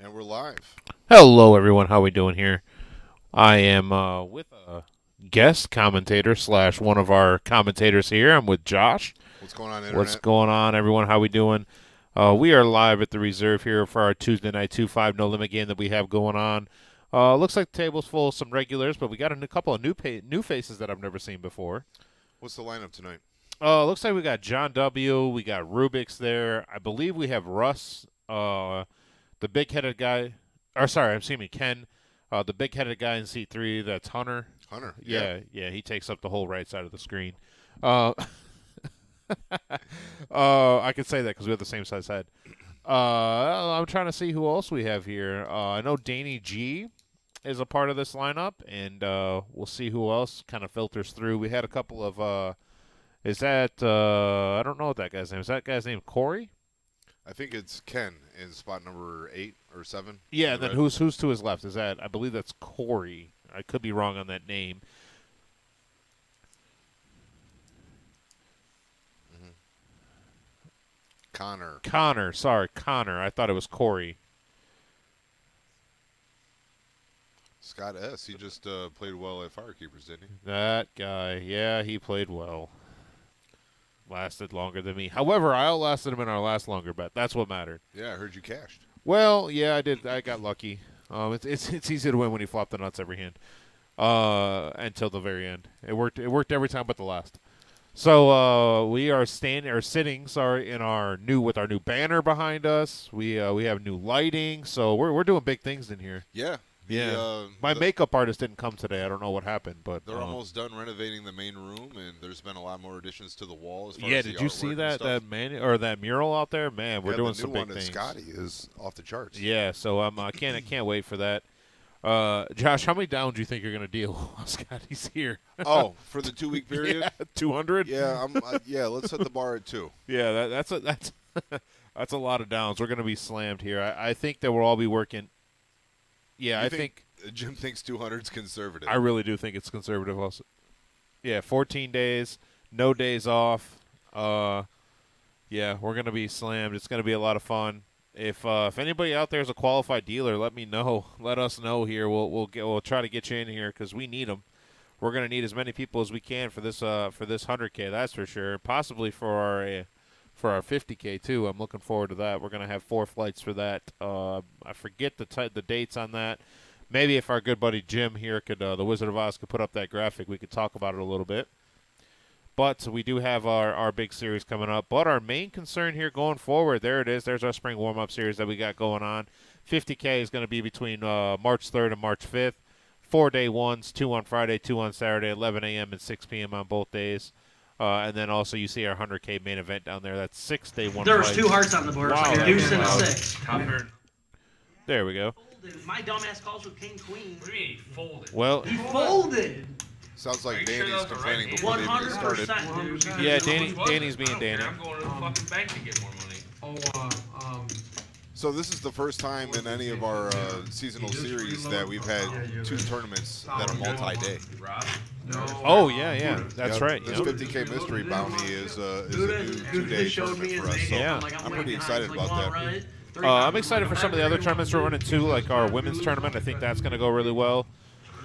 And we're live. Hello, everyone. How we doing here? I am with a guest commentator slash one of our commentators here. I'm with Josh. What's going on, Internet? What's going on, everyone? How we doing? We are live at the Reserve here for our Tuesday night 2-5 no limit game that we have going on. Looks like the table's full of some regulars, but we got a couple of new faces that I've never seen before. What's the lineup tonight? Looks like we got John W. We got Rubik's there. I believe we have Russ, the big-headed guy. Or sorry, excuse me, Ken, the big-headed guy in seat 3. That's Hunter. Hunter. Yeah, he takes up the whole right side of the screen. I can say that because we have the same size head. I'm trying to see who else we have here. I know Danny G is a part of this lineup, and we'll see who else kind of filters through. We had a couple of. Is that I don't know what that guy's name is. That guy's name Corey? I think it's Ken in spot number 8 or 7. Yeah, and then who's to his left? Is that I believe that's Corey. I could be wrong on that name. Mm-hmm. Connor. Sorry, Connor. I thought it was Corey. Scott S. He just played well at Firekeepers, didn't he? That guy. Yeah, he played well. Lasted longer than me. However, I outlasted him in our last longer bet. That's what mattered. Yeah, I heard you cashed. Well, yeah, I did. I got lucky. It's easy to win when you flop the nuts every hand. Until the very end, it worked. It worked every time but the last. So we are sitting. Sorry, in our new banner behind us. We have new lighting. So we're doing big things in here. Yeah. My makeup artist didn't come today. I don't know what happened, but they're almost done renovating the main room, and there's been a lot more additions to the wall. As far yeah, as did you see that mural out there? Man, we're doing some big things. The new one at Scotty is off the charts. Yeah, so I can't wait for that. Josh, how many downs do you think you're gonna deal while Scotty's here? Oh, for the 2-week period, 200. Yeah, yeah. Let's set the bar at 2. Yeah, that's that's a lot of downs. We're gonna be slammed here. I think that we'll all be working. Yeah, I think Jim thinks 200 is conservative. I really do think it's conservative also. Yeah, 14 days, no days off. Yeah, we're going to be slammed. It's going to be a lot of fun. If anybody out there is a qualified dealer, let me know. Let us know here. We'll try to get you in here because we need them. We're going to need as many people as we can for this 100K. That's for sure. Possibly for our 50K too. I'm looking forward to that. We're gonna have 4 flights for that. I forget the dates on that. Maybe if our good buddy Jim here could, the Wizard of Oz, could put up that graphic, we could talk about it a little bit. But we do have our big series coming up. But our main concern here going forward, there it is. There's our spring warm-up series that we got going on. 50K is going to be between March 3rd and March 5th. 4-day ones, 2 on Friday, 2 on Saturday, 11 a.m. and 6 p.m. on both days. And then also you see our 100K main event down there. That's 6-day one. There was 2 hearts on the board. Wow, So deuce and a 6. There we go. My dumbass calls with king queen. What do you mean he folded? Well, he folded. Sounds like Danny's complaining right before they even started. 100%, dude. yeah, Danny's being Danny. I'm going to the fucking bank to get more money. So this is the first time in any of our seasonal series that we've had 2 tournaments that are multi-day. Rob? Oh yeah, that's right. This Yep. 50K mystery bounty is a new 2-day tournament for us. So Yeah. I'm pretty excited about that. I'm excited for some of the other tournaments we're running too, like our women's tournament. I think that's going to go really well.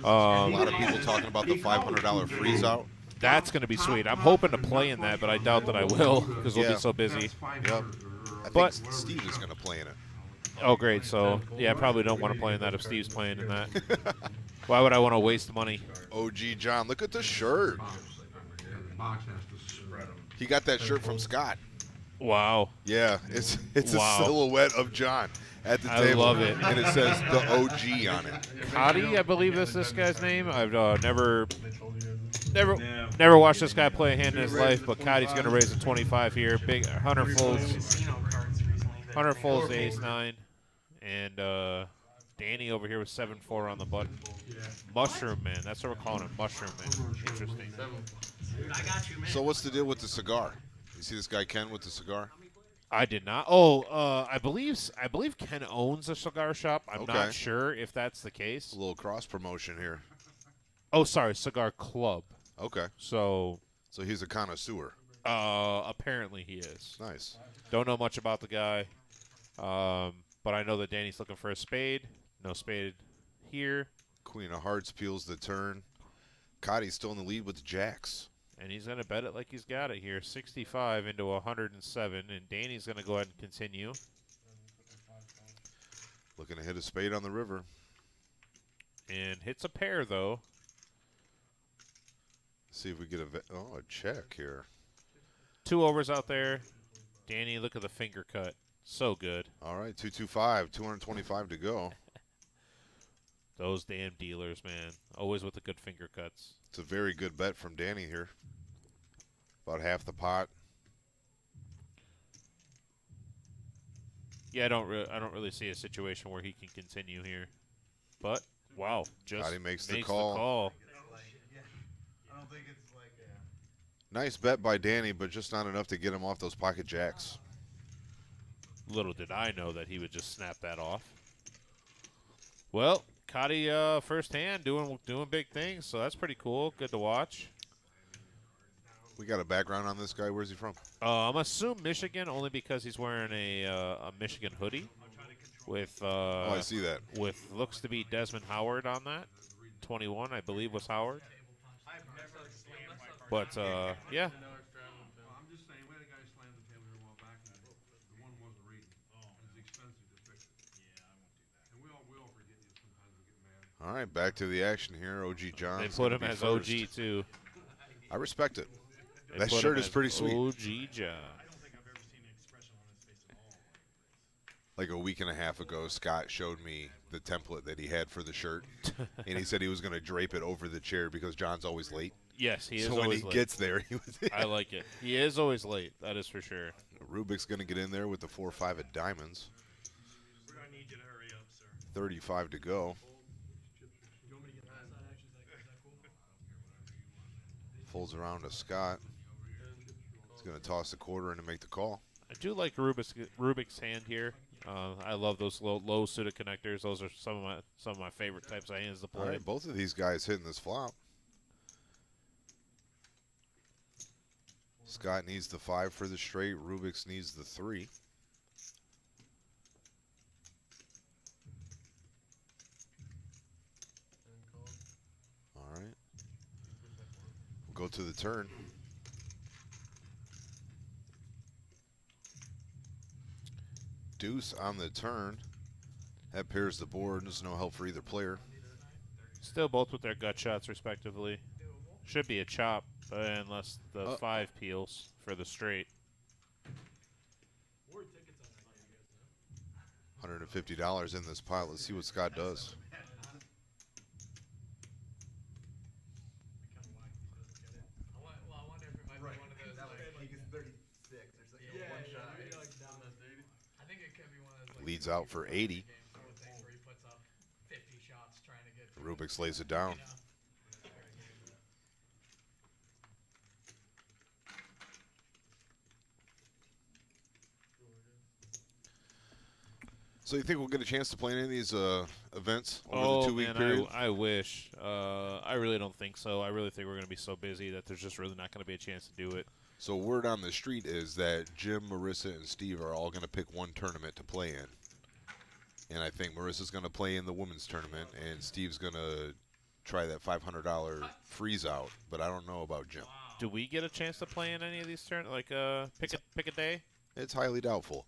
A lot of people talking about the $500 freeze out. That's going to be sweet. I'm hoping to play in that, but I doubt that I will because we'll be so busy. Yep. I think Steve is going to play in it. Oh, great. So, yeah, I probably don't want to play in that if Steve's playing in that. Why would I want to waste money? OG John, look at the shirt. He got that shirt from Scott. Wow. Yeah, it's a silhouette of John at the I table. love it. And it says the OG on it. Cotty, I believe is this guy's name. I've never watched this guy play a hand in his life, but Cotty's going to raise a 25 here. Big Hunter folds the ace-9. And Danny over here with 7-4 on the button. Mushroom Man. That's what we're calling him. Mushroom Man. Interesting. I got you, man. So what's the deal with the cigar? You see this guy Ken with the cigar? I did not. Oh, I believe Ken owns a cigar shop. I'm not sure if that's the case. A little cross promotion here. Oh, sorry, cigar club. Okay. So he's a connoisseur. Apparently he is. Nice. Don't know much about the guy. But I know that Danny's looking for a spade. No spade here. Queen of Hearts peels the turn. Cotty's still in the lead with the jacks. And he's going to bet it like he's got it here. 65 into 107. And Danny's going to go ahead and continue. Looking to hit a spade on the river. And hits a pair, though. See if we get a check here. 2 overs out there. Danny, look at the finger cut. So good. All right, 225, 225 to go. Those damn dealers, man. Always with the good finger cuts. It's a very good bet from Danny here. About half the pot. Yeah, I don't really see a situation where he can continue here. But wow, just Cotty makes the call. I don't think it's like Nice bet by Danny, but just not enough to get him off those pocket jacks. Little did I know that he would just snap that off. Well, Cotty first hand doing big things, so that's pretty cool. Good to watch. We got a background on this guy. Where's he from? I'm assume Michigan only because he's wearing a Michigan hoodie with I see that. with looks to be Desmond Howard on that. 21, I believe, was Howard. But yeah, I'm just saying, we had a guy slam the table here a while back, and the one wasn't reading. It's expensive to fix it. Yeah, I won't do that. And we all forget you sometimes. We get mad. All right, back to the action here. OG John. they put him as OG too. I respect it. They That put shirt him is as pretty sweet. OG John. I don't think I've ever seen an expression on his face at all. Like a week and a half ago, Scott showed me the template that he had for the shirt, and he said he was going to drape it over the chair because John's always late. Yes, he is So when always he late. gets there, he was. I like it. He is always late. That is for sure. Rubik's going to get in there with the 4-5 of diamonds. We're going to need you to hurry up, sir. 35 to go. You want me to get past that, actually? Is that cool? Folds around to Scott. He's going to toss the quarter in to make the call. I do like Rubik's hand here. I love those low suited connectors. Those are some of my favorite types of hands to All play. right, both of these guys hitting this flop. Scott needs the 5 for the straight. Rubik's needs the 3. All right. We'll go to the turn. Deuce on the turn. That pairs the board. There's no help for either player. Still both with their gut shots respectively. Should be a chop unless the 5 peels for the straight. $150 in this pile. Let's see what Scott does. I wonder if it might be one of those. He gets 36 or something. Yeah, One yeah, shot. maybe like down I think it could be one of those. Like, Leads out for 80. game sort of things where he puts up 50 shots trying to get. Rubik's lays it down. You know? So you think we'll get a chance to play any of these events over the 2-week man, period? I wish. I really don't think so. I really think we're going to be so busy that there's just really not going to be a chance to do it. So word on the street is that Jim, Marissa, and Steve are all going to pick one tournament to play in. And I think Marissa's going to play in the women's tournament, and Steve's going to try that $500 freeze out. But I don't know about Jim. Do we get a chance to play in any of these tournaments? Like pick a day? It's highly doubtful.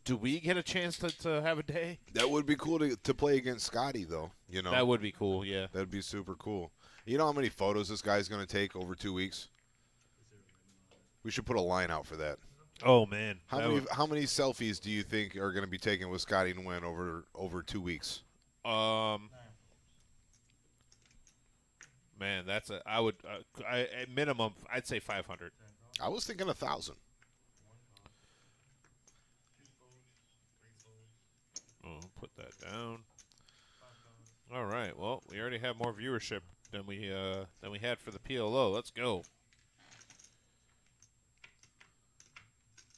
Do we get a chance to have a day? That would be cool to play against Scotty, though. You know, That would be cool, yeah. that'd be super cool. You know how many photos this guy's going to take over 2 weeks? We should put a line out for that. Oh, man. How many selfies do you think are going to be taken with Scotty and Wynn over 2 weeks? Man, that's at minimum, I'd say 500. I was thinking 1,000. Oh, put that down. All right. Well, we already have more viewership than we had for the PLO. Let's go.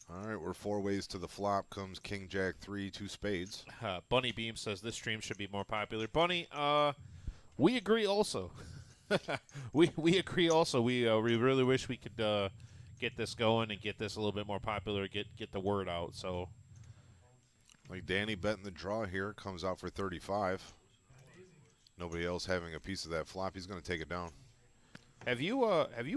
All right, we're 4 ways to the flop. Comes King Jack 3, 2 spades. Bunny Beam says this stream should be more popular. Bunny, we agree also. we agree also. We really wish we could get this going and get this a little bit more popular. Get the word out. So Like Danny betting the draw here comes out for 35. Nobody else having a piece of that flop. He's going to take it down. Have you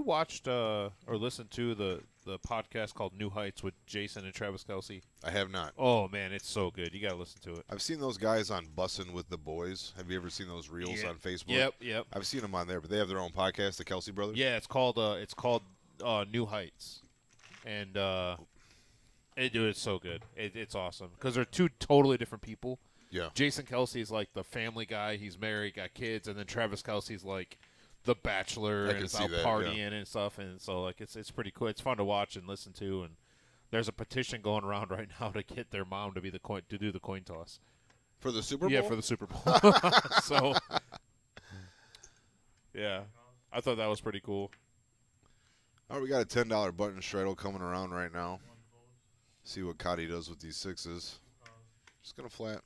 watched or listened to the podcast called New Heights with Jason and Travis Kelce? I have not. Oh man, it's so good. You gotta listen to it. I've seen those guys on Bussin' with the Boys. Have you ever seen those reels on Facebook? Yep. I've seen them on there, but they have their own podcast, the Kelce Brothers. Yeah, it's called New Heights, and it's so good. It's awesome because they're two totally different people. Yeah. Jason Kelsey's like the family guy. He's married, got kids, and then Travis Kelsey's like the bachelor and is out partying and stuff. And so like it's pretty cool. It's fun to watch and listen to. And there's a petition going around right now to get their mom to do the coin toss For the Super Bowl? Yeah, for the Super Bowl. So yeah, I thought that was pretty cool. All right, we got a $10 button straddle coming around right now. See what Cotty does with these sixes. Just going to flat.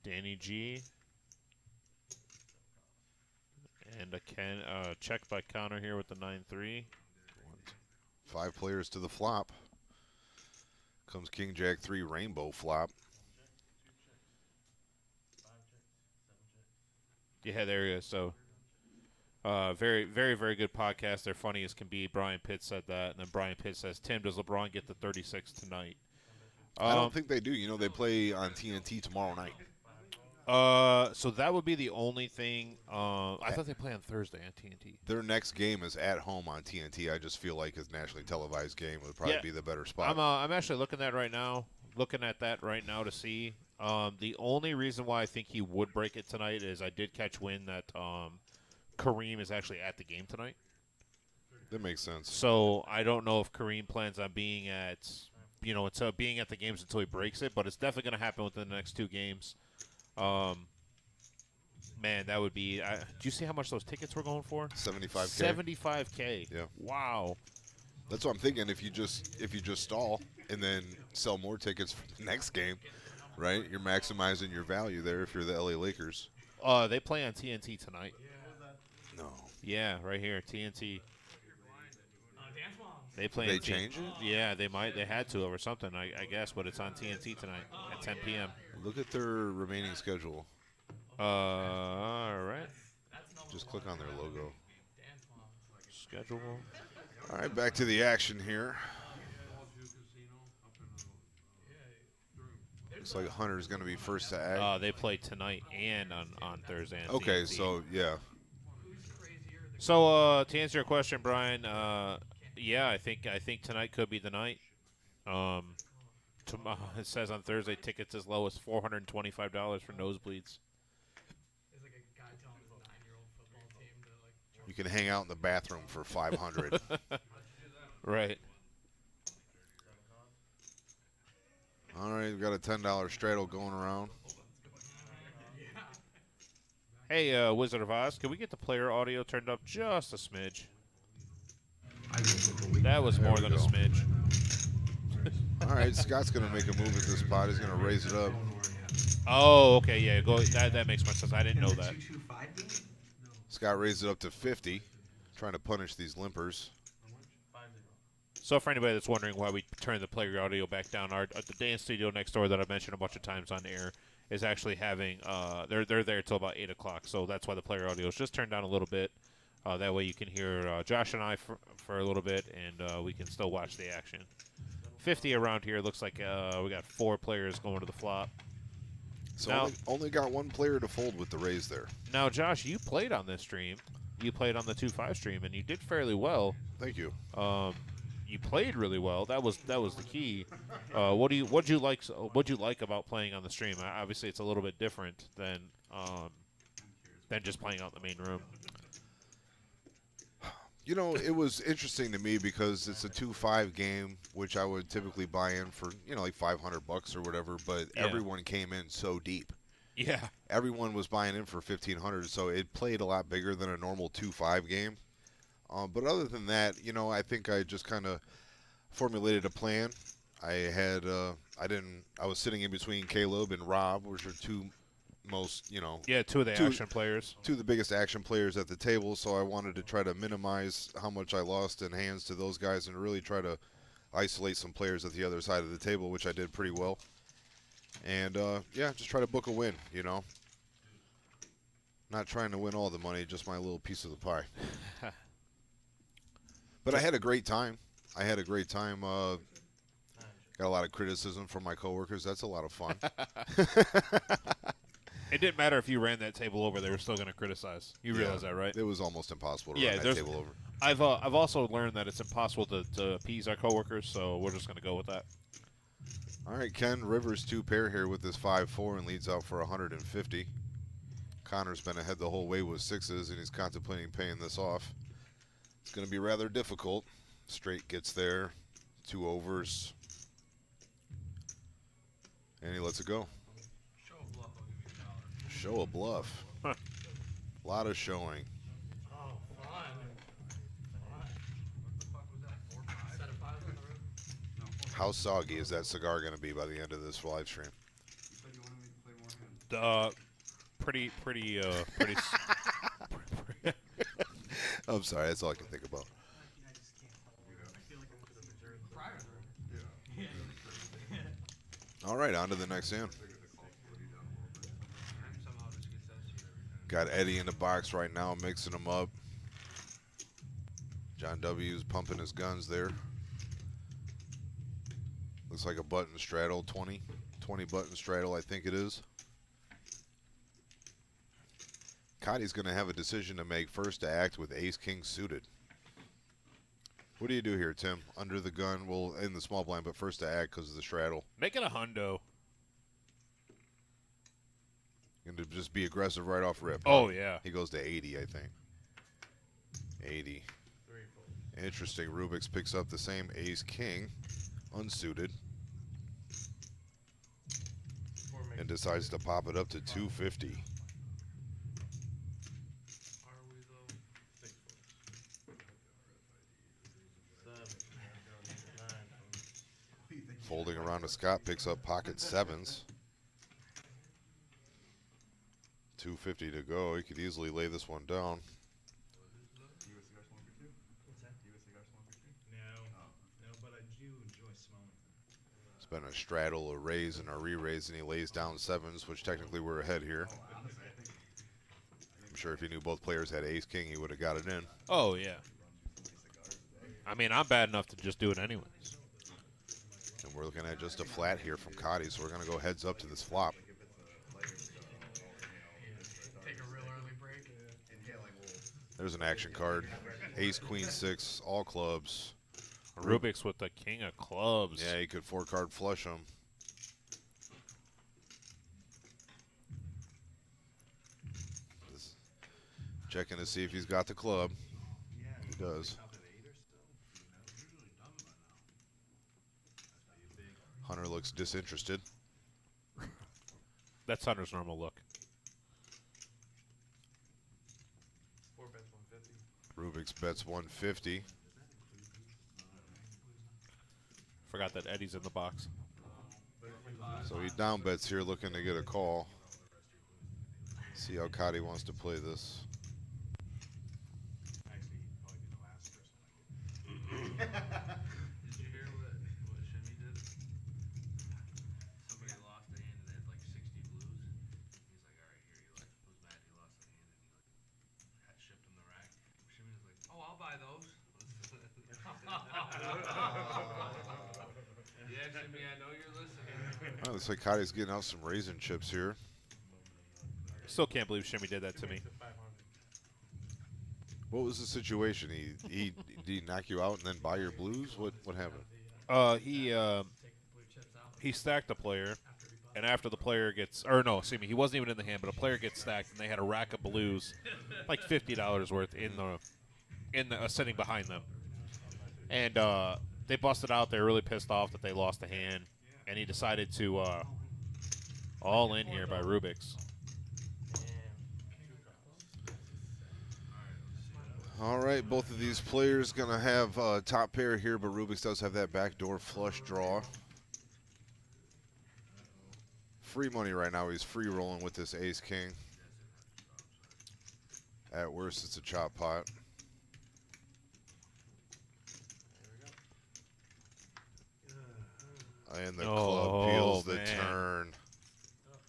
Danny G. And a check by Connor here with the 9-3. 5 players to the flop. Comes King Jack 3 rainbow flop. Yeah, there he is. So, very, very, very good podcast. They're funny as can be. Brian Pitt said that. And then Brian Pitt says, Tim, does LeBron get the 36 tonight? I don't think they do. You know, they play on TNT tomorrow night. So that would be the only thing. I thought they play on Thursday on TNT. Their next game is at home on TNT. I just feel like his nationally televised game would probably be the better spot. I'm actually looking at that right now to see. The only reason why I think he would break it tonight is I did catch wind that Kareem is actually at the game tonight. That makes sense. So I don't know if Kareem plans on being at being at the games until he breaks it, but it's definitely going to happen within the next 2 games. Man, that would be. Do you see how much those tickets were going for? $75K. $75K. Yeah. Wow. That's what I'm thinking. If you just stall and then sell more tickets for the next game, right? You're maximizing your value there. If you're the LA Lakers. They play on TNT tonight. No. Yeah, right here, TNT. Dance Moms. They play. They change it? Yeah, they might. They had to or something, I guess. But it's on TNT tonight at 10 p.m. Look at their remaining schedule. All right. Just click on their logo. Schedule. All right, back to the action here. Looks like Hunter's going to be first to act. They play tonight and on Thursday. On Okay, TNT. so yeah. So to answer your question, Brian, yeah, I think tonight could be the night. It says on Thursday tickets as low as $425 for nosebleeds. It's like a guy telling his 9-year-old football team to like. You can hang out in the bathroom for $500. Right. All right, we've got a $10 straddle going around. Hey, Wizard of Oz, can we get the player audio turned up just a smidge? That was more than a smidge. All right, Scott's going to make a move at this pot. He's going to raise it up. Oh, okay, yeah, go. That makes more sense. I didn't know that. 225 game? Scott raised it up to 50, trying to punish these limpers. So for anybody that's wondering why we turned the player audio back down, the dance studio next door that I mentioned a bunch of times on air is actually having they're there till about 8 o'clock. So that's why the player audio is just turned down a little bit. That way you can hear Josh and I for a little bit, and we can still watch the action. 50 around here. Looks like we got 4 players going to the flop. So Now- only got 1 player to fold with the raise there. Now, Josh, you played on this stream. You played on the 2-5 stream, and you did fairly well. Thank you. You played really well. That was the key. What'd you like about playing on the stream? Obviously, it's a little bit different than just playing out in the main room. You know, it was interesting to me because it's a 2-5 game, which I would typically buy in for, like $500 or whatever, but Yeah. everyone came in so deep. Yeah. Everyone was buying in for $1,500, so it played a lot bigger than a normal 2-5 game. But other than that, I think I just kind of formulated a plan. I was sitting in between Caleb and Rob, which are 2 most, Yeah, two of the Two- action players. two of the biggest action players at the table. So I wanted to try to minimize how much I lost in hands to those guys and really try to isolate some players at the other side of the table, which I did pretty well. And yeah, just try to book a win. Not trying to win all the money, just my little piece of the pie. But I had a great time. Got a lot of criticism from my coworkers. That's a lot of fun. It didn't matter if you ran that table over; they were still going to criticize. You realize that, right? It was almost impossible to Yeah, run that there's- table over. I've also learned that it's impossible to appease our coworkers, so we're just going to go with that. All right, Ken Rivers 2-pair here with this 5-4 and leads out for 150. Connor's been ahead the whole way with 6s, and he's contemplating paying this off. It's going to be rather difficult. Straight gets there, 2 overs, and he lets it go. Show a bluff, I'll give you $1. Show a bluff. Huh. A lot of showing. Oh, fun. What the fuck was that, 4 5? Set of fives on the roof. No, hold on. How soggy is that cigar going to be by the end of this live stream? You said you wanted me to play more hands. Pretty. I'm sorry, that's all I can think about. All right, on to the next hand. Somehow just gets that shit every time. Got Eddie in the box right now, mixing them up. John W's pumping his guns there. Looks like a button straddle, 20 button straddle, I think it is. Cotty's going to have a decision to make first to act with ace-king suited. What do you do here, Tim? Under the gun, well, in the small blind, but first to act because of the straddle. Make it a hundo. Going to just be aggressive right off rip. Oh, yeah. He goes to 80, I think. 80. Interesting. Rubik's picks up the same ace-king, unsuited, and decides to pop it up to 250. Are we though? Folding around to Scott, picks up pocket 7s. 250 to go. He could easily lay this one down. You a cigar smoker too? What's that? You a cigar smoker too? No, but I do enjoy smelling. It's been a straddle, a raise, and a re-raise, and he lays down 7s, which technically we're ahead here. Honestly, I think I'm sure if he knew both players had ace-king, he would have got it in. Oh, yeah. I mean, I'm bad enough to just do it anyways. And we're looking at just a flat here from Cotty, so we're going to go heads up to this flop. Take a real early break. There's an action card. Ace, queen, 6, all clubs. Rubik's with the king of clubs. Yeah, he could 4-card flush him. Just checking to see if he's got the club. He does. Hunter looks disinterested. That's Hunter's normal look. 4 bets 150. Rubik's bets 150. Forgot that Eddie's in the box. So he down bets here looking to get a call. See how Cotty wants to play this. Actually, he'd probably be the last person like it. Did you hear what Shimmy did? Somebody lost a hand and they had like 60 blues. He's like, all right, here, he like was mad he lost the hand and he like had shipped him the rack. Shimmy was like, oh, I'll buy those. Yeah, Shimmy, I know you're listening. Oh, looks like Cotty's getting out some raisin chips here. Still can't believe Shimmy did that to me. What was the situation? He did he knock you out and then buy your blues? What happened? He Take the blue chips out he stacked a player, after he busts. and after the player gets, or no, excuse me, he wasn't even in the hand, but a player gets stacked, and they had a rack of blues, like $50 worth in the sitting behind them, and they busted out. They were really pissed off that they lost the hand, and he decided to all in here by Rubik's. All right, both of these players gonna have top pair here, but Rubik's does have that backdoor flush draw. free money right now. He's free rolling with this ace king. At worst, it's a chop pot. And the club peels the turn.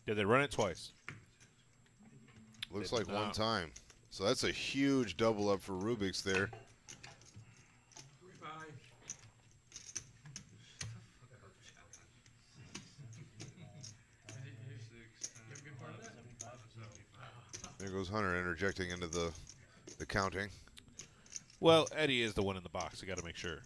Did they run it twice? Looks They like did one not. time. So that's a huge double up for Rubik's there. 3-5. There goes Hunter interjecting into the counting. Well, Eddie is the one in the box. You got to make sure.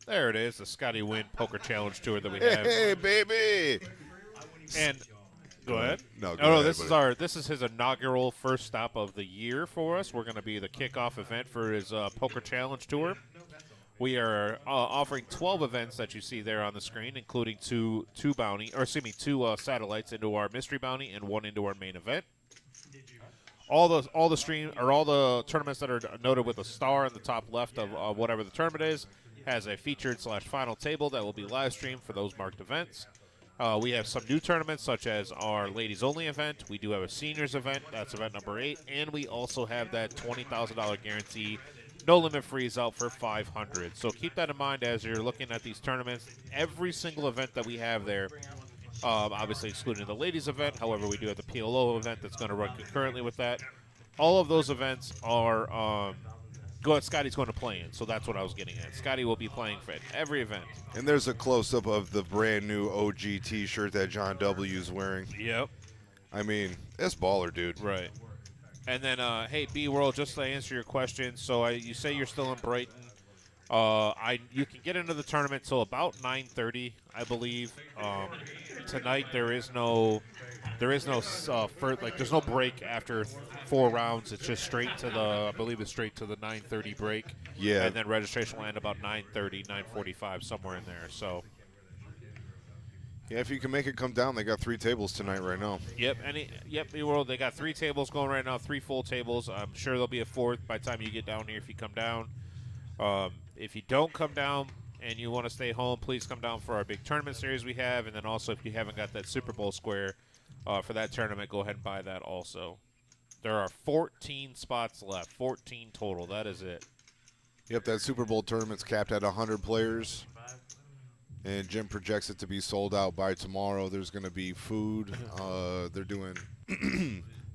There it is, the Scotty Wynn Poker Challenge Tour that we have. Hey, baby! And go ahead. No, go Oh, ahead, this buddy. is this is his inaugural first stop of the year for us. We're going to be the kickoff event for his Poker Challenge Tour. We are offering 12 events that you see there on the screen, including two satellites into our mystery bounty and one into our main event. All the tournaments that are noted with a star in the top left of whatever the tournament is has a featured/final table that will be live streamed for those marked events. We have some new tournaments, such as our ladies only event. We do have a seniors event. That's event number 8, and we also have that $20,000 guarantee, no limit freeze out for $500. So keep that in mind as you're looking at these tournaments. Every single event that we have there, obviously excluding the ladies event. However, we do have the PLO event that's going to run concurrently with that. All of those events are Scotty's going to play in, so that's what I was getting at. Scotty will be playing for every event. And there's a close-up of the brand new OG T-shirt that John W. is wearing. Yep. I mean, that's baller, dude. Right. And then, hey, B-World, just to answer your question, so you say you're still in Brighton. You can get into the tournament till about 9:30, I believe. Tonight there's no break after 4 rounds. It's just straight to the 9:30 break. Yeah. And then registration will end about 9:30, 9:45, somewhere in there. So. Yeah, if you can make it come down, they got 3 tables tonight right now. Yep, B-World, they got 3 tables going right now, 3 full tables. I'm sure there'll be a 4th by the time you get down here if you come down. If you don't come down and you want to stay home, please come down for our big tournament series we have. And then also, if you haven't got that Super Bowl square for that tournament, go ahead and buy that also. There are 14 spots left, 14 total. That is it. Yep, that Super Bowl tournament's capped at 100 players. And Jim projects it to be sold out by tomorrow. There's going to be food. They're doing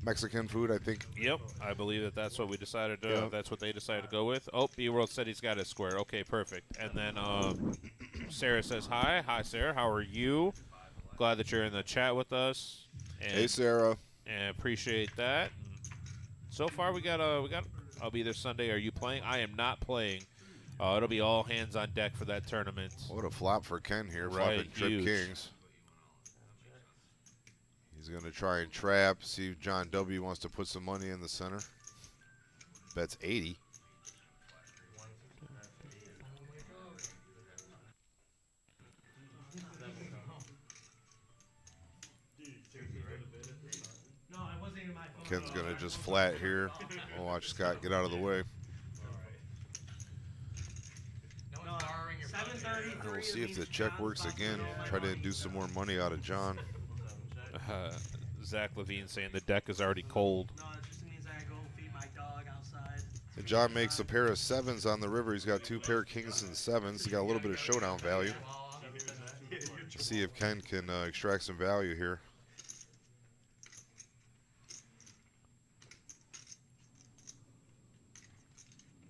Mexican food, I think. Yep, I believe that's what we decided to. Yep. That's what they decided to go with. Oh, B-World said he's got his square. Okay, perfect. And then Sarah says hi. Hi, Sarah. How are you? Glad that you're in the chat with us. And, Hey, Sarah. and appreciate that. And so far, we got. I'll be there Sunday. Are you playing? I am not playing. It'll be all hands on deck for that tournament. What a flop for Ken here, Right, flopping trip huge. kings. He's going to try and trap, see if John W. wants to put some money in the center. Bets 80. No, it wasn't even my phone. Ken's going to just flat here. We'll watch Scott get out of the way. No one's borrowing your phone. 7:33. We'll see if the check works again. Try to induce some more money out of John. Zach Levine saying the deck is already cold. No, it just means I go feed my dog outside. And John makes a pair of 7s on the river. He's got 2 pair of kings and 7s. He's got a little bit of showdown value. See if Ken can extract some value here.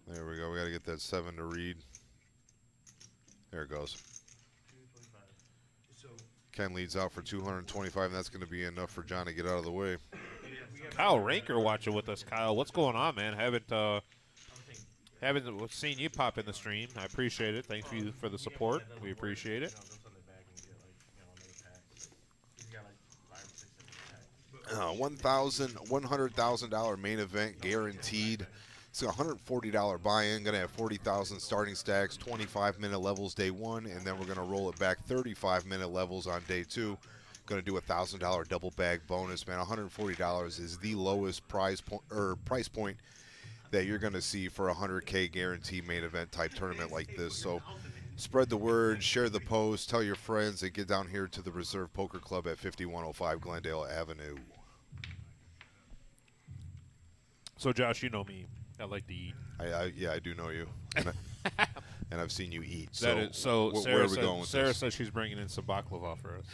There we go. We got to get that 7 to read. There it goes. Ken leads out for 225, and that's going to be enough for John to get out of the way. Kyle Ranker watching with us. Kyle, what's going on, man? Haven't seen you pop in the stream. I appreciate it. Thank you for the support. We appreciate it. $100,000 main event guaranteed. It's a $140 buy-in. Going to have 40,000 starting stacks, 25-minute levels day 1, and then we're going to roll it back 35-minute levels on day 2. Going to do a $1,000 double bag bonus, man. $140 is the lowest price point that you're going to see for a 100K guarantee main event type tournament like this. So spread the word, share the post, tell your friends, and get down here to the Reserve Poker Club at 5105 Glendale Avenue. So, Josh, you know me. I like to eat. Yeah, I do know you. And, and I've seen you eat. So, That is, so where Sarah, are we going with Sarah this? says she's bringing in some baklava for us.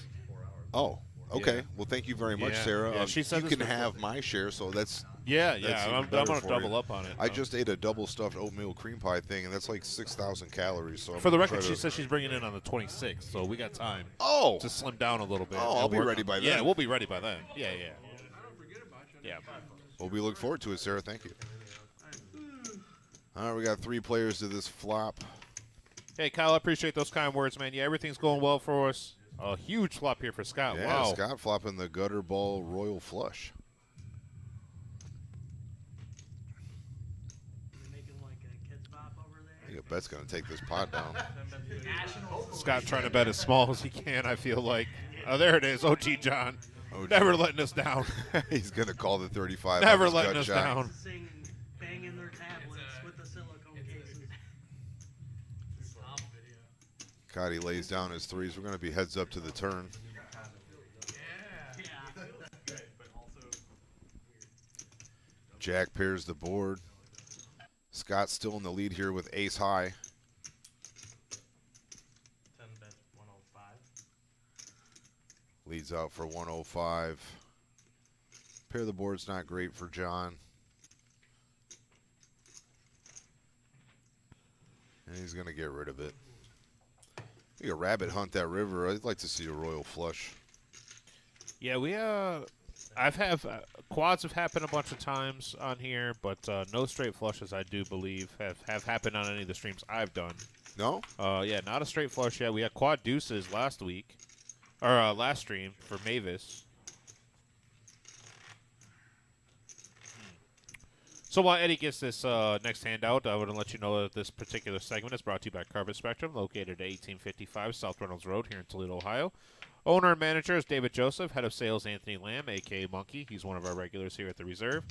Oh, okay. Yeah. Well, thank you very much, Yeah. Sarah. Yeah, she said you this can before. have my share, so that's Yeah, That's yeah. even I'm better going to for double you. up on it. I just ate a double stuffed oatmeal cream pie thing, and that's like 6,000 calories. So I'm For the gonna record, try she to- says she's bringing in on the 26th, so we got time Oh, to slim down a little bit. Oh, I'll And be we're- ready by Yeah, then. we'll be ready by then. Yeah, yeah. I don't forget about you. Yeah. well, we look forward to it, Sarah. Thank you. All right, we got 3 players to this flop. Hey, Kyle, I appreciate those kind words, man. Yeah, everything's going well for us. A huge flop here for Scott. Yeah, Wow. Scott flopping the gutter ball royal flush. You're making like a kids bop over I there. think Bet's going to take this pot down. Scott trying to bet as small as he can, I feel like. Oh, there it is. OG John. OG. Never letting us down. He's going to call the 35. Never on his letting gut us shot. down. Singing, banging their tablets with the silicone cases. Stomp video. God, he lays down his threes. We're going to be heads up to the turn. Yeah. Yeah. Jack pairs the board. Scott's still in the lead here with ace high. 10 bets 105. Leads out for 105. Pair the board's not great for John. And he's going to get rid of it. You a rabbit hunt that river. I'd like to see a royal flush. Yeah, I've quads have happened a bunch of times on here, but no straight flushes, I do believe, have happened on any of the streams I've done. No? Yeah, not a straight flush yet. We had quad deuces last week, or last stream for Mavis. So while Eddie gets this next handout, I want to let you know that this particular segment is brought to you by Carpet Spectrum, located at 1855 South Reynolds Road here in Toledo, Ohio. Owner and manager is David Joseph. Head of sales, Anthony Lamb, a.k.a. Monkey. He's one of our regulars here at the Reserve.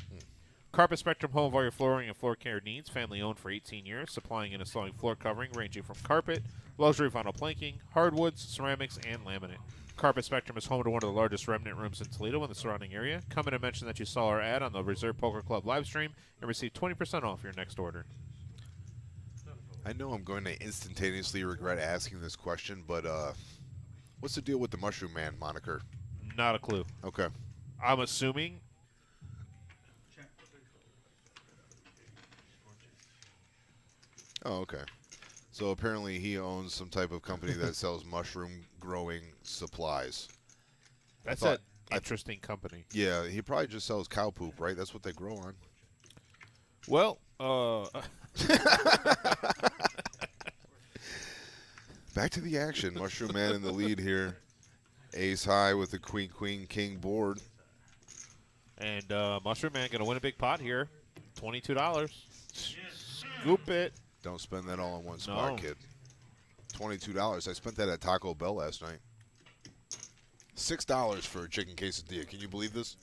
Carpet Spectrum, home of all your flooring and floor care needs. Family owned for 18 years, supplying and installing floor covering ranging from carpet, luxury vinyl planking, hardwoods, ceramics, and laminate. Carpet Spectrum is home to one of the largest remnant rooms in Toledo and the surrounding area. Come in and mention that you saw our ad on the Reserve Poker Club live stream and receive 20% off your next order. I know I'm going to instantaneously regret asking this question, but what's the deal with the Mushroom Man moniker? Not a clue. Okay. I'm assuming. Oh, okay. So apparently he owns some type of company that sells mushroom growing supplies. That's thought- an interesting company. Yeah, he probably just sells cow poop, right? That's what they grow on. Well, Back to the action. Mushroom Man in the lead here. Ace high with the queen, queen, king board. and Mushroom Man going to win a big pot here. $22. Scoop it. Don't spend that all in one spot, No. kid. $22. I spent that at Taco Bell last night. $6 for a chicken quesadilla. Can you believe this?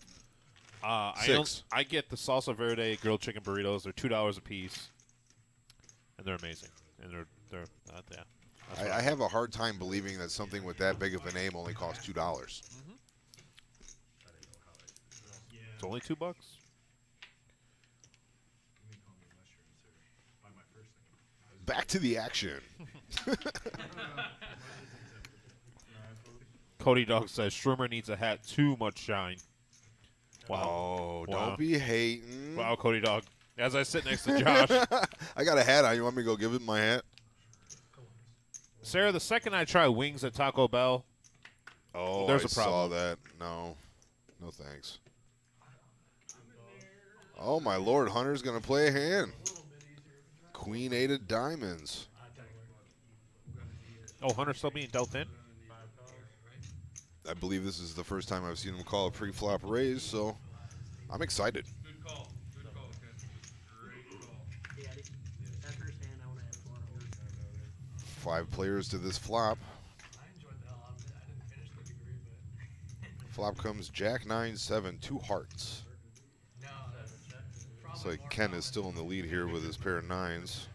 Six. I get the salsa verde grilled chicken burritos. They're $2 a piece, and they're amazing. And they're yeah. That's what I have a hard time believing that something with that big of a name only costs $2. It's only $2. Back to the action. Cody Dog says Shroomer needs a hat. Too much shine. Wow. Oh, Wow. don't be hating. Wow, Cody Dog. As I sit next to Josh. I got a hat on. You want me to go give him my hat? Sarah, the second I try wings at Taco Bell, Oh, There's I a problem. saw that. No. No thanks. Oh, my Lord. Hunter's going to play a hand. Queen 8 of diamonds. oh, Hunter's still being dealt in? I believe this is the first time I've seen him call a pre-flop raise, so I'm excited. Good call. Good call, Ken. Great call. Yeah, that first hand I would have 400. 5 players to this flop. I enjoyed the hell out of it. I didn't finish the degree, but Flop comes Jack 9-7, 2 hearts. no, that's Looks like Ken is still in the lead here with his pair of 9s.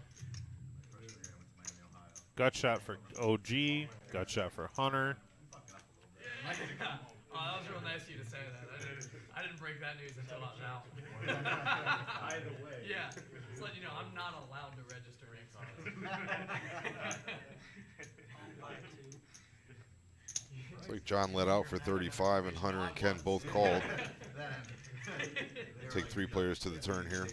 Gut shot for OG. Gut shot for Hunter. Oh, that was real nice of you to say that. I didn't break that news until now. Either way. Yeah, just letting you know, I'm not allowed to register eggs on this. Looks like John let out for 35, and Hunter and Ken both called. Take 3 players to the turn here.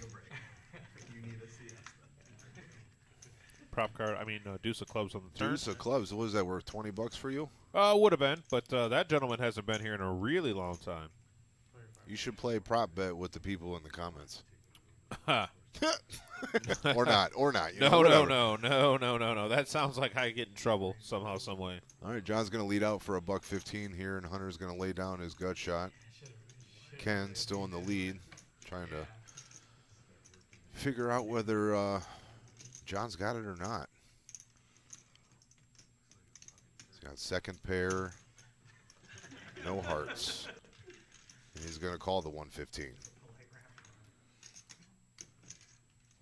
Prop card. I mean, deuce of clubs on the turn. Deuce of clubs. What is that worth? $20 for you? Would have been, but that gentleman hasn't been here in a really long time. You should play prop bet with the people in the comments. Ha. Or not. You No, know, no, whatever. no. That sounds like I get in trouble somehow, some way. All right, John's going to lead out for $1.15 here, and Hunter's going to lay down his gut shot. Ken still in the lead, trying to figure out whether John's got it or not. He's got second pair, no hearts, and he's going to call the 115.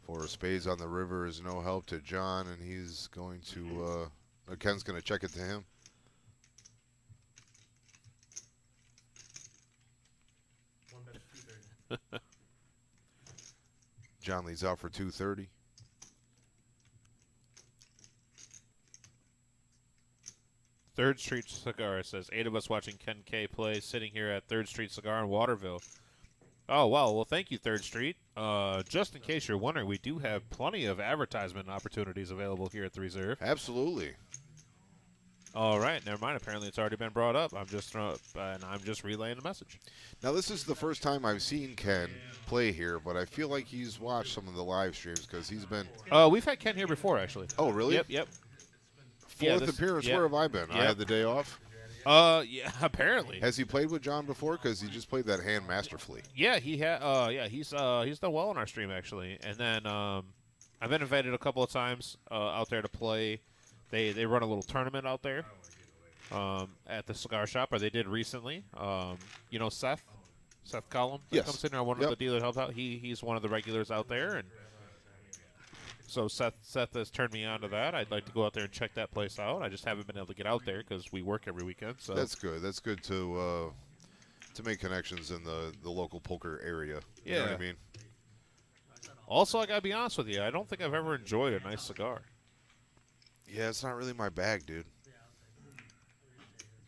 4 of spades on the river is no help to John, and he's going to, Ken's going to check it to him. One bet 230. John leads out for 230. Third Street Cigar says 8 of us watching Ken K play, sitting here at Third Street Cigar in Waterville. Oh, well, thank you, Third Street. Just in case you're wondering, we do have plenty of advertisement opportunities available here at the Reserve. Absolutely. All right, never mind. Apparently, it's already been brought up. I'm just relaying the message. Now, this is the first time I've seen Ken play here, but I feel like he's watched some of the live streams because he's been. We've had Ken here before, actually. Oh, really? Yep. Fourth appearance. Where have I been? I had the day off. Yeah, apparently. Has he played with John before? Because he just played that hand masterfully. Yeah, he had. He's done well on our stream actually. And then I've been invited a couple of times out there to play. They run a little tournament out there at the cigar shop, or they did recently. You know Seth Collum that Yes. comes in there, one of the dealers helps out. He's one of the regulars out there, and so Seth has turned me on to that. I'd like to go out there and check that place out. I just haven't been able to get out there because we work every weekend. So That's good. That's good to make connections in the local poker area. You know what I mean? Also, I gotta be honest with you, I don't think I've ever enjoyed a nice cigar. Yeah, it's not really my bag, dude.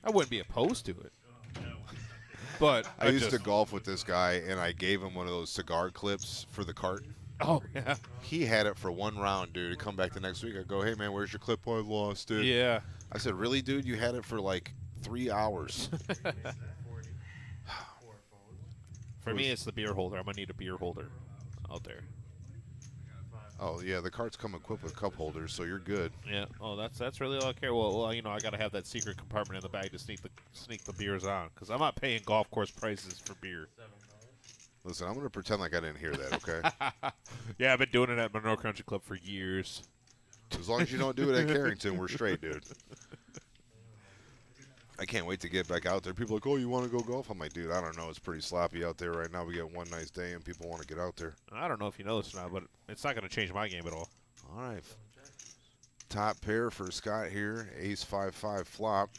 I wouldn't be opposed to it. But I used to golf with this guy, and I gave him one of those cigar clips for the cart. Oh, yeah. He had it for 1 round, dude. He'd come back the next week. I go, hey, man, where's your clip? Oh, I lost it. Yeah. I said, really, dude? You had it for like 3 hours. For me, it's the beer holder. I'm going to need a beer holder out there. Oh, yeah, the carts come equipped with cup holders, so you're good. Yeah. Oh, that's really all I care. Well, you know, I got to have that secret compartment in the bag to sneak the beers on, because I'm not paying golf course prices for beer. Listen, I'm going to pretend like I didn't hear that, okay? Yeah, I've been doing it at Monroe Country Club for years. As long as you don't do it at Carrington, we're straight, dude. I can't wait to get back out there. People are like, oh, you want to go golf? I'm like, dude, I don't know. It's pretty sloppy out there right now. We get one nice day, and people want to get out there. I don't know if you know this or not, but it's not going to change my game at all. All right. Top pair for Scott here. Ace 5-5 flop.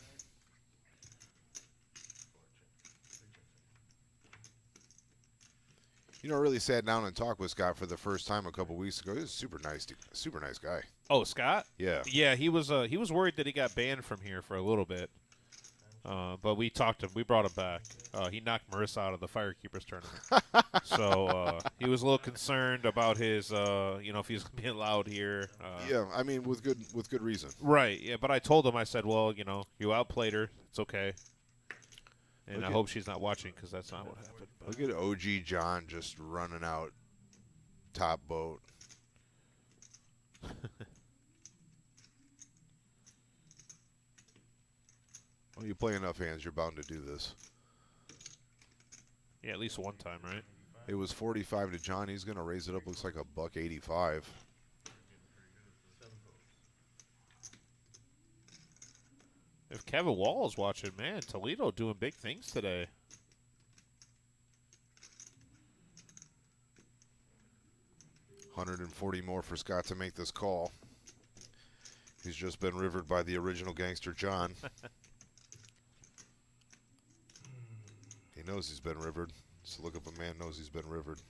You know, I really sat down and talked with Scott for the first time a couple weeks ago. He's a super nice guy. Oh, Scott? Yeah. Yeah, he was worried that he got banned from here for a little bit. But we talked to him. We brought him back. He knocked Marissa out of the Firekeepers tournament. So he was a little concerned about his, if he's going to be allowed here. Yeah, I mean, with good reason. Right, yeah. But I told him, I said, well, you outplayed her. It's okay. And I hope she's not watching because that's not what happened. But. Look at OG John just running out top boat. Well, you play enough hands, you're bound to do this. Yeah, at least one time, right? It was 45 to John. He's going to raise it up. Looks like $1.85. If Kevin Wall is watching, man, Toledo doing big things today. 140 more for Scott to make this call. He's just been rivered by the original gangster, John. He knows he's been rivered. It's the look of a man knows he's been rivered.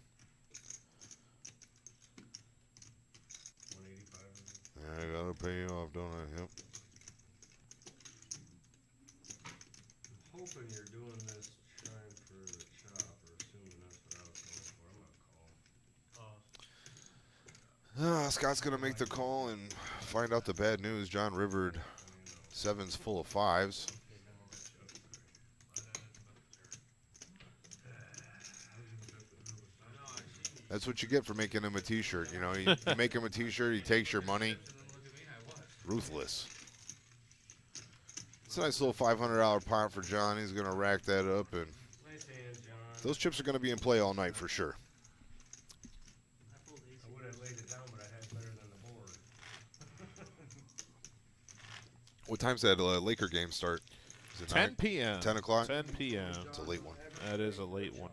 185. I gotta pay you off, don't I? Yep. I'm hoping you're doing this trying for the chop, or assuming that's what I was going for. I'm gonna call. Scott's gonna make the call and find out the bad news. John rivered sevens full of fives. That's what you get for making him a T-shirt. You know, you make him a T-shirt, he takes your money. Ruthless. It's a nice little $500 pot for John. He's gonna rack that up, and Nice hand, John. those chips are gonna be in play all night for sure. I pulled ace. I would have laid it down, but I had better than the board. What time's that Laker game start? Is it 10 9? p.m. 10 o'clock? 10 p.m. It's a late one. That is a late one.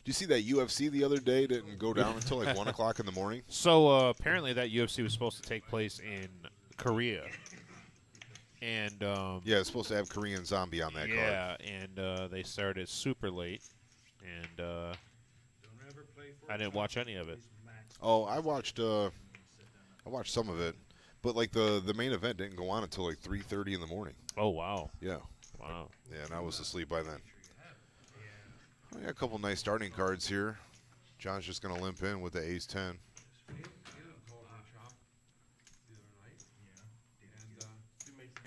Do you see that UFC the other day didn't go down until like 1 o'clock in the morning? So apparently that UFC was supposed to take place in Korea. And Yeah, it's supposed to have Korean Zombie on that card. yeah, and they started super late, and I didn't watch any of it. Oh, I watched some of it, but like the main event didn't go on until like 3:30 in the morning. Oh wow, Yeah, wow. yeah, and I was asleep by then. I got a couple nice starting cards here. John's just gonna limp in with the ace 10.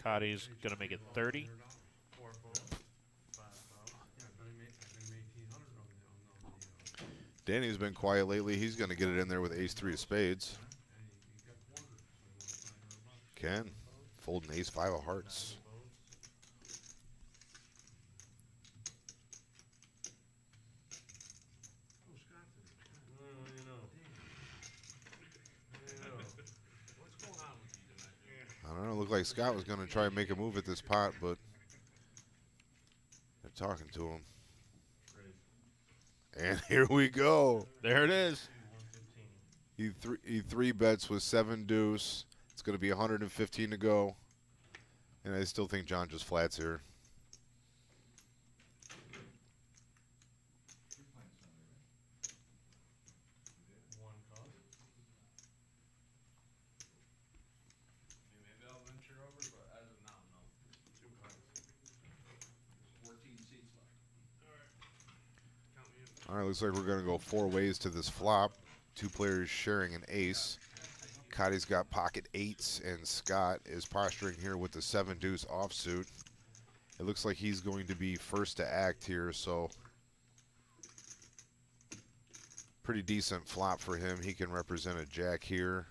Cotty's gonna make it 30. Danny's been quiet lately. He's gonna get it in there with ace 3 of spades. Ken folding ace 5 of hearts. I don't know. Looked like Scott was going to try and make a move at this pot, but they're talking to him. And here we go. There it is. He three bets with 7 deuce. It's going to be 115 to go. And I still think John just flats here. Maybe I'll venture over, but as of now, no. 14 seats left. All right, looks like we're going to go 4 ways to this flop. 2 players sharing an ace. Cotty's got pocket 8s, and Scott is posturing here with the 7 deuce offsuit. It looks like he's going to be first to act here, so pretty decent flop for him. He can represent a jack here.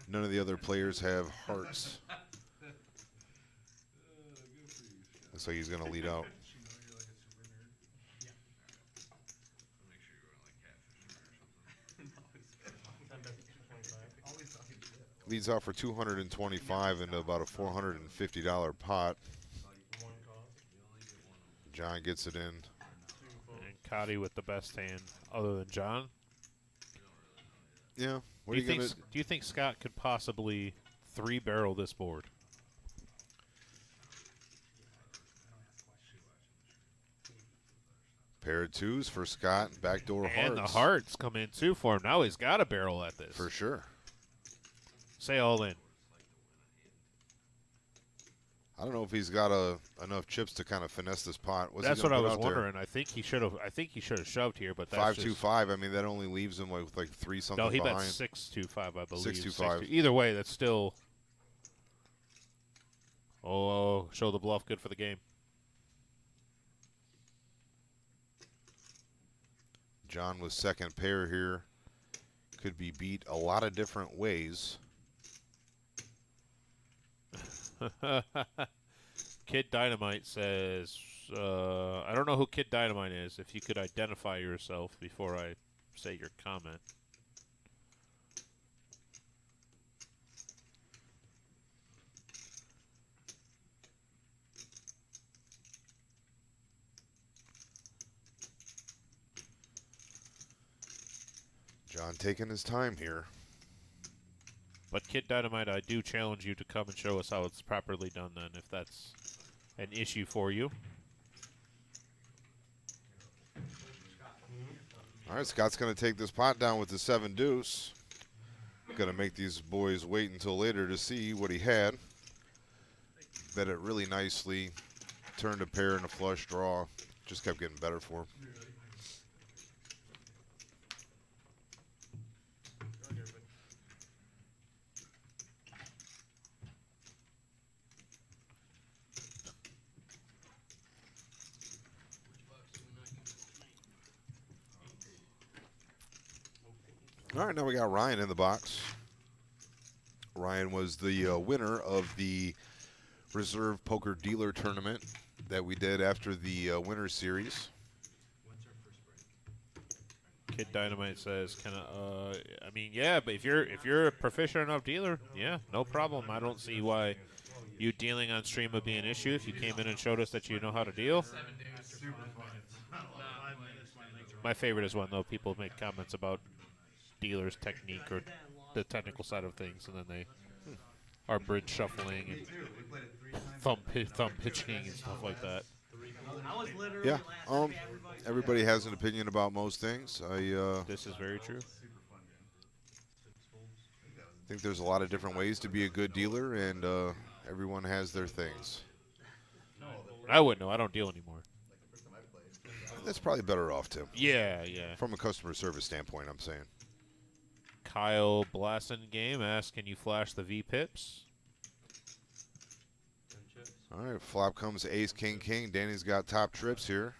None of the other players have hearts. Looks like he's going to lead out. Make sure you weren't like catfishing or something. Leads out for 225 into about a $450 pot. John gets it in. And Cotty with the best hand, other than John. Yeah. What Do are you gonna? do you think Scott could possibly 3-barrel this board? Pair of 2s for Scott. Backdoor hearts. And the hearts come in too for him. Now he's got a barrel at this. For sure. Say all in. I don't know if he's got enough chips to kind of finesse this pot. What's he That's gonna what I put was out there? wondering. I think he should have. I think he should have shoved here, but that's 5-2-5. I mean, that only leaves him with like 3 something no. He behind. bet 6-2-5, I believe. 6-2-5. Either way, that's still. Oh, show the bluff. Good for the game. John with second pair here. Could be beat a lot of different ways. Kid Dynamite says, I don't know who Kid Dynamite is. If you could identify yourself before I say your comment. John taking his time here. But Kid Dynamite, I do challenge you to come and show us how it's properly done then, if that's an issue for you. All right, Scott's going to take this pot down with the 7 deuce. Going to make these boys wait until later to see what he had. Bet it really nicely. Turned a pair and a flush draw. Just kept getting better for him. All right, now we got Ryan in the box. Ryan was the winner of the Reserve Poker Dealer Tournament that we did after the Winter Series. Kid Dynamite says, "Can I mean, yeah, but if you're a proficient enough dealer, yeah, no problem. I don't see why you dealing on stream would be an issue. If you came in and showed us that you know how to deal." My favorite is when though people make comments about dealers' technique or the technical side of things, and then they are bridge shuffling and thumb pitching and stuff like that. I was literally Yeah, last week, everybody has an opinion about most things. I This is very true. think there's a lot of different ways to be a good dealer, and everyone has their things. I wouldn't know. I don't deal anymore. That's probably better off, Tim. Yeah, yeah. From a customer service standpoint, I'm saying. Kyle Blassen game asks, "Can you flash the V pips?" All right, flop comes ace, king, king. Danny's got top trips here.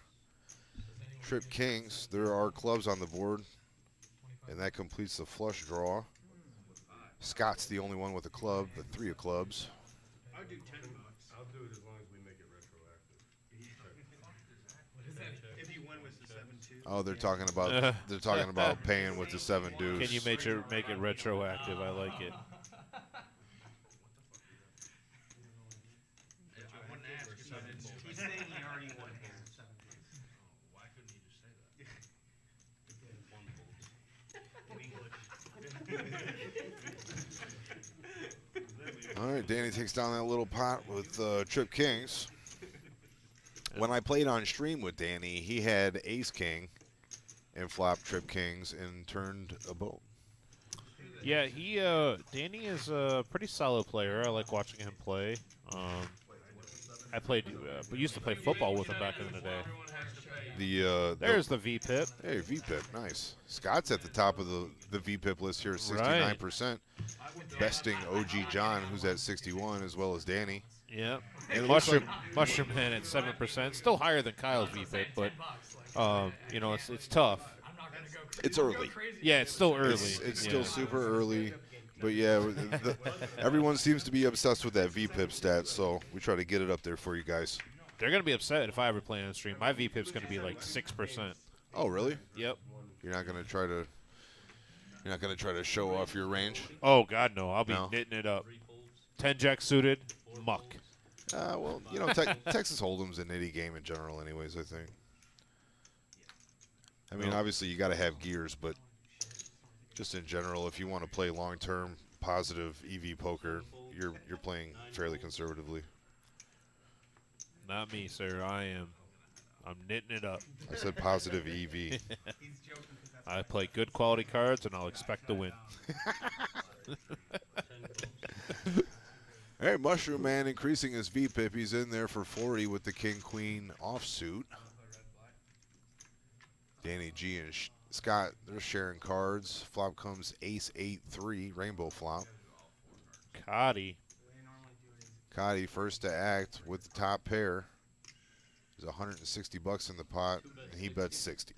Trip kings. There are clubs on the board, and that completes the flush draw. Scott's the only one with a club, the 3 of clubs. I'll do $10. I'll do it as long as we make it retroactive. If you win with the 7-2. Oh, they're talking about paying with the 7 deuce. Can you make it retroactive? I like it. he's saying he already won here. Why couldn't you just say that? All right, Danny takes down that little pot with trip kings. When I played on stream with Danny, he had ace king and flop trip kings and turned a boat. Yeah, Danny is a pretty solid player. I like watching him play. We used to play football with him back in the day. There's the V-Pip. Hey, V-Pip, nice. Scott's at the top of the V-Pip list here, 69%. Besting OG John, who's at 61, as well as Danny. Yeah. And Mushroom Man at 7%. Still higher than Kyle's V-Pip, but, it's tough. It's early. Yeah, it's still early. It's still super early. But, yeah, everyone seems to be obsessed with that V-Pip stat, so we try to get it up there for you guys. They're going to be upset if I ever play on stream. My V-Pip's going to be like 6%. Oh, really? Yep. You're not going to try to show off your range? Oh, God, no. I'll be knitting it up. 10-jack suited, muck. Well, Texas Hold'em's a nitty game in general anyways, I think. I mean, obviously you got to have gears, but just in general, if you want to play long-term, positive EV poker, you're playing fairly conservatively. Not me, sir. I'm knitting it up. I said positive EV. I play good quality cards, and I'll expect to win. All right, Mushroom Man increasing his V-Pip. He's in there for 40 with the King-Queen offsuit. Danny G and Scott, they're sharing cards. Flop comes ace-8-3, rainbow flop. Cotty. Cotty first to act with the top pair. There's $160 in the pot, and he bets 60.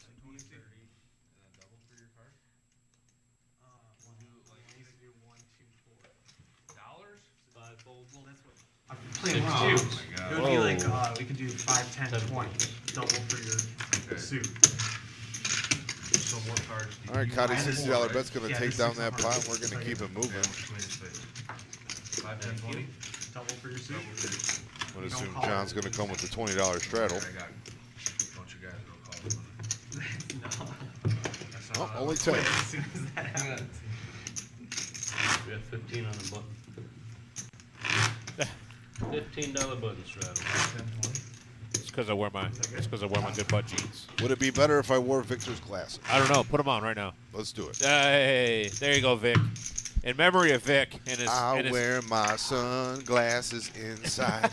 Playing well. It would be like, we could do 5, 10, 20. Double for your suit. So more cards. All right, Cotty, $60 bet's going to take down that pot, and we're going to keep it moving. 5, 10, 20. Double for your suit. I would assume John's going to come with the $20 straddle. I got a bunch of guys that'll call it. No. Oh, only 10. As soon as We got 15 on the button. $15 button straddle. It's because I wear my good butt jeans. Would it be better if I wore Victor's glasses? I don't know. Put them on right now. Let's do it. Hey, there you go, Vic. In memory of Vic and his. I and his wear my sunglasses inside.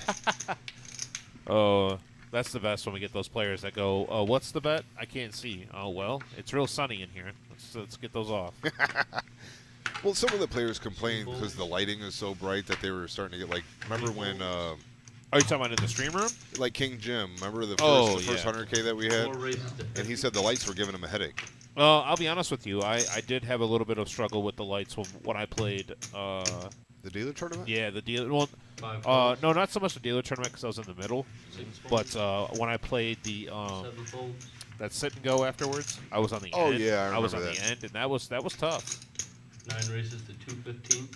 Oh, that's the best when we get those players that go, oh, what's the bet? I can't see. Oh, well, it's real sunny in here. Let's get those off. Well, some of the players complained because the lighting is so bright that they were starting to get like. Remember when, Are you talking about in the stream room? like King Jim? Remember the first yeah. 100K that we had? 4 races to And he said the lights were giving him a headache. Well, I'll be honest with you. I did have a little bit of struggle with the lights when I played. The dealer tournament? Yeah, the dealer. Well, 5 folds, no, not so much the dealer tournament because I was in the middle. 6 But folds, when I played the 7 folds. that sit and go afterwards, I was on the Oh, end. yeah, I was on remember the that. end, and that was tough. 9 races to 215.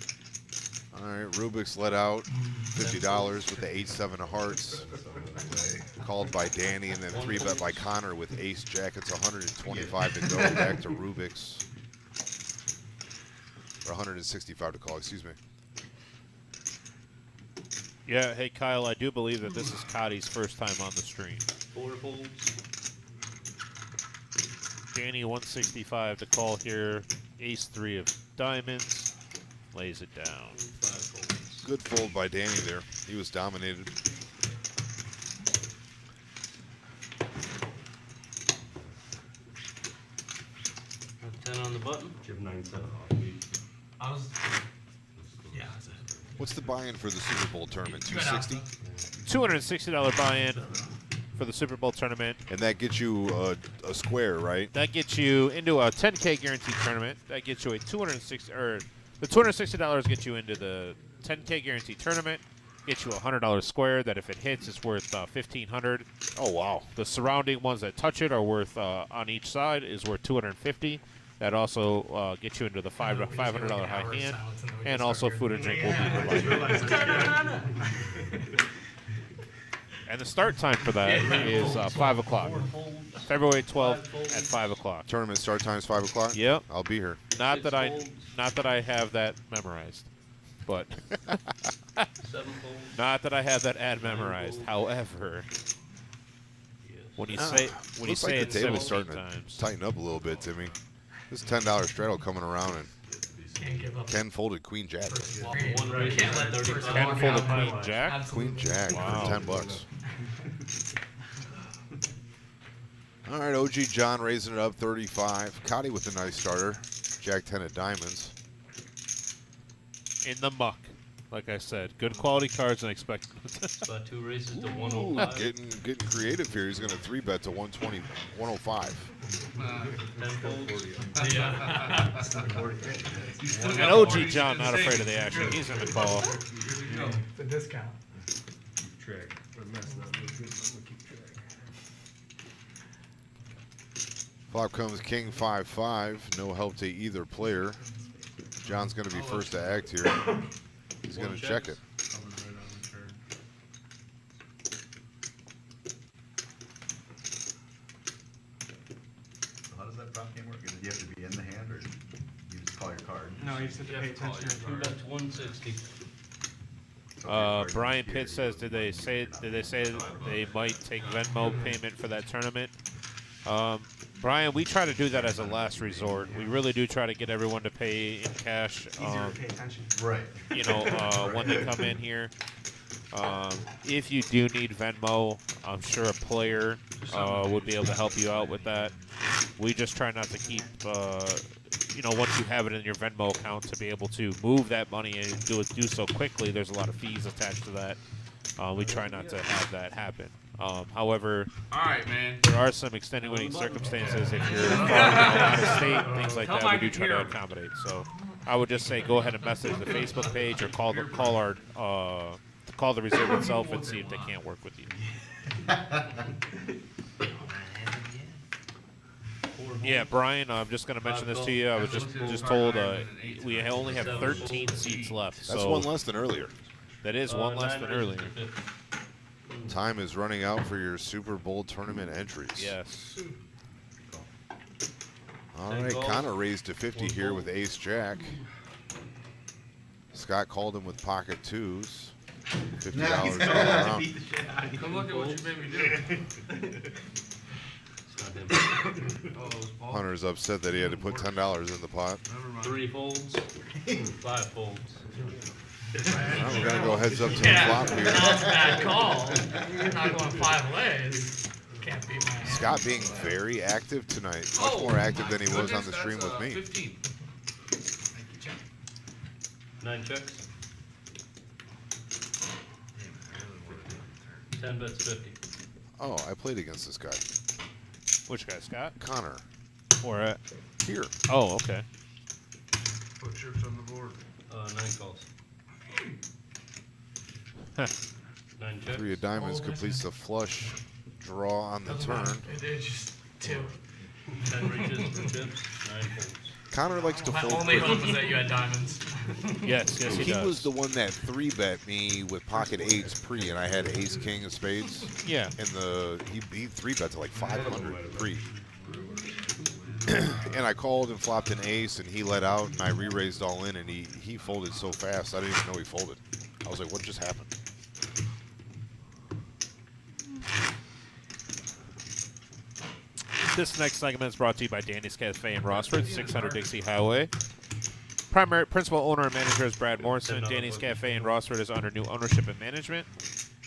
All right, Rubik's let out $50 with the 8-7 of hearts. Called by Danny, and then 3-bet by Connor with ace jack. It's 125 to go. Back to Rubik's. Or 165 to call, excuse me. Yeah, hey Kyle, I do believe that this is Cotty's first time on the stream. 4 folds. Danny 165 to call here. Ace 3 of diamonds. Lays it down. 5 folds. Good fold by Danny there. He was dominated. Got 10 on the button. Give 9-7 I was. Yeah, that's it. What's the buy-in for the Super Bowl tournament? Good out, 260? $260 buy-in for the Super Bowl tournament. And that gets you a square, right? That gets you into a 10K guaranteed tournament. That gets you a the $260 gets you into the 10K guaranteed tournament. Gets you a $100 square that if it hits is worth $1,500. Oh, wow. The surrounding ones that touch it are worth on each side is worth $250. That also gets you into the $500 high hand, and also food and drink will be provided. And the start time for that is 5 o'clock. February 12th at 5 o'clock. Tournament start time is 5 o'clock? Yep. I'll be here. Not that I have that memorized, but 7 folds. not that I have that ad memorized. However, Yes. when you say Looks like it the table's 17 starting times, to tighten up a little bit, Timmy. This $10 straddle coming around, and Can't give up. Ken folded Queen Jack. One race Can't to let the 35. first Ken one folded out my Queen life. Jack? Absolutely. Queen Jack Wow. for $10. All right, OG John raising it up 35. Cotty with a nice starter. Jack 10 of diamonds. in the muck. Like I said, good quality cards and expect. About 2 races to Ooh, 105. getting creative here. He's going to 3-bet to 120, 105. 10 folds. Yeah. And OG John not afraid of the action. He's in the call. The discount. track. If I mess up, I'm gonna keep track. Flop comes King 5-5. No help to either player. John's going to be first to act here. He's going to check it. Coming right on the turn. So how does that prop game work? Do you have to be in the hand, or you just call your card? No, you just have to pay attention to 2 your card. bets 160. So your card Brian is Pitt says, did they say they might take Venmo payment for that tournament? Brian, we try to do that as a last resort. We really do try to get everyone to pay in cash. Easier to pay attention. Right. You know, when they come in here. If you do need Venmo, I'm sure a player would be able to help you out with that. We just try not to keep, you know, once you have it in your Venmo account, to be able to move that money and do so quickly. There's a lot of fees attached to that. We try not to have that happen. However, All right, man. there are some extenuating circumstances if you're out of state, things like that. We do try to accommodate. So I would just say go ahead and message the Facebook page or call the resort itself and see if they can't work with you. Yeah, Brian, I'm just going to mention this to you. I was just told we only have 13 seats left. That's So one less than earlier. that is one less 9 than races earlier. to 50. Time is running out for your Super Bowl tournament entries. Yes. All 10 right, calls. Connor raised to 50 1 here fold. with ace jack. Scott called him with pocket twos. $50 all around. Beat the shit out of you. Come look at what you made me do. It's not him. Oh, it was Paul. Hunter's upset that he had to put $10 in the pot. Never mind. 3 folds. 5 folds. Well, we're gonna go heads up to Yeah, the flop that here. was a bad call. You're not going 5 ways. Can't beat my hand. Scott being very active tonight, much Oh, more active my than he was on goodness, the stream that's, with me. 15. Thank you, Jack. 9 checks. Damn, I really wanted to turn. 10 bets 50. Oh, I played against this guy, Which guy, Scott? Connor. Or at? Here, Oh, okay. Put chips on the board. 9 calls. 9 checks. 3 of diamonds completes the flush draw on the Doesn't turn. matter. It is just 2. 10 reaches for chips. 9 folds. Connor likes to My fold only quick. hope was that you had diamonds. Yes, yes, he He does. was the one that 3-bet me with pocket eights pre, and I had ace king of spades. Yeah. And he 3-bet to like 500 pre. And I called and flopped an ace, and he let out, and I re-raised all in, and he folded so fast I didn't even know he folded. I was like, what just happened? This next segment is brought to you by Danny's Cafe in Rossford, 600 Dixie Highway. Primary principal owner and manager is Brad Morrison. Danny's Cafe in Rossford is under new ownership and management,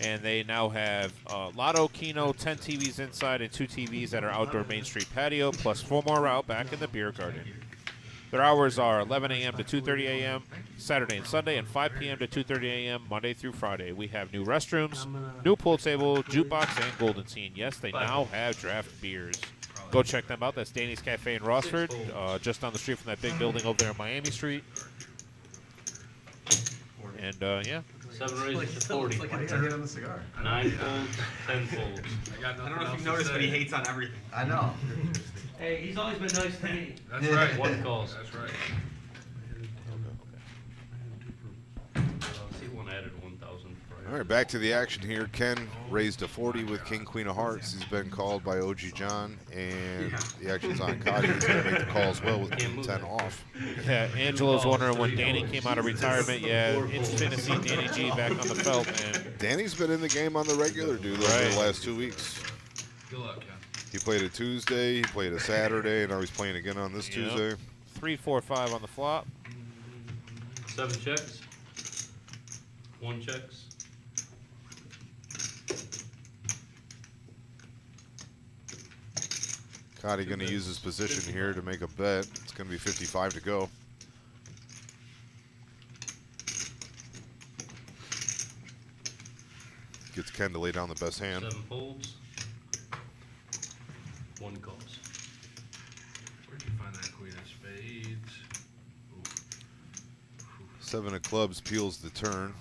and they now have Lotto, Keno, 10 TVs inside, and 2 TVs at our outdoor Main Street patio, plus 4 more out back in the beer garden. Their hours are 11 a.m. to 2:30 a.m. Saturday and Sunday, and 5 p.m. to 2:30 a.m. Monday through Friday. We have new restrooms, new pool table, jukebox, and golden scene. Yes, they now have draft beers. Go check them out. That's Danny's Cafe in Rossford, just down the street from that big building over there on Miami Street. And, yeah. 7 raises to 40. Why do you gotta get on the cigar? 9 folds. 10 folds. I got I don't know if you noticed, but he hates on everything. I know. Hey, he's always been nice to me. That's right. 1 calls. That's right. See, 1 added 1,000. All right, back to the action here. Ken raised a 40 with King, Queen of Hearts. He's been called by OG John, and the action's on Cotty. He's going to make the call as well with King 10 off. Yeah, Angelo's wondering when Danny came out of retirement. Yeah, interesting to see Danny G back on the felt, man. Danny's been in the game on the regular, dude, over the last 2 weeks. Good luck, Ken. He played a Tuesday, he played a Saturday, and now he's playing again on this Yep. Tuesday. 3, 4, 5 on the flop. 7 checks. 1 checks. Cotty going to use his position here to make a bet. It's going to be 55 to go. Gets Ken to lay down the best hand. 7 folds. 1 calls. Where'd you find that queen of spades? Oof. 7 of clubs peels the turn.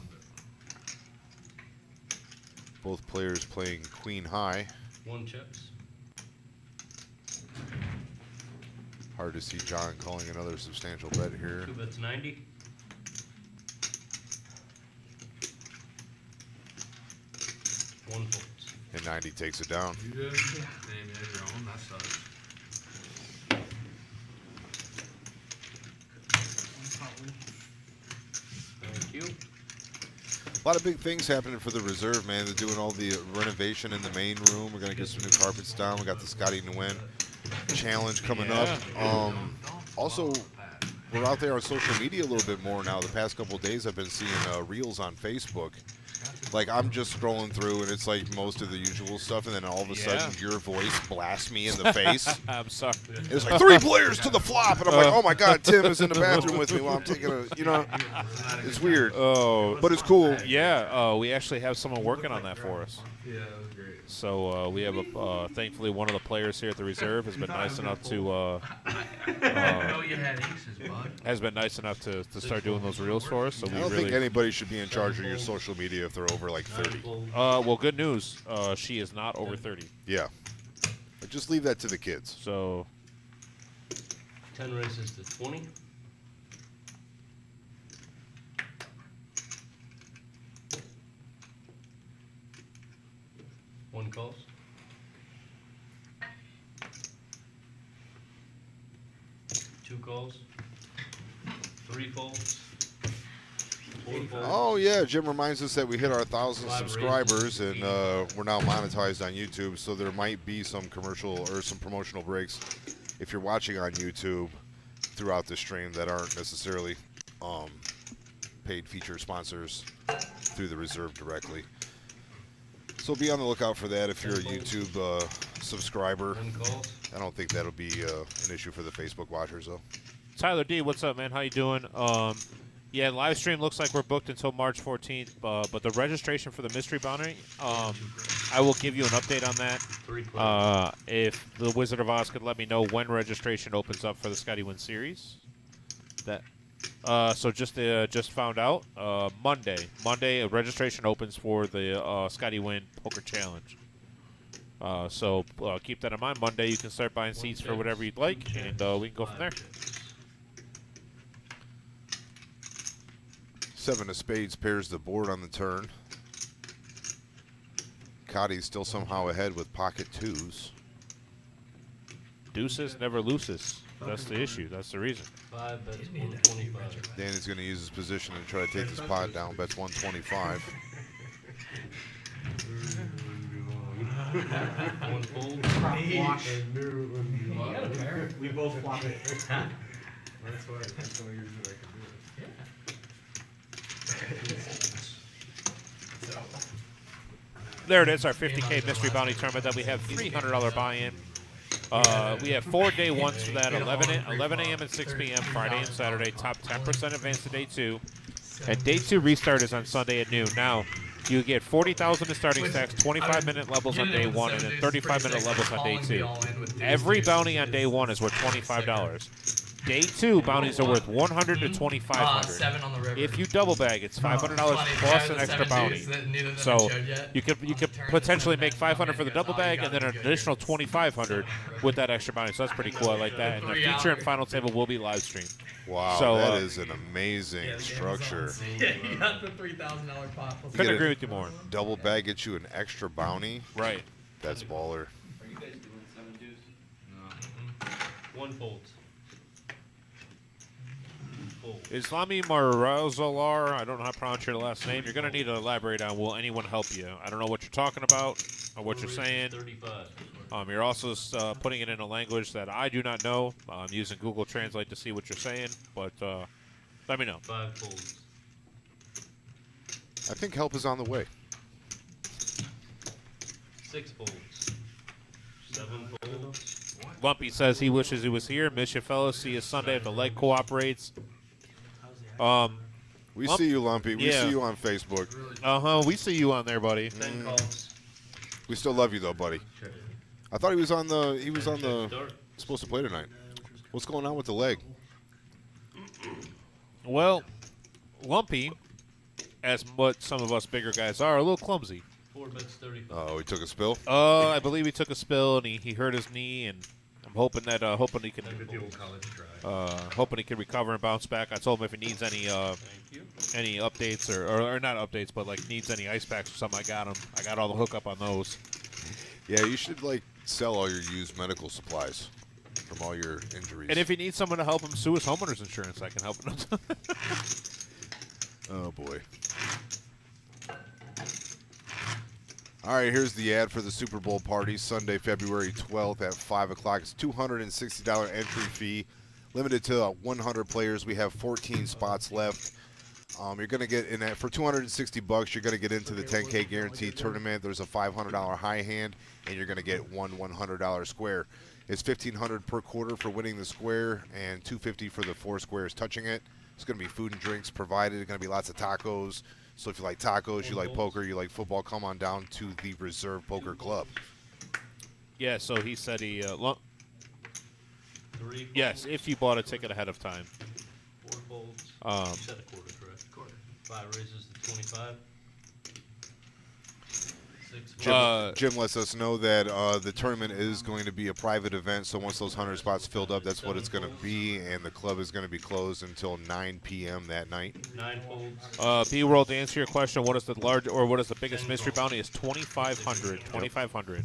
Both players playing queen high. 1 checks. Hard to see John calling another substantial bet here. 2 bets 90. 1 folds. And 90 takes it down. You did? Damn, you had your own. That sucks. Thank you. A lot of big things happening for the reserve, man. They're doing all the renovation in the main room. We're going to get some new carpets down. We got the Scotty Nguyen challenge coming up. Also, we're out there on social media a little bit more now. The past couple of days I've been seeing reels on Facebook. Like, I'm just scrolling through, and it's like most of the usual stuff, and then all of a sudden your voice blasts me in the face. I'm sorry. It's like 3 players to the flop, and I'm like, oh my God, Tim is in the bathroom with me while I'm taking a, you know, it's weird. Oh, But it's cool. yeah. We actually have someone working on that for us. Yeah, that was great. So we have thankfully one of the players here at the reserve has been nice enough to I know you had aces, bud. start doing those reels for us. So I we don't really think anybody should be in charge of your social media if they're over like 9 30. folds. well, good news. She is not over 30. Yeah. But just leave that to the kids. So 10 raises to 20. 1 calls. 2 calls. 3 folds. 4 folds. Oh yeah, Jim reminds us that we hit our 1,000 5 subscribers, raises, and 85. we're now monetized on YouTube. So there might be some commercial or some promotional breaks if you're watching on YouTube throughout the stream that aren't necessarily paid feature sponsors through the reserve directly. So be on the lookout for that if you're a YouTube subscriber. 10 calls. I don't think that'll be an issue for the Facebook watchers though. Tyler D, what's up, man? How you doing? Yeah, live stream looks like we're booked until March 14th, but the registration for the mystery bounty, I will give you an update on that. 3 players. If the Wizard of Oz could let me know when registration opens up for the Scotty Win series. That. So just found out Monday. Monday, registration opens for the Scotty Win Poker Challenge. So keep that in mind. Monday, you can start buying seats for whatever you'd like, and we can go from there. 7 of spades pairs the board on the turn. Cotty's still somehow ahead with pocket 2s. Deuces never loses. That's the issue. That's the reason. 5 bets 125. Danny's going to use his position and try to take this pot down. Bets 125. 1 fold. Wash. We both flop it. That's why that's the only reason I can do it. There it is, our 50K mystery bounty tournament that we have $300 buy-in. We have 4 day ones for that, 11 a.m. and 6 p.m. Friday and Saturday. Top 10% advance to day 2. And day 2 restart is on Sunday at noon. Now, you get 40,000 in starting stacks, 25-minute levels on day 1, and then 35-minute levels on day 2. Every bounty on day 1 is worth $25. Day 2 bounties are worth $100 to $2,500. If you double bag, it's $500 plus an extra bounty. So you could potentially make $500 for the double bag and then an additional $2,500 with that extra bounty. So that's pretty cool. I like that. And the feature and final table will be live streamed. Wow, So, that is an amazing structure. Yeah, you got the $3,000 pot. plus Couldn't get agree a with you more. Double bag gets you an extra bounty. Right. That's baller. Are you guys doing 7 deuce? No. 1 fold. Fold. Islami Marazolar, I don't know how to pronounce your last name. You're going to need to elaborate on will anyone help you. I don't know what you're talking about or what you're saying. 35. You're also putting it in a language that I do not know. I'm using Google Translate to see what you're saying, but let me know. 5 folds. I think help is on the way. 6 folds. 7 folds. Lumpy says he wishes he was here. Miss you fellas. See you Sunday if the leg cooperates. We see you, Lumpy. We Yeah. see you on Facebook. We see you on there, buddy. 10 calls. We still love you though, buddy. I thought he was on the Start. supposed to play tonight. What's going on with the leg? Well, Lumpy, as what some of us bigger guys are, a little clumsy. 4 bets 35. Oh, he took a spill. I believe he took a spill and he hurt his knee, and I'm hoping that hoping he can The old college try. hoping he can recover and bounce back. I told him if he needs any Thank you. updates or not updates, but like needs any ice packs or something, I got him. I got all the hookup on those. Yeah, you should like sell all your used medical supplies from all your injuries. And if he needs someone to help him sue his homeowner's insurance, I can help him. Oh boy. All right, here's the ad for the Super Bowl party, Sunday, February 12th at 5 o'clock. It's $260 entry fee, limited to 100 players. We have 14 spots left. You're going to get in that for $260. You're going to get into the 10K guaranteed tournament. There's a $500 high hand, and you're going to get one $100 square. It's $1,500 per quarter for winning the square, and $250 for the 4 squares touching it. It's going to be food and drinks provided. There's going to be lots of tacos. So if you like tacos, you like poker, you like football, come on down to the Reserve Poker Club. Yeah, so he said he 3 folds. yes, if you bought a ticket ahead of time. 4 folds. You said a quarter, correct? Quarter. 5 raises to 25. 6 folds. Jim lets us know that the tournament is going to be a private event, so once those 100 spots filled up, that's what it's going to be, and the club is going to be closed until 9 p.m. that night. 9 folds. B-World, to answer your question, what is the what is the biggest mystery bounty? Is $2,500. $2,500.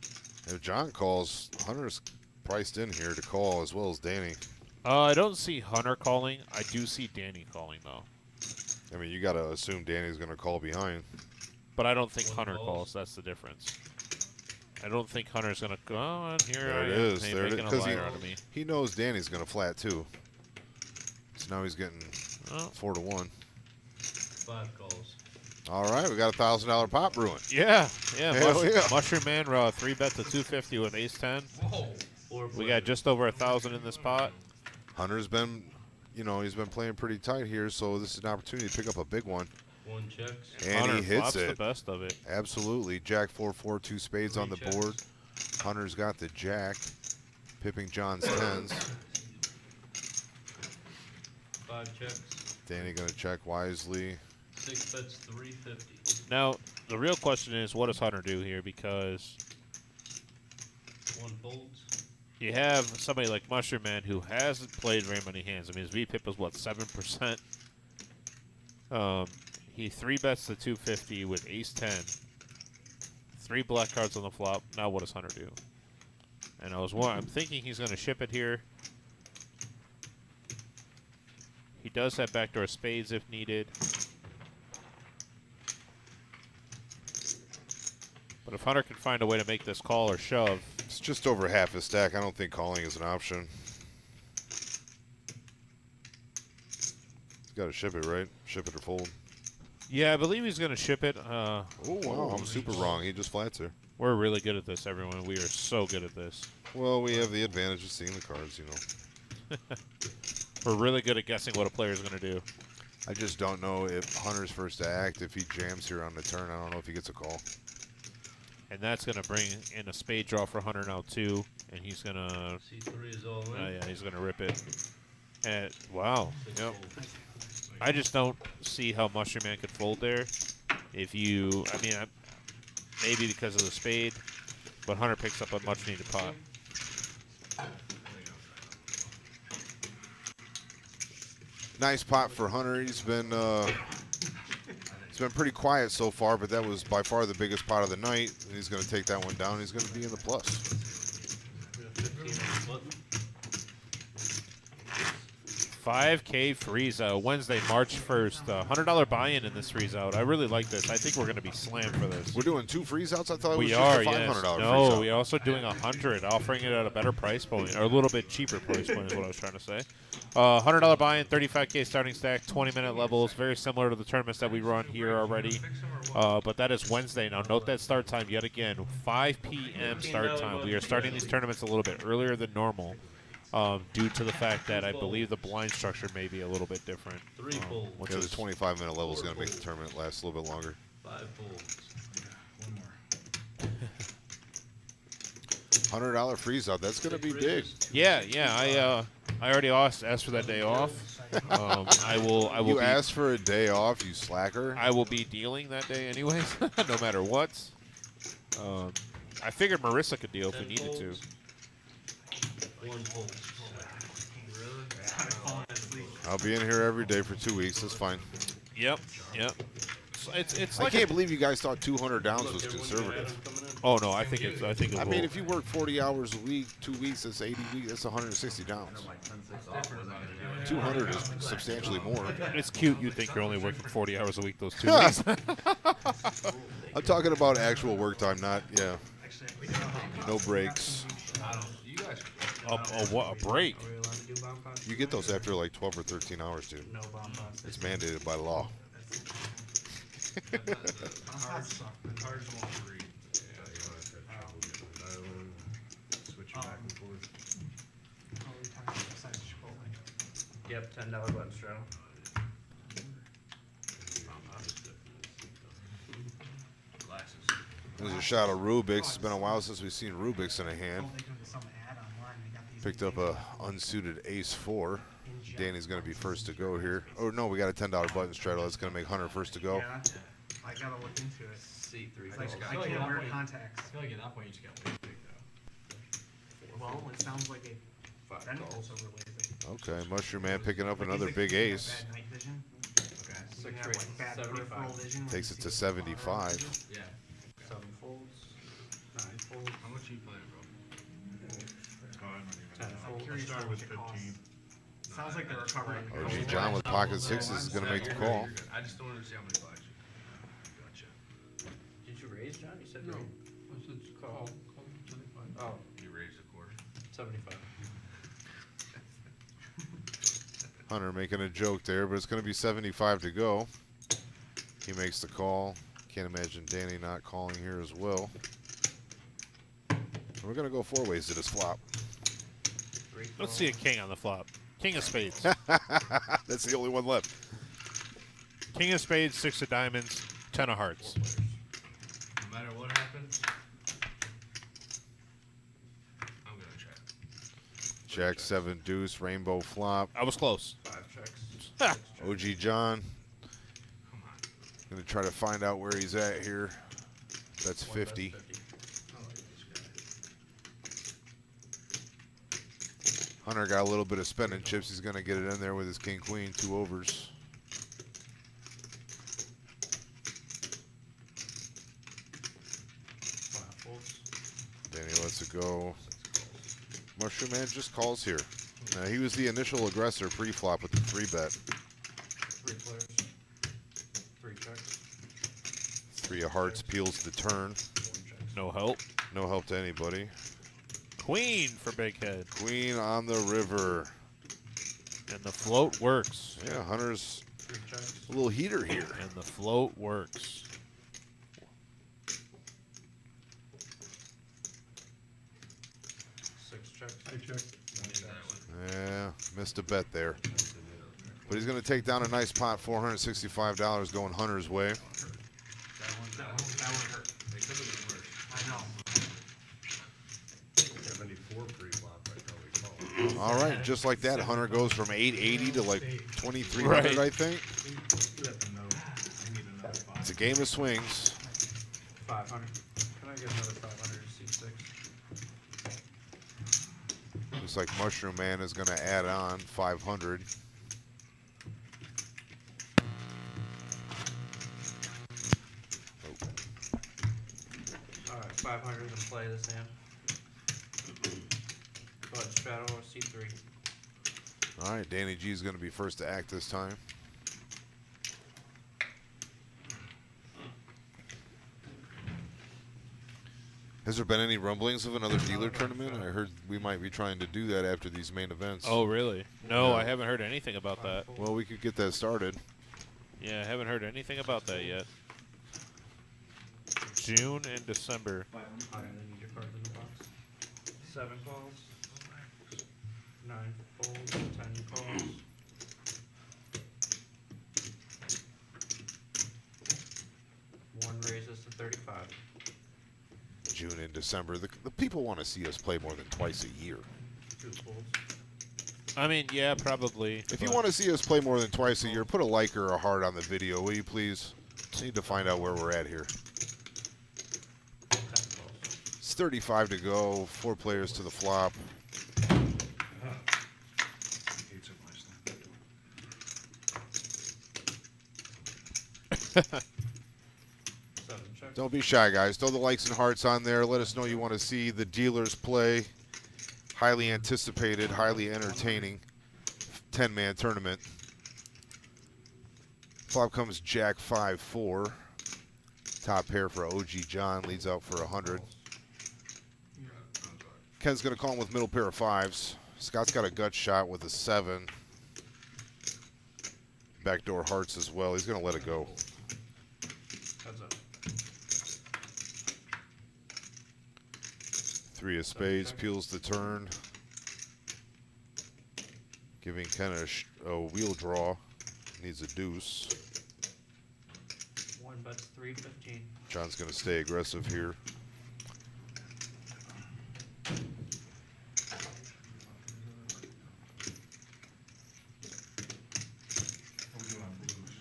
If John calls, Hunter's priced in here to call as well as Danny. I don't see Hunter calling. I do see Danny calling, though. I mean, you got to assume Danny's going to call behind. But I don't think One Hunter calls. calls. That's the difference. I don't think Hunter's going to go on here. There I it am. is. Hey, There it making is. a 'Cause liar out of me. he knows Danny's going to flat, too. So now he's getting Oh. 4 to 1. 5 calls. All right, we got a $1,000 pot brewing. Yeah. Hell yeah. Mushroom Man, 3-bet to 250 with ace-10. Whoa. 4 We got just over 1,000 in this pot. Hunter's been, you know, he's been playing pretty tight here, so this is an opportunity to pick up a big one. 1 checks. And Hunter he hits flops the it. best of it. Absolutely. Jack 4-4, 2 spades on the 3 checks. board. Hunter's got the jack, pipping John's 10s. 5 checks. Danny going to check wisely. 6 bets, 350. Now, the real question is, what does Hunter do here? Because 1 folds. you have somebody like Mushroom Man who hasn't played very many hands. I mean, his VPIP is, what, 7%? He 3-bets the 250 with ace-10. 3 black cards on the flop. Now what does Hunter do? And I'm thinking he's going to ship it here. He does have backdoor spades if needed. But if Hunter can find a way to make this call or shove, It's just over half his stack. I don't think calling is an option. He's got to ship it, right? Ship it or fold. yeah, I believe he's going to ship it. Oh, wow. I'm super wrong. He just flats her. We're really good at this, everyone. We are so good at this. Well, we have the advantage of seeing the cards, you know. We're really good at guessing what a player's going to do. I just don't know if Hunter's first to act, if he jams here on the turn. I don't know if he gets a call. And that's going to bring in a spade draw for Hunter now, too. And he's going to... C3 is all in. yeah, he's going to rip it. And, wow. 6 Yep. folds. I just don't see how Mushroom Man could fold there. If you... I mean, maybe because of the spade. But Hunter picks up a much-needed pot. Nice pot for Hunter. He's been pretty quiet so far, but that was by far the biggest pot of the night. And he's going to take that one down. He's going to be in the plus. 15 on the button. 5K freeze out Wednesday, March 1st. $100 buy-in in this freeze out. I really like this. I think we're going to be slammed for this. We're doing 2 freeze outs. I thought it was We just are, a $500 yes. freeze No, out. we're also doing 100, offering it at a better price point, or a little bit cheaper price point is what I was trying to say. $100 buy-in, 35K starting stack, 20-minute levels, very similar to the tournaments that we run here already. But that is Wednesday. Now, note that start time yet again, 5 p.m. start time. We are starting these tournaments a little bit earlier than normal. Due to the fact that I believe the blind structure may be a little bit different. 3 folds. Yeah, the 25-minute level is going to make the tournament last a little bit longer. 5 folds. One more. $100 freeze out. That's going to be big. Yeah. I already asked for that day off. I will. You be, asked for a day off, you slacker. I will be dealing that day anyways, no matter what. I figured Marissa could deal if we 10 needed to. folds. 1 fold. I'll be in here every day for 2 weeks. That's fine. Yep. So it's I like can't believe you guys thought 200 downs was Look, everyone conservative. had 'em coming in. Oh no, I think it I will. mean, if you work 40 hours a week, 2 weeks, that's 80 weeks. That's 160 downs. 200 is substantially more. It's cute. You think you're only working 40 hours a week those 2 weeks. I'm talking about actual work time, not no breaks. What a break. Are we allowed to do bomb pots? You get those after like 12 or 13 hours, dude. No bomb pots. It's mandated by law. The cards won't read. Switch back and forth. How many times besides Chipotle? Yep, $10 button straddle. There's a shot of Rubik's. It's been a while since we've seen Rubik's in a hand. Oh, they do some ad online. They got these Picked up a unsuited ace-4. Danny's going to be first to go here. Oh, no, we got a $10 button straddle. That's going to make Hunter first to go. Yeah, I gotta look into it. C3 Like, folds. I can't wear contacts. I feel like at that point you just got way big though. Well, it sounds like a then also related. Okay, Mushroom Man picking up Like, another if big you have ace. bad night vision, Okay. you can have like bad peripheral vision. when Takes you it see to the far 75. Yeah. 7 folds. 9 folds. How much you playing, bro? Oh, I don't even Ten know. fold. I Curious started how with much it costs. 15. Sounds like they're recovering. OG John with pocket sixes is going to make the call. You're good. I just wanted to see how many bucks you gotcha. Did you raise, John? You said No, raise. I said call 75. Oh, You raised a quarter. 75. Hunter making a joke there, but it's going to be 75 to go. He makes the call. Can't imagine Danny not calling here as well. We're going to go 4 ways to this flop. Let's see a king on the flop. King of spades. That's the only one left. King of spades, 6 of diamonds, 10 of hearts. No matter what happens, I'm gonna check. Jack 7 deuce, rainbow flop. I was close. 5 checks. OG John Come on. going to try to find out where he's at here. That's 50. I like this guy. Hunter got a little bit of spending chips. He's going to get it in there with his king queen, 2 overs. Danny lets it go. Mushroom Man just calls here. Now, he was the initial aggressor pre-flop with the 3-bet. 3 players. 3 checks. 3 of hearts peels the turn. 4 checks. No help. No help to anybody. Queen for big head. Queen on the river. And the float works. Yeah, Hunter's 3 checks. a little heater here. And the float works. 6 checks. I checked. Yeah, missed a bet there. But he's going to take down a nice pot, $465 going Hunter's way. That one hurt. They could have been worse. I know. 74 pre-flop, I probably call. All right, just like that, Hunter goes from 880 to like 2,300, Right. I think. You have to know. I need another 5. It's a game of swings. 500. Can I get another 500 C6? Looks like Mushroom Man is going to add on 500. Alright, 500 is in play this hand. Go ahead, straddle or C3. All right, Danny G is going to be first to act this time. Has there been any rumblings of another dealer tournament? I heard we might be trying to do that after these main events. Oh, really? No, Yeah. I haven't heard anything about that. Well, we could get that started. Yeah, I haven't heard anything about that yet. June and December. Alright, then need your cards in the box. 7 calls. 9 folds. 10 calls. One raises to 35. June and December. The people want to see us play more than twice a year. 2 folds. I mean, yeah, probably. If you but- want to see us play more than twice a year, put a like or a heart on the video, will you please? Need to find out where we're at here. 10 calls. It's 35 to go. 4 players to the flop. Hate some Iceland. 7 checks. Don't be shy, guys. Throw the likes and hearts on there. Let us know you want to see the dealers play. Highly anticipated, highly entertaining 10-man tournament. Flop comes Jack 5-4. Top pair for OG John leads out for 100. Ken's going to call him with middle pair of 5s. Scott's got a gut shot with a 7. Backdoor hearts as well. He's going to let it go. Heads up. 3 of spades peels the turn. Giving Ken a wheel draw. Needs a deuce. 1 bets 315. John's going to stay aggressive here. What we doing on blues?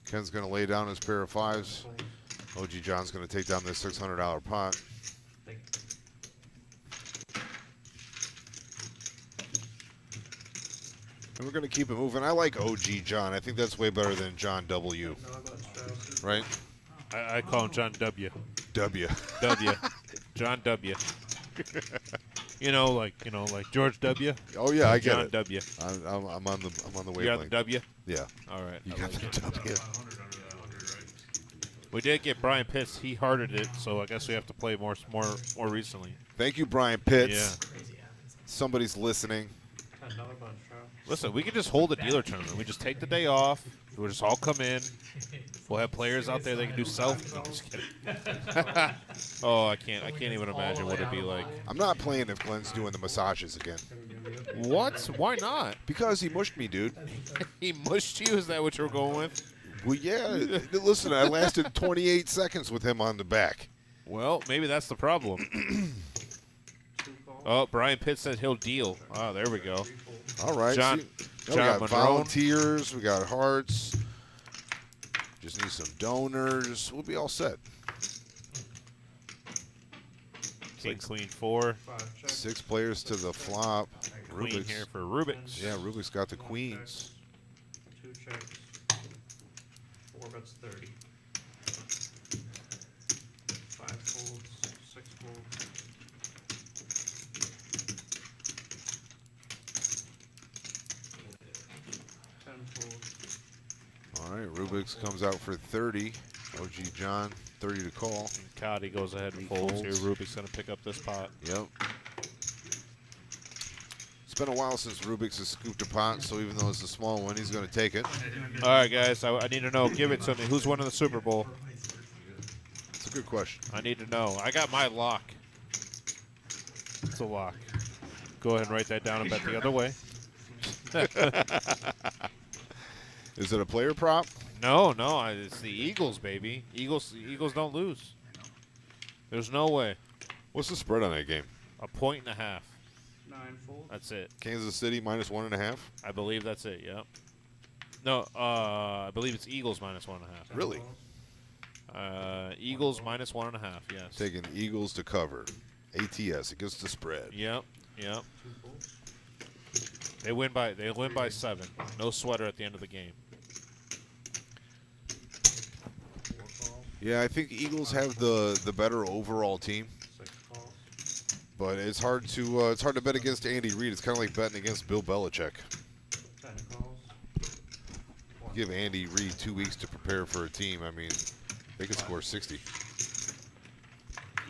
Ken's going to lay down his pair of 5s. OG John's going to take down this $600 pot. Think. And we're going to keep it moving. I like OG John. I think that's way better than John W. No, about Strauss. Right? I call him John W. W. W. John W. You know, like George W. Oh yeah, I get John it. W. I'm on the You got the wavelength. W. Yeah, All right. you I got like the it. W. 500 under that 100, right? We did get Brian Pitts. He hearted it, so I guess we have to play more recently. Thank you, Brian Pitts. Yeah. Crazy happens. Somebody's listening. Another bunch, Strauss. Listen, we could just hold a dealer tournament. We just take the day off. We'll just all come in. We'll have players out there. They can do self. No, I'm just kidding. Oh, I can't even imagine what it'd be like. I'm not playing if Glenn's doing the massages again. What? Why not? Because he mushed me, dude. He mushed you? Is that what you're going with? Well, yeah. Listen, I lasted 28 seconds with him on the back. Well, maybe that's the problem. 2 calls. Oh, Brian Pitts said he'll deal. Oh, there we go. 3 folds. All right. John- see, now John we got Monroe. volunteers. We got hearts. Just need some donors. We'll be all set. King, Queen, 4. 5 checks. 6 players to the flop. Queen Rubik's. here for Rubik's. Yeah, Rubik's got the queens. 2 checks. 4 bets 30. 5 folds. 6 folds. 10 folds. All right, Rubik's comes out for 30. OG John, 30 to call. And Cotty goes ahead and He folds here. folds. Rubik's going to pick up this pot. Yep. It's been a while since Rubik's has scooped a pot, so even though it's a small one, he's going to take it. All right, guys. I need to know. Give it to me. Who's winning the Super Bowl? It's a good question. I need to know. I got my lock. It's a lock. Go ahead and write that down and bet the other way. Is it a player prop? No, it's the Eagles, baby. Eagles don't lose. There's no way. What's the spread on that game? 1.5. 9 folds. That's it. Kansas City minus 1.5? I believe that's it. Yep. No, I believe it's Eagles minus 1.5. Really? Eagles minus 1.5. Yes. Taking Eagles to cover. ATS against the spread. Yep. 2 folds. They win by 7. No sweater at the end of the game. 4 calls. Yeah, I think Eagles have the better overall team, 6 calls. but it's hard to bet against Andy Reid. It's kind of like betting against Bill Belichick. 10 calls. 1. Give Andy Reid 2 weeks to prepare for a team. I mean, they could score 60.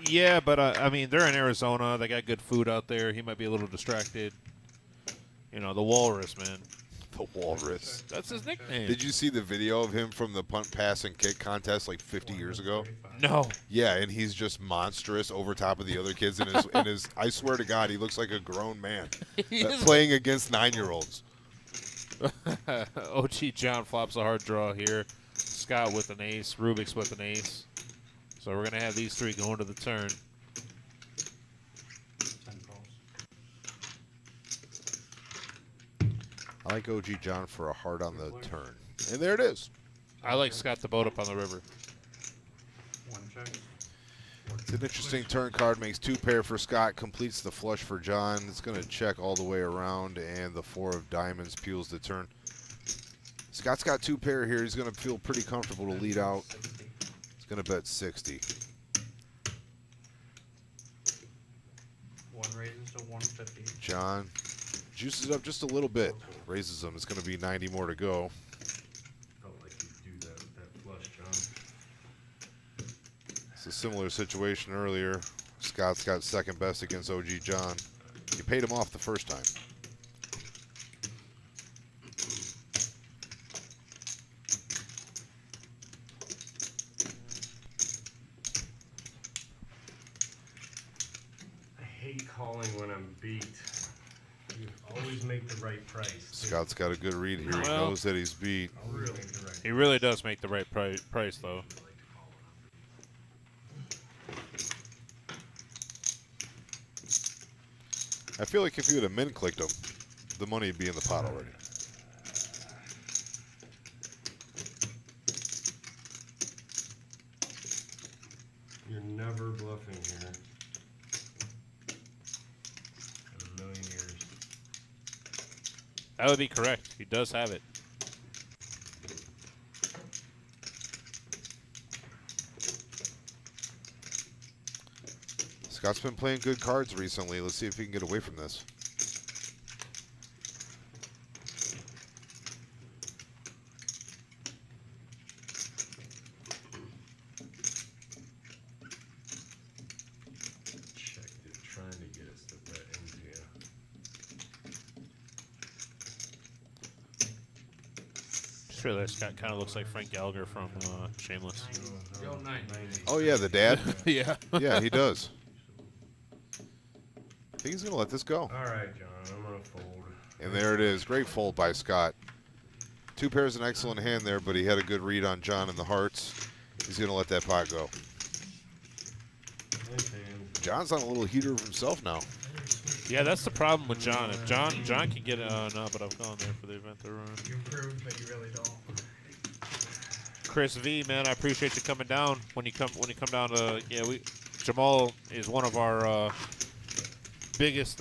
Yeah, but I mean, they're in Arizona. They got good food out there. He might be a little distracted. You know, the Walrus, man. The Walrus. That's his nickname. Did you see the video of him from the punt, pass, and kick contest like 50 years ago? 35. No. Yeah, and he's just monstrous over top of the other kids. And his I swear to God, he looks like a grown man playing against 9-year-olds. OG John flops a hard draw here. Scott with an ace. Rubik's with an ace. So we're going to have these 3 going to the turn. 10 calls. I like OG John for a heart on the turn. And there it is. I like Scott the boat up on the river. 1 check. It's an interesting turn card. Makes 2 pair for Scott. Completes the flush for John. It's going to check all the way around. And the 4 of diamonds peels the turn. Scott's got 2 pair here. He's going to feel pretty comfortable to lead out. 60. He's going to bet 60. 1 raises to 150. John juices it up just a little bit. Raises them. It's going to be 90 more to go. Felt like you'd do that with that flush, John. It's a similar situation earlier. Scott's got second best against OG John. You paid him off the first time. I hate calling when I'm beat. You always make the right price. Scott's got a good read here. He Well- knows that he's beat. Really make the right He really does make the right price, though. I feel like if you would have min clicked him, the money would be in the pot already. bluffing here. In a million years. That would be correct. He does have it. Scott's been playing good cards recently. Let's see if he can get away from this. Check it, trying to get us to bet into you. Just realized Scott kind of looks like Frank Gallagher from Shameless. Joe Knight. Oh, yeah, the dad? Yeah. Yeah, he does. I think he's going to let this go. All right, John, I'm going to fold. And there it is. Great fold by Scott. Two pairs, an excellent hand there, but he had a good read on John and the hearts. He's going to let that pot go. Nice hand. John's on a little heater of himself now. Yeah, that's the problem with John. If John can get it, no, but I've gone there for the event to run. You improved, but you really don't. Chris V, man, I appreciate you coming down. When you come down to Jamal is one of our biggest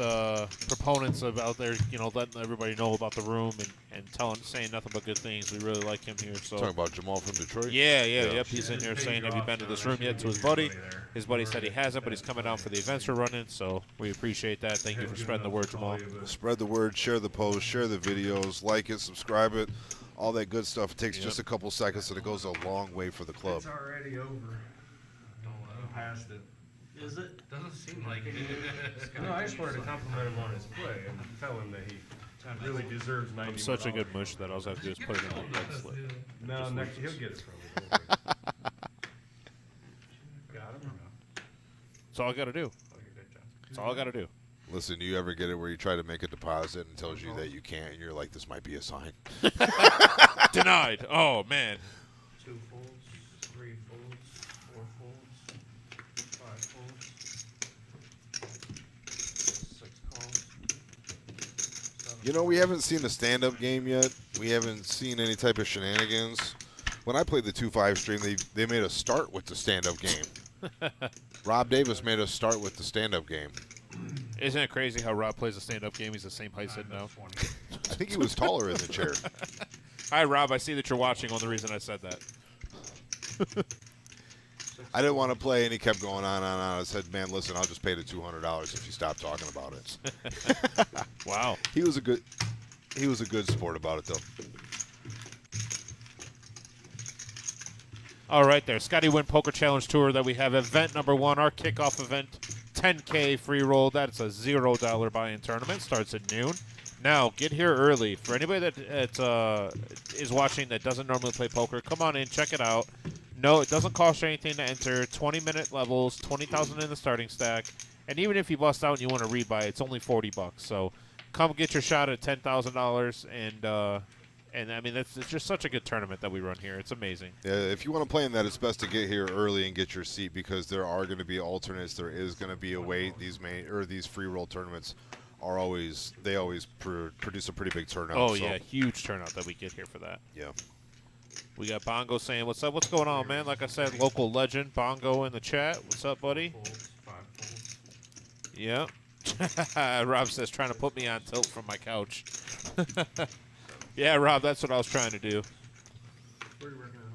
proponents of out there, letting everybody know about the room and saying nothing but good things. We really like him here. So Talking about Jamal from Detroit? Yep. He's in here saying, "Have you been to this room yet?" to his buddy. His buddy said he hasn't, but he's coming down for the events we're running. So we appreciate that. Thank you for spreading the word, Jamal. Spread the word, share the post, share the videos, like it, subscribe it, all that good stuff. It takes just a couple seconds, and it goes a long way for the club. It's already over. I'm past it. Is it? Doesn't seem like it. No, I just wanted to compliment him on his play and tell him that he really deserves 90. I'm such a good mush that all I have to do is put it in the red slip. No, next he'll get it from me. Don't worry. Got him or no? That's all I got to do. Oh, you're good, John. That's all I got to do. Listen, do you ever get it where you try to make a deposit and tells you that you can't, and you're like, this might be a sign? Denied. Oh, man. 2 folds, 3 folds, 4 folds, 5 folds, 6 calls. You know, we haven't seen a stand-up game yet. We haven't seen any type of shenanigans. When I played the 2-5 stream, they made us start with the stand-up game. Rob Davis made us start with the stand-up game. Isn't it crazy how Rob plays a stand-up game? He's the same height as now. I think he was taller in the chair. Hi, Rob. I see that you're watching. Only reason I said that. I didn't want to play, and he kept going on and on. I said, man, listen, I'll just pay the $200 if you stop talking about it. Wow. He was a good sport about it, though. All right, there. Scotty Wynn Poker Challenge Tour that we have event number 1, our kickoff event, 10K free roll. That's a $0 buy-in tournament. Starts at noon. Now, get here early. For anybody that is watching that doesn't normally play poker, come on in, check it out. No, it doesn't cost you anything to enter. 20-minute levels, 20,000 in the starting stack. And even if you bust out and you want to rebuy, it's only $40. So come get your shot at $10,000. And I mean, it's just such a good tournament that we run here. It's amazing. Yeah, if you want to play in that, it's best to get here early and get your seat because there are going to be alternates. There is going to be a wait. These free roll tournaments are always produce a pretty big turnout. Oh yeah, huge turnout that we get here for that. Yeah. We got Bongo saying, "What's up? What's going on, man?" Like I said, local legend Bongo in the chat. What's up, buddy? 5 folds. Yeah. Rob says trying to put me on tilt from my couch. Yeah, Rob, that's what I was trying to do. Where are you working on,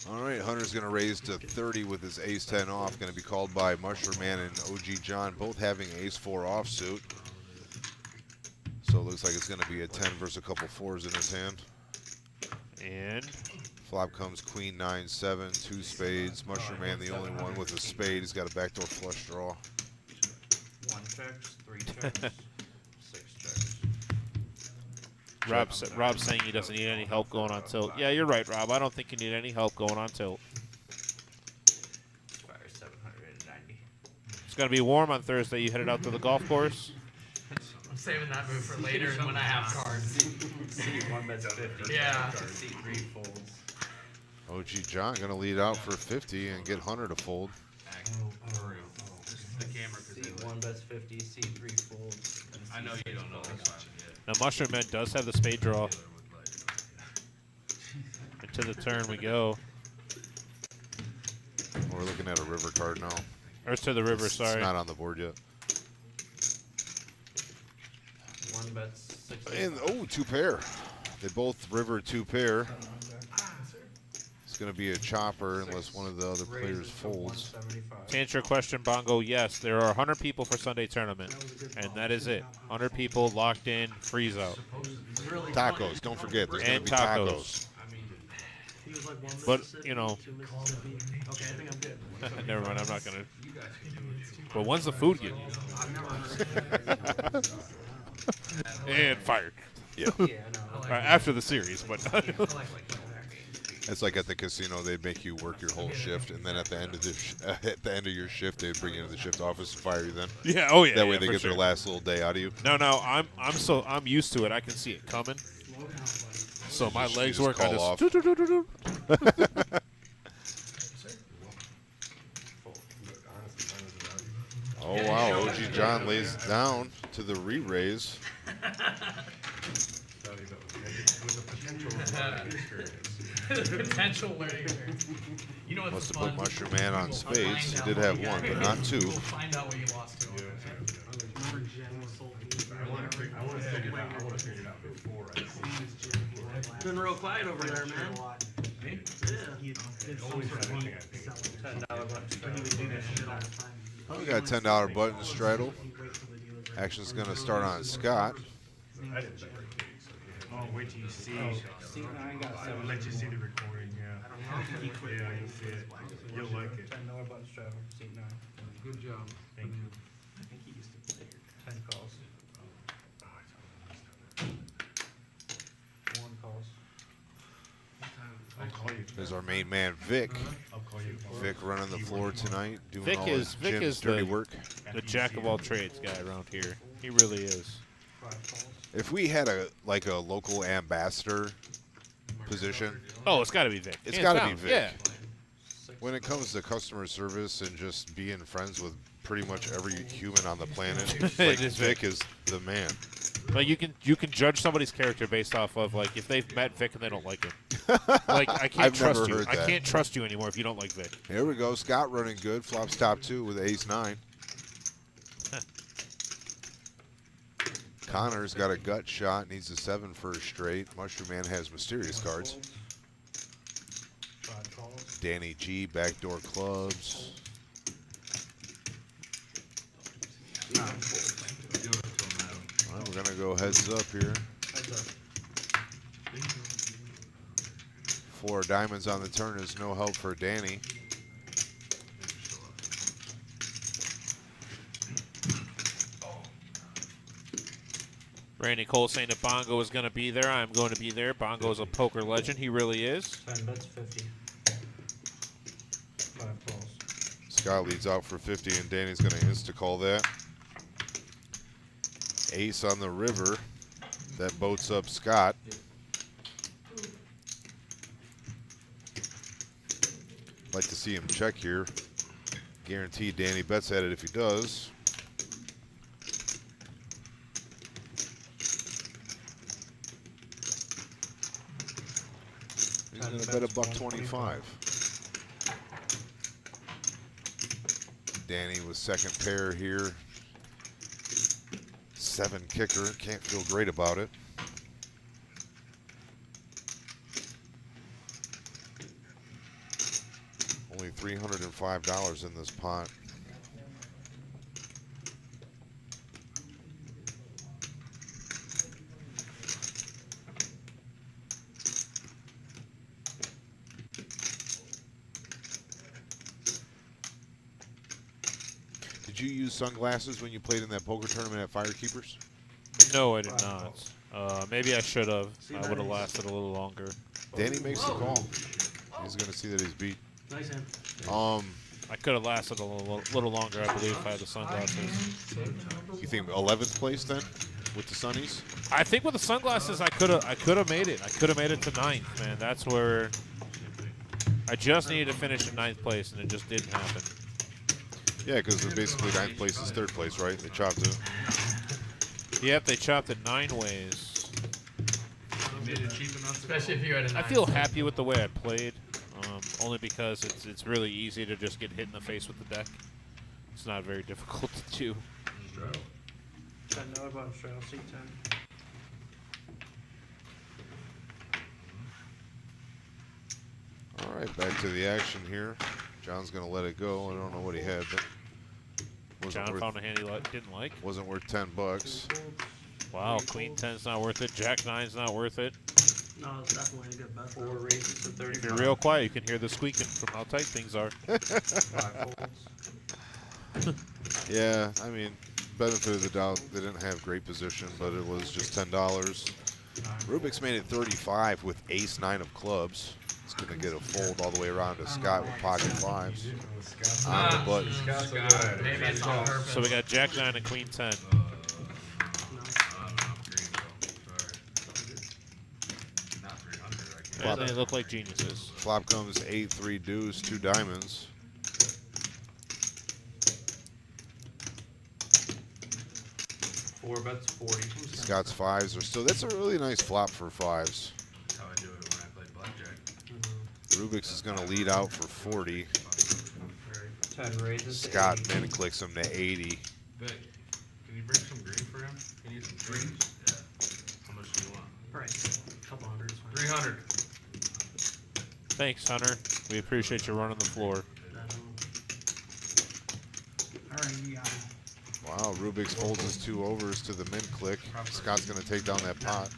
Hunter? All right, Hunter's going to raise to 30 with his ace-10 off. Going to be called by Mushroom Man and OG John, both having ace-4 offsuit. So it looks like it's going to be a 10 versus a couple 4s in his hand. And Flop comes queen, 9, 7, 2 spades. Mushroom Man, the only one with a spade. He's got a backdoor flush draw. 1 checks, 3 checks, 6 checks. Rob's saying he doesn't need any help going on tilt. Yeah, you're right, Rob. I don't think you need any help going on tilt. Fire 790. It's going to be warm on Thursday. You headed out to the golf course? I'm saving that move for later and when I have cards. C1 bets 50. Yeah. C3 folds. OG John going to lead out for 50 and get Hunter to fold. The camera could say C1 bets 50, C3 folds. I know you don't know this one yet. Now, Mushroom Man does have the spade draw. Into the turn we go. looking at a river card now. Earth to the river, sorry. It's not on the board yet. One bet's 6. And, oh, 2 pair. They both river 2 pair. It's going to be a chopper unless one of the other players folds. To answer your question, Bongo, yes, there are 100 people for Sunday tournament, and that is it. 100 people locked in, freeze out. Tacos, don't forget. There's going And to be tacos. tacos. He was like one But, Mississippi, you know. 2 Mississippi. Okay, I think I'm good. Never mind, I'm not going to. But when's the food getting? And fired. Yeah. Yeah, no. After the series, but. It's like at the casino, they'd make you work your whole shift, and then at the end of the your shift, they'd bring you into the shift office and fire you. Then Yeah. Oh yeah. that way yeah, they for get sure. their last little day out of you. No, I'm used to it. I can see it coming. So my You legs just work. I call just. off. Do-do-do-do-do. Oh wow, OG John lays down to the re-raise. Potential learning experience. You know what's Must have fun? put Mushroom Man on I'll spades. find He out did what have you one, got. but not 2. We'll find out what you lost to. Remember Jen was sold me. I want to figure it out before I see it. Been real quiet over there, man. Me? Yeah. He did some Always sort had of one meat thing I think. selling. $10 bucks. But he would do that shit all the time. We got $10 button straddle. He'd wait till the dealers were- Action's going to start on Scott. I didn't bet. Oh, wait till you see. See, I ain't got I'll 7. let you see the recording, yeah. He quit. Yeah, you'll see it. You'll like it. $10 button straddle. Seat 9. Good job. Thank you. I think he used to play here. 10 calls. 1 calls. I'll call you. There's our main man, Vic. I'll call you. Vic running the floor tonight, doing Vic all is- his Vic Jim's is dirty the- work. The jack of all trades guy around here. He really is. 5 calls. If we had a local ambassador position, Oh, it's got to be Vic. it's Hands got to down. be Vic. Yeah. When it comes to customer service and just being friends with pretty much every human on the planet, It like is Vic is the man. Like you can judge somebody's character based off of like if they've met Vic and they don't like him. Like I can't I've trust never you. heard I that. can't trust you anymore if you don't like Vic. Here we go. Scott running good. Flops top 2 with ace-9. Connor's got a gut shot. Needs a 7 for a straight. Mushroom Man has mysterious cards. 5 calls. Danny G, backdoor clubs. All right, we're going to go heads up here. Heads up. 4 diamonds on the turn is no help for Danny. Randy Cole saying that Bongo is going to be there. I'm going to be there. Bongo is a poker legend. He really is. 10 bets 50. 5 calls. Scott leads out for 50, and Danny's going to insta-call that. Ace on the river. That boats up Scott. Like to see him check here. Guaranteed Danny bets at it if he does. He's going to bet a $1.25. Danny with second pair here. 7 kicker. Can't feel great about it. Only $305 in this pot. Did you use sunglasses when you played in that poker tournament at Firekeepers? No, I did not. Maybe I should have. I would have lasted a little longer. Danny makes the call. He's going to see that he's beat. Nice hand. I could have lasted a little longer, I believe, if I had the sunglasses. You think 11th place then with the Sunnies? I think with the sunglasses, I could have made it. I could have made it to 9th, man. That's where I just needed to finish in 9th place, and it just didn't happen. Yeah, because basically 9th place is 3rd place, right? They chopped it. Yep, they chopped it 9 ways. Made it cheap enough, especially if you had a I feel happy with the way I played. only because it's really easy to just get hit in the face with the deck. It's not very difficult to do. I know about Straddle C10. All right, back to the action here. John's gonna let it go. I don't know what he had, but wasn't John worth, found a hand he didn't like. wasn't worth $10. Wow, Queen 10's not worth it. Jack 9's not worth it. No, it's definitely a good bet. 4 raises to 35. If you're real quiet, you can hear the squeaking from how tight things are. 5 folds. Yeah, I mean, benefit of the doubt, they didn't have great position, but it was just $10. Rubik's made it 35 with ace 9 of clubs. He's going to get a fold all the way around to Scott with pocket 5s. On the button. Maybe it's on purpose. So we got Jack 9 and Queen 10. And they look like geniuses. Flop comes 8-3 deuce, 2 diamonds. Four bets, 40. Scott's 5s are still, that's a really nice flop for 5s. That's how I do it when I play blackjack. Rubik's is going to lead out for 40. 10 raises. to Scott 80. min clicks him to 80. Vic, can you bring some green for him? Can you some green? Yeah. How much do you want? Right. Couple hundred. is fine. 300. Thanks, Hunter. We appreciate you running the floor. Alright, you got it. Wow, Rubik's folds his 2 overs to the min click. Scott's going to take down that pot.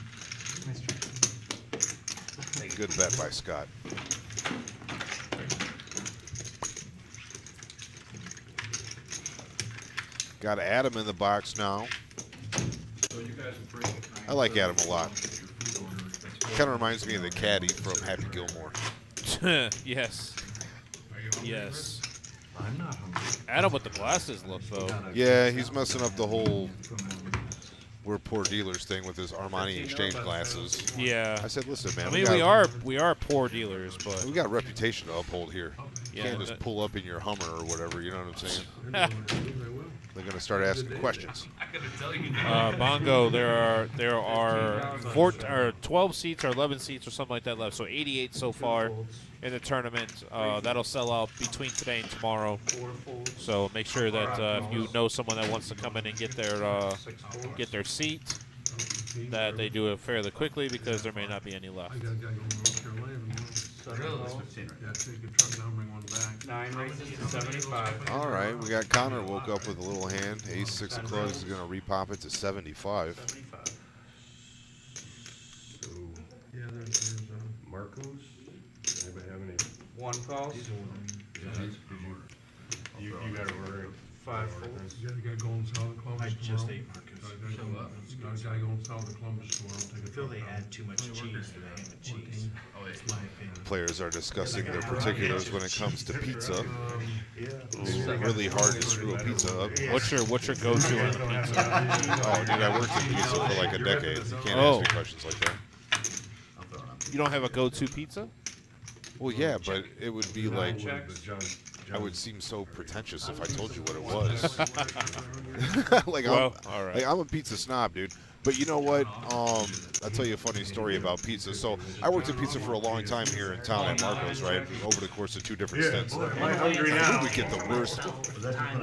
Nice try. Good bet by Scott. Got Adam in the box now. I like Adam a lot. Kind of reminds me of the caddy from Happy Gilmore. Yes. Are you hungry? Yes. I'm not hungry. Adam with the glasses look, though. Yeah, he's messing up the whole we're poor dealers thing with his Armani exchange glasses. Yeah. I said, listen, man. I mean, we are poor dealers, but we got a reputation to uphold here. You Yeah, can't just that- pull up in your Hummer or whatever. You know what I'm saying? They're gonna start asking questions. I gotta tell you. Bongo, there are 12 seats or 11 seats or something like that left. So 88 so far in the tournament. That'll sell out between today and tomorrow. 4 folds. So make sure that if you know someone that wants to come in and get their seat, that they do it fairly quickly because there may not be any left. I got a guy going to North Carolina tomorrow. 7 Really? folds. 15 right Yeah, take a truck down, bring one back. 9 raises to 75. All right, we got Connor woke up with a little hand. Ace 6 of clubs is gonna repop it to 75. 75. So, Yeah, there's Marcos? Anybody have any? 1 calls. You got to order 5 folds. you got a guy going south of Columbus I tomorrow. just ate Marcus. Got a guy going south of Columbus tomorrow. Take a I feel truck they down. add too much cheese to the ham and cheese. Oh, wait. That's my opinion. Players are discussing their particulars when it comes to pizza. Yeah. It's really hard to screw a pizza up. What's your go-to on the pizza? Oh, dude, I worked in pizza for like a decade. You can't Oh. ask me questions like that. I'll throw it on. You don't have a go-to pizza? Well, yeah, but it would be like, Checks. I would seem so pretentious if I told you what it was. like, Well, all right. like, I'm a pizza snob, dude. But you know what? I'll tell you a funny story about pizza. So I worked in pizza for a long time here in town at Marco's, right? Over the course of 2 different stints. I'm hungry now. We get the worst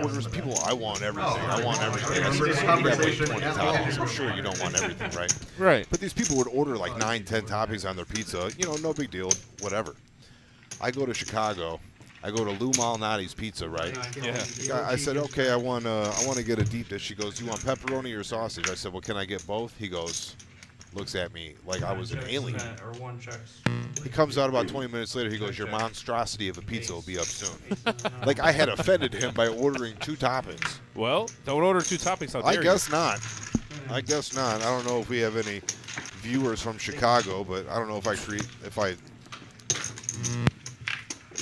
orders. People, I want everything. I want everything. I said, listen, you got like 20 toppings. I'm sure you don't want everything, right? Right. But these people would order like 9, 10 toppings on their pizza. You know, no big deal, whatever. I go to Chicago. I go to Lou Malnati's Pizza, right? Yeah. I said, okay, I want to get a deep dish. He goes, you want pepperoni or sausage? I said, well, can I get both? He goes, looks at me like I was an alien. Or 1 checks. He comes out about 20 minutes later. He goes, your monstrosity of a pizza will be up soon. Like I had offended him by ordering 2 toppings. Well, don't order 2 toppings. How I dare guess not. I guess not. I don't know if we have any viewers from Chicago, but I don't know if I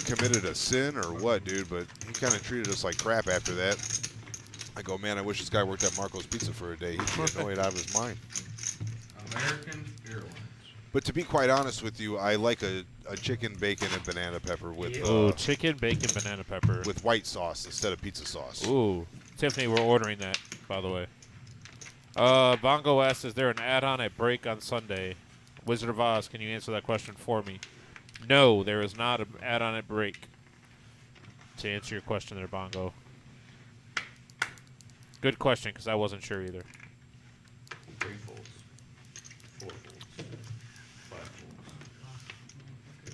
committed a sin or what, dude, but he kind of treated us like crap after that. I go, man, I wish this guy worked at Marco's Pizza for a day. He'd be annoyed out of his mind. American Airlines. But to be quite honest with you, I like a chicken, bacon, and banana pepper with Oh, chicken, bacon, banana pepper. with white sauce instead of pizza sauce. Ooh. Tiffany, we're ordering that, by the way. Bongo asks, is there an add-on at break on Sunday? Wizard of Oz, can you answer that question for me? No, there is not an add-on at break. To answer your question there, Bongo. Good question, because I wasn't sure either. 3 folds. 4 folds. 5 folds.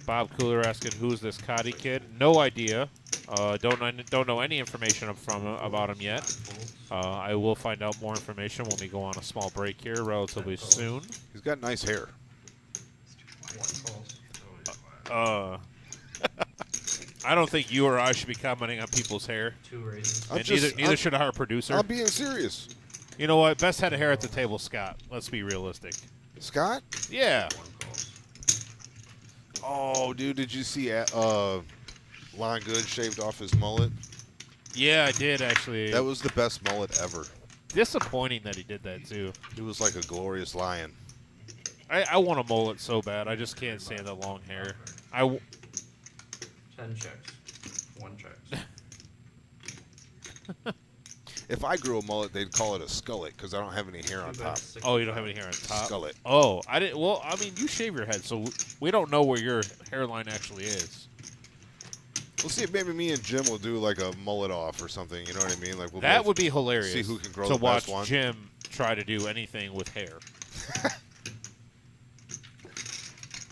Bob Cooler asking, who's this Cotty kid? No idea. Don't know any information about him yet. I will find out more information when we go on a small break here relatively soon. He's got nice hair. 1 falls. I don't think you or I should be commenting on people's hair. 2 raises. And neither should our producer. I'm being serious. You know what? Best head of hair at the table, Scott. Let's be realistic. Scott? Yeah. 1 calls. Oh, dude, did you see Lon Good shaved off his mullet? Yeah, I did actually. That was the best mullet ever. Disappointing that he did that too. He was like a glorious lion. I want a mullet so bad. I just can't stand the long hair. 10 checks. 1 checks. If I grew a mullet, they'd call it a skullet because I don't have any hair on top. Oh, you don't have any hair on top? Skullet. Oh, I didn't. Well, I mean, you shave your head, so we don't know where your hairline actually is. We'll see if maybe me and Jim will do like a mullet off or something. You know what I mean? Like That would be hilarious. See who can grow to the best watch one. Jim try to do anything with hair.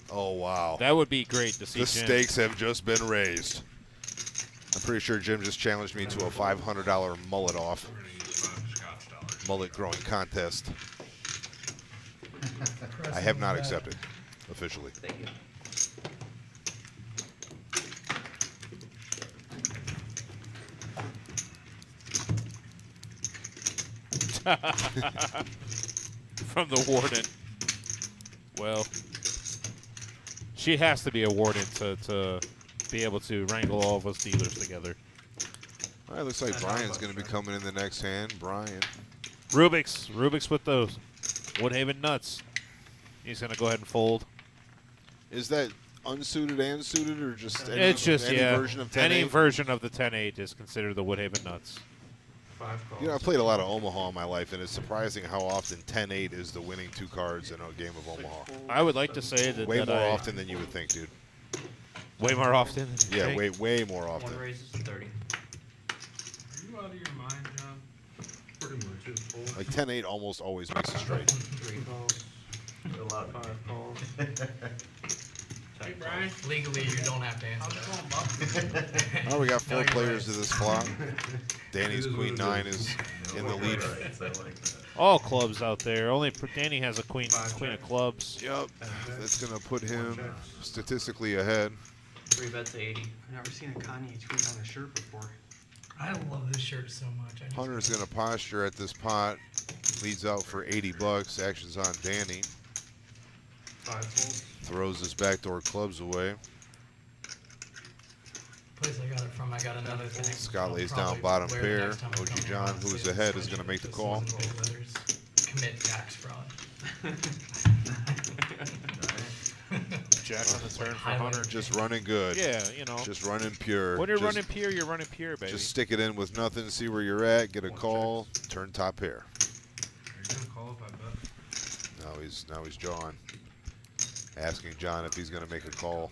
Oh wow! That would be great to see. The Jim. stakes have just been raised. I'm pretty sure Jim just challenged me to a $500 mullet off. We're gonna use 5 Scotch dollars. Mullet growing contest. I have not accepted officially. Thank you. From the warden. Well, she has to be a warden to be able to wrangle all of us dealers together. All right, looks like Brian's going to be coming in the next hand. Brian. Rubik's with those Woodhaven nuts. He's going to go ahead and fold. Is that unsuited and suited, or just any, It's just, any yeah, version of 10-8? any version of the 10-8 is considered the Woodhaven nuts. 5 calls. You know, I played a lot of Omaha in my life, and it's surprising how often 10-8 is the winning 2 cards in a game of Omaha. I would like to say that Way that more I- often than you would think, dude. Way more often? than you Yeah, think? way more often. 1 raises 30. Are you out of your mind, John? Pretty much 2 folds. Like 10-8 almost always makes a straight. 3 calls. A lot of 5 calls. Hey, Brian. Legally, you don't have to answer that. Oh, we got 4 No, you're players right. to this flop. Danny's Queen 9 is in the lead. Right, I like that. All clubs out there. Only Danny has a queen of clubs. Yep, that's going to put him statistically ahead. 3 bets 80. I've never seen a Kanye tweet on a shirt before. I love this shirt so much. I just- Hunter's going to posture at this pot. Leads out for $80. Action's on Danny. 5 folds. Throws his backdoor clubs away. Place I got it from, I got another thing. Scott I'll lays probably down bottom wear pair. next time I OG come John, around, who's see ahead, this is going to make the this call. one, all the others. Commit tax fraud. Jack on the turn for Highway. Hunter. Just running good. Yeah, you know. Just running pure. When you're Just- running pure, you're running pure, baby. Just stick it in with nothing, see where you're at, get a call, turn top pair. Are you gonna call if I bet? Now he's John. Asking John if he's gonna make a call.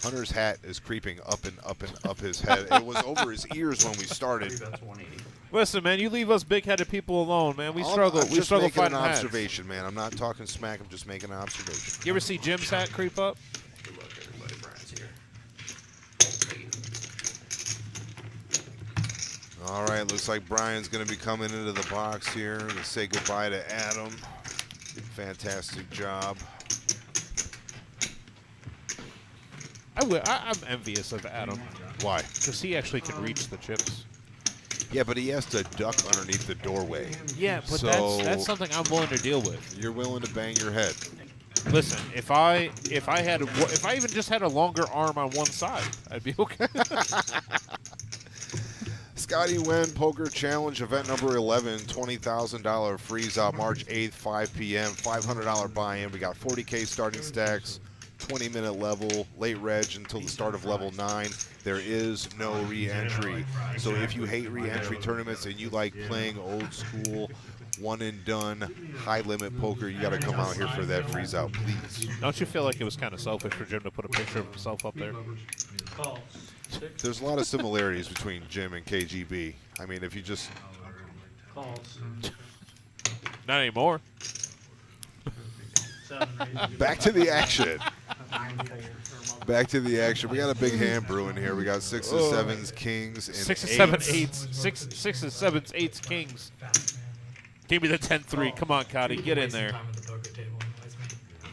Hunter's hat is creeping up and up and up his head. It was over his ears when we 3 started. bets 180. Listen, man, you leave us big-headed people alone, man. We I'm struggle. We just struggle making an finding hats. observation, man. I'm not talking smack. I'm just making an observation. You ever see Jim's hat creep up? Good luck, everybody. Brian's here. Thank you. All right, looks like Brian's going to be coming into the box here to say goodbye to Adam. Fantastic job. I'm envious of Adam Why? because he actually can reach the chips. Yeah, but he has to duck underneath the doorway. Yeah, but So- that's something I'm willing to deal with. You're willing to bang your head. Listen, if I even just had a longer arm on one side, I'd be okay. Scotty Wen Poker Challenge event number 11, $20,000 freeze out March 8th, 5 p.m., $500 buy-in. We got 40K starting stacks, 20-minute level, late reg until the start of level 9. There is no re-entry. So if you hate re-entry tournaments and you like playing old school one and done, high limit poker, you got to come out here for that freeze out, please. Don't you feel like it was kind of selfish for Jim to put a picture of himself up there? Calls. 6. There's a lot of similarities between Jim and KGB. I mean, if you just Calls. Not anymore. 7 raises. back to the action. Back to the action. We got a big hand brewing here. We got sixes, sevens, kings, and 6 and eights. 7 eights. 6 and 7 eights kings. Fast, man. Give me the 10-3. Come on, Cotty. Get in Wasting there. time at the poker table anyways, man.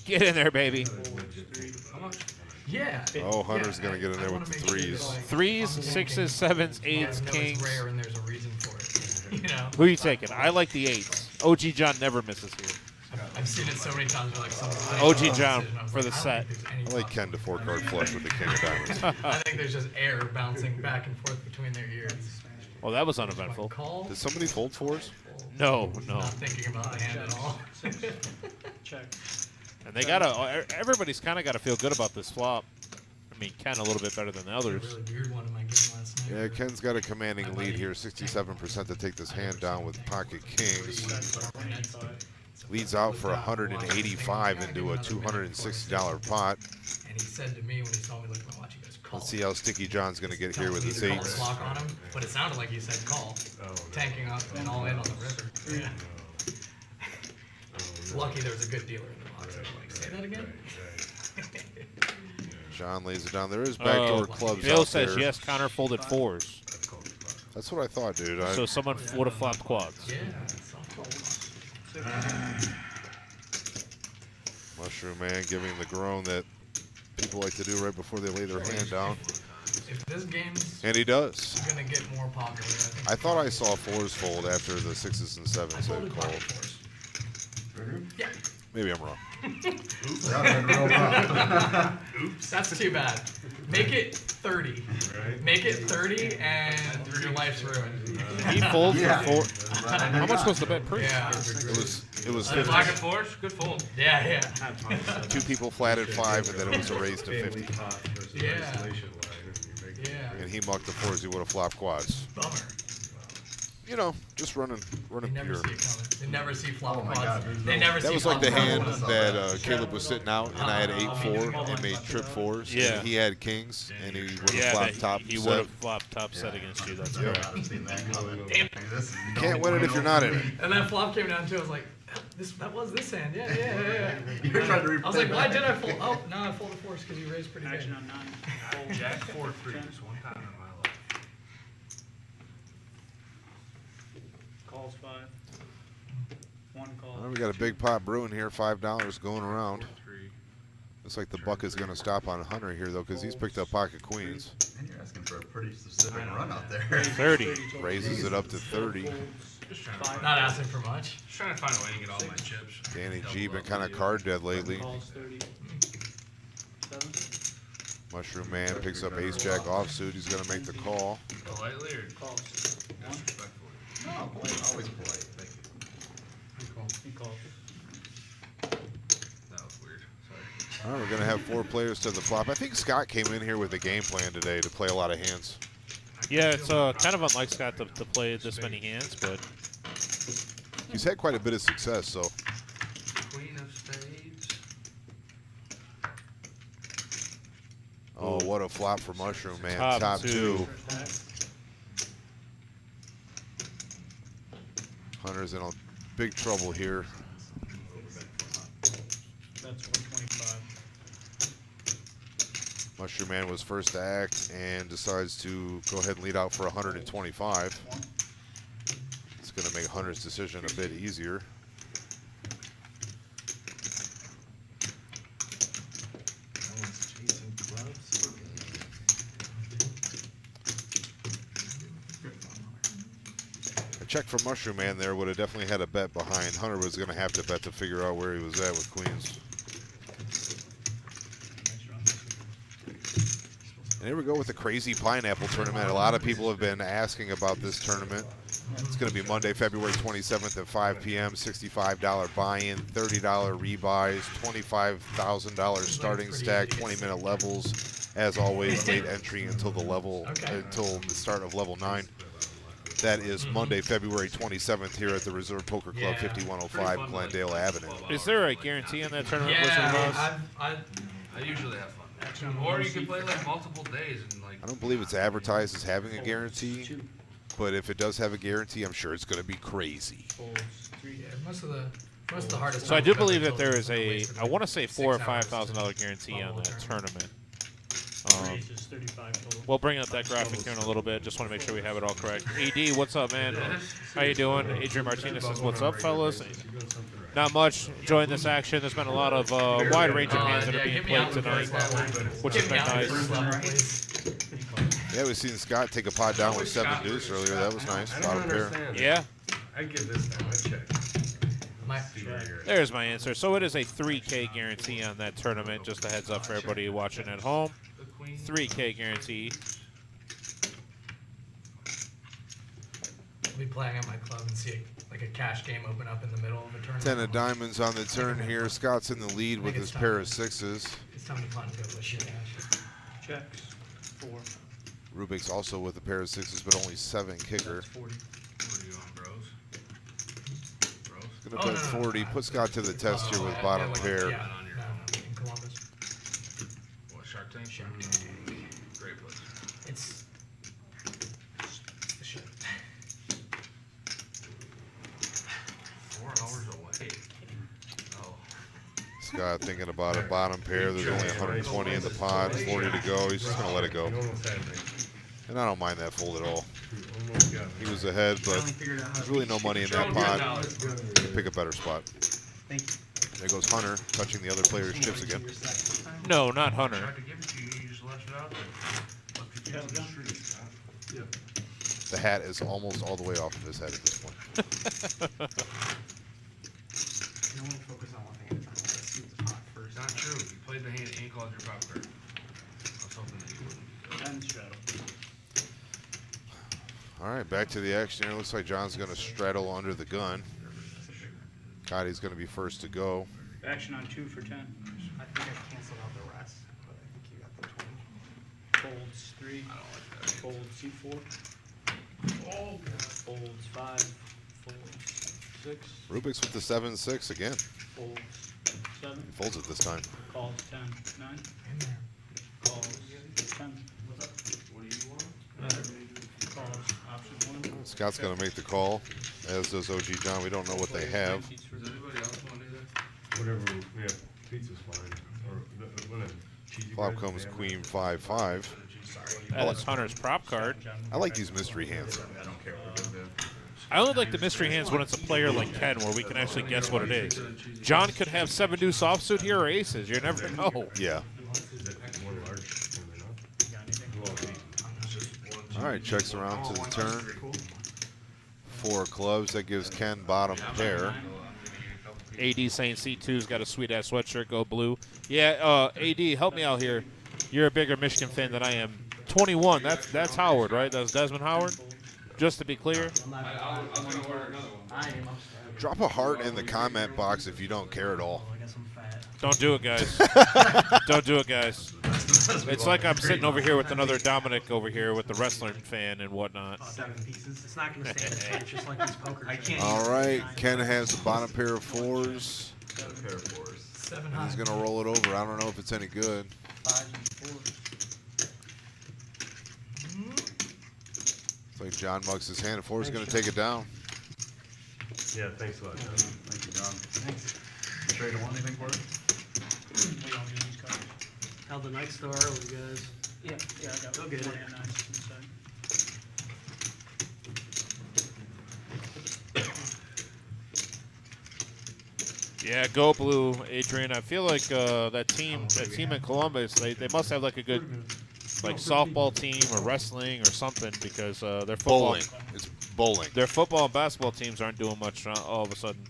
Get in there, baby. Yeah. Oh, Hunter's yeah, going to get in I there wanna with the make sure that, threes. like, Threes, I'm sixes, thinking, sevens, eights, I know kings. It's rare and there's a reason for it. You know. Who are you taking? I like the eights. OG John never misses here. I've seen it so many times where like someone's OG John for the set. I like Ken to 4-card flush with the king of diamonds. I think there's just air bouncing back and forth between their ears. Well, that was uneventful. Call. Did somebody fold fours? No, no. Not thinking about the hand at all. Check. And they gotta. Everybody's kind of got to feel good about this flop. I mean, Ken a little bit better than the A others. really weird one in my game last night. Yeah, Ken's got a commanding lead here, 67% to take this hand down with pocket kings. Leads out for 185 into a $260 pot. And he said to me when he saw me, like, "I'm watching you guys call." Let's see how Sticky John's going to get here with his Either call eights. the clock on him, but it sounded like he said call, tanking up and all in on the river. Yeah. Lucky there was a good dealer in the box. I'm like, say that again. John lays it down. There is backdoor clubs Bill out says there. yes. Connor folded fours, That's what I thought, dude. so someone would have flopped quads. Yeah. Soft calls. Mushroom Man giving the groan that people like to do right before they lay their hand down. If this game's And he does. gonna get more popular, I thought I saw fours fold after the sixes and sevens had folded called. pocket fours. Yeah. Maybe I'm wrong. Oops. That's too bad. Make it 30. Make it 30 and your life's ruined. He folds for four. How much was the bet pre? Yeah. It was 50. Pocket fours, good fold. Yeah, yeah. Two people flatted 5, and then it was a raise to 50. Yeah. Yeah. And he mucked the fours. He would have flopped quads. Bummer. You know, just running They never pure. see it coming. They never see flop Oh my quads. God, there's They no- never see That was like the flop hand quads. that Caleb was sitting out, and I had 8-4 and made trip fours. Yeah. And he had kings, and he would have Yeah, flopped that, top he set. would have flopped top set against you. That's Yeah. correct. You can't win it if you're not in it. And that flop came down too. I was like, that was this hand. Yeah, yeah, yeah. You're trying to I was like, replay why that. did I fold? Oh, no, I folded fours because you raised pretty Action big. on 9. Fold. Jack 4 threes, one time in my life. Calls 5. 1 call. Well, we got a big pot brewing here, $5 going around. Looks like the buck is going to stop on Hunter here, though, because he's picked up pocket queens. And you're asking for a pretty specific run out there. 30. Raises it up to 30. Just trying to, Not asking for much. just trying to find a way to get all my chips. Danny G been kind of card dead lately. Calls 30. 7. Mushroom Man picks up ace-jack offsuit. He's going to make the call. Politely or Calls. 1. disrespectfully? No, always polite. Thank you. He calls. That was weird. Sorry. All right, we're going to have 4 players to the flop. I think Scott came in here with a game plan today to play a lot of hands. Yeah, it's kind of unlike Scott to play this many hands, but He's had quite a bit of success, so Queen of spades. oh, what a flop for Mushroom Man. Top Top two. 2. Hunter's in a big trouble here. That's 125. Mushroom Man was first to act and decides to go ahead and lead out for 125. It's going to make Hunter's decision a bit easier. A check from Mushroom Man there would have definitely had a bet behind. Hunter was going to have to bet to figure out where he was at with queens. And here we go with the crazy pineapple tournament. A lot of people have been asking about this tournament. It's going to be Monday, February 27th at 5 p.m. $65 buy-in, $30 rebuys, $25,000 starting stack, 20-minute levels. As always, late entry until the start of level 9. That is Monday, February 27th here at the Reserve Poker Club, Yeah. 5105 Glendale Avenue. Is there a guarantee on that tournament? Yeah, I usually have fun. Or you can play like multiple days and like. I don't believe it's advertised as having a guarantee, but if it does have a guarantee, I'm sure it's going to be crazy. Yeah, most of the hardest. So I do times believe ever that there until is we a, wasted, I like, want to say 6 $4,000 or hours $5,000 to guarantee level on the that tournament. Raise is 35 total. We'll bring up that graphic here in a little bit. Just want to make sure we have it all correct. AD, what's up, man? How you doing? Adrian Martinez says, what's up, fellas? Not much. Enjoying this action. There's been a lot of wide range of hands that are being played tonight, which has been nice. Yeah, we've seen Scott take a pot down with 7 deuce earlier. That was nice. Bottom pair. Yeah. I give this down. I check. There's my answer. So it is a $3K guarantee on that tournament. Just a heads up for everybody watching at home. $3K guarantee. I'll be playing at my club and see like a cash game open up in the middle of a tournament. 10 of diamonds on the turn here. Scott's in the lead with his pair of 6s. It's time to punt and go with shit cash. Checks. 4. Rubik's also with a pair of 6s, but only 7 kicker. 40. What are you on, bros? Bros? Gonna bet 40. Put Scott to the test here with bottom pair. Yeah, no, in Columbus. What, Shark Tank? Shark Great place. It's the shit. 4 hours away. Oh. Scott thinking about a bottom pair. There's only 120 in the pot, 40 to go. He's just gonna let it go. And I don't mind that fold at all. He was ahead, but there's really no money in that pot. Pick a better spot. Thank you. There goes Hunter, touching the other player's chips again. No, not Hunter. Tried to give it to you, you just left it out there. Left your kids in the street, Scott. The hat is almost all the way off of his head at this point. You don't want to focus on one thing at a time. Let's see what's hot first. It's not true. You played the hand and called your pop card. I was hoping that you wouldn't. 10 straddle. All right, back to the action here. Looks like John's going to straddle under the gun. Cotty's going to be first to go. Action on 2 for 10. I think I canceled out the rest, but I think you got the 20. Folds 3. I don't like that. Folds C4. Folds 5. Folds 6. Rubik's with the 7-6 again. Folds 7. He folds it this time. Calls 10. 9. Calls 10. What do you want? Calls option 1. Scott's going to make the call, as does OG John. We don't know what they have. Does anybody else want to do that? Whatever, yeah, pizza's fine. Or when a cheesy Flop bread, comes they have queen 5-5. That's Hunter's prop card. I like these mystery hands. I don't care what it is. I only like the mystery hands when it's a player like Ken, where we can actually guess what it is. John could have 7 deuce offsuit here or aces. You never know. Yeah. one large, and they're not. Got anything? Well, eight. All right, checks around to the turn. 4 clubs. That gives Ken bottom pair. AD saying C2's got a sweet ass sweatshirt. Go blue. Yeah, AD, help me out here. You're a bigger Michigan fan than I am. 21. That's Howard, right? That's Desmond Howard. Just to be clear. I was going to order another one. I am. Drop a heart in the comment box if you don't care at all. I got some fat. Don't do it, guys. Don't do it, guys. It's like I'm sitting over here with another Dominic over here with the wrestling fan and whatnot. 7 pieces. It's not going to stay in the fridge, just like these poker. I can't. All right, Ken has the bottom pair of 4s. Pair of 4s. 7 He's high. going to roll it over. I don't know if it's any good. 5 and 4. It's like John mugs his hand. 4 is going to take it down. Yeah, thanks a lot, John. Thank you, John. Thanks. You sure you don't want anything for it? We don't need these cards. How'd the night start early, guys? Yeah, I got They'll get it. 40 and 9 inside. Yeah, go blue, Adrian. I feel like that team in Columbus, they must have like a good like softball team or wrestling or something because their football Bowling. It's bowling. their football and basketball teams aren't doing much all of a sudden.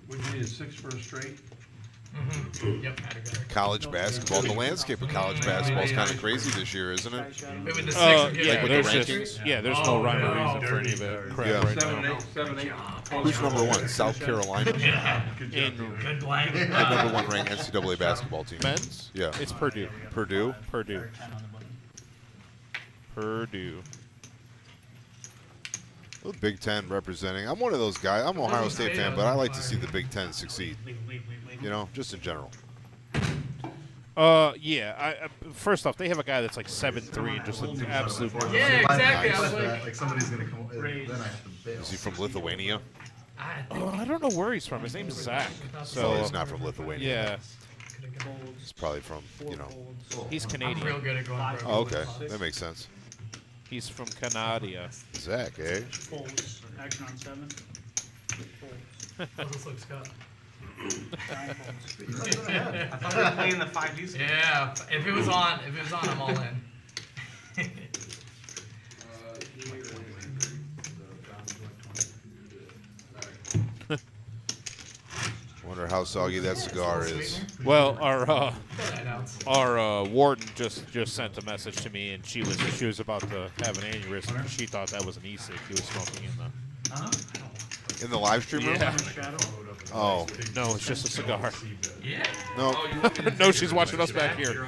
Would you need a 6 for a straight? Mm-hmm. Yep, had to go. College basketball. The landscape of college basketball is kind of crazy this year, isn't it? Maybe the 6 Yeah, yeah, with there's the just there's no rhyme or reason for any of it crap Yeah. right 7 now. 8, 7 8. Who's number 1? South Carolina. In Good blank. The number 1 ranked NCAA basketball team. men's, Yeah. it's Purdue. Purdue. Purdue. 10 on the button. Purdue. The Big Ten representing. I'm one of those guys. I'm an Ohio State fan, but I like to see the Big Ten succeed. You know, just in general. Yeah. First off, they have a guy that's like 7'3", just an absolute. Yeah, exactly. I was Like, like, somebody's gonna come. Then I have to bail. Is he from Lithuania? I don't know where he's from. His name's Zach. So So he's not from Lithuania. yeah, He's probably from, you know. he's I'm real Canadian. good at going broke. Oh, okay. That makes sense. He's from Canada. Zach, eh? Folds. Action on 7. Folds. How's this look, Scott? 9 folds. I thought we were playing the 5 d. Yeah, if it was on, I'm all in. Wonder how soggy that cigar is. Well, our Nice. warden just sent a message to me, and she was about to have an aneurysm. She thought that was an e-cig he was smoking in the. In the live stream room? Yeah. Shadow. Oh. No, it's just a cigar. Yeah. No. No, she's watching us back here.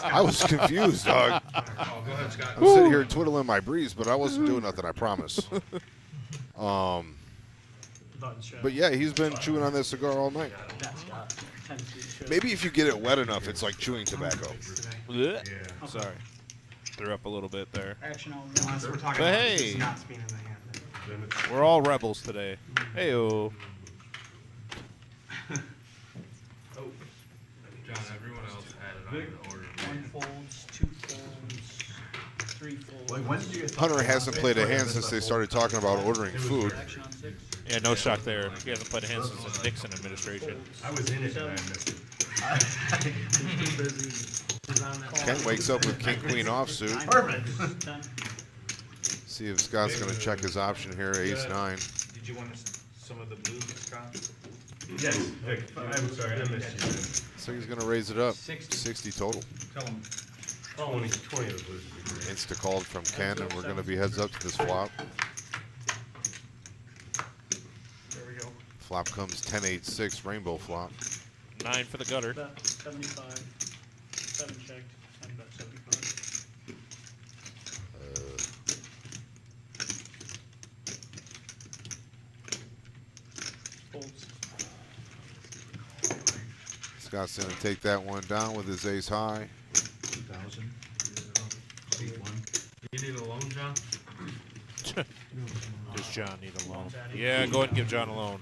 I was confused, dog. Oh, go ahead, Scott. I'm sitting here twiddling my breeze, but I wasn't doing nothing, I promise. Button shadow. But yeah, he's been chewing on that cigar all night. That's got 10 feet shadow. Maybe if you get it wet enough, it's like chewing tobacco. Blech. Sorry, threw up a little bit there. Action on Unless 1. we're talking But about hey. just not being in the hand. Then it's We're all rebels today. Heyo. John, everyone else had it on the order. 1 folds, 2 folds, 3 folds. Like, when did you guys? Hunter hasn't played a hand since they started talking about ordering food. Action on 6. Yeah, no shock there. He hasn't played a hand since the Nixon administration. I was in it and I missed it. Too busy. He's on that Ken wakes up with King Queen offsuit. Perfect. 10. See if Scott's going to check his option here, ace 9. Did you want some of the blues, Scott? Yes, Vic, I'm sorry, I missed you. Man. So he's going to raise it up. 60 total. Tell him 20 of the blues would be great. Insta called from Ken, and we're going to be heads up to this flop. There we go. Flop comes 10-8-6, rainbow flop. 9 for the gutter. Bet 75. 7 checked. 10 bet 75. Folds. Scott's going to take that one down with his ace high. 2,000. You need a loan, John? Does John need a loan? Yeah, go ahead and give John a loan.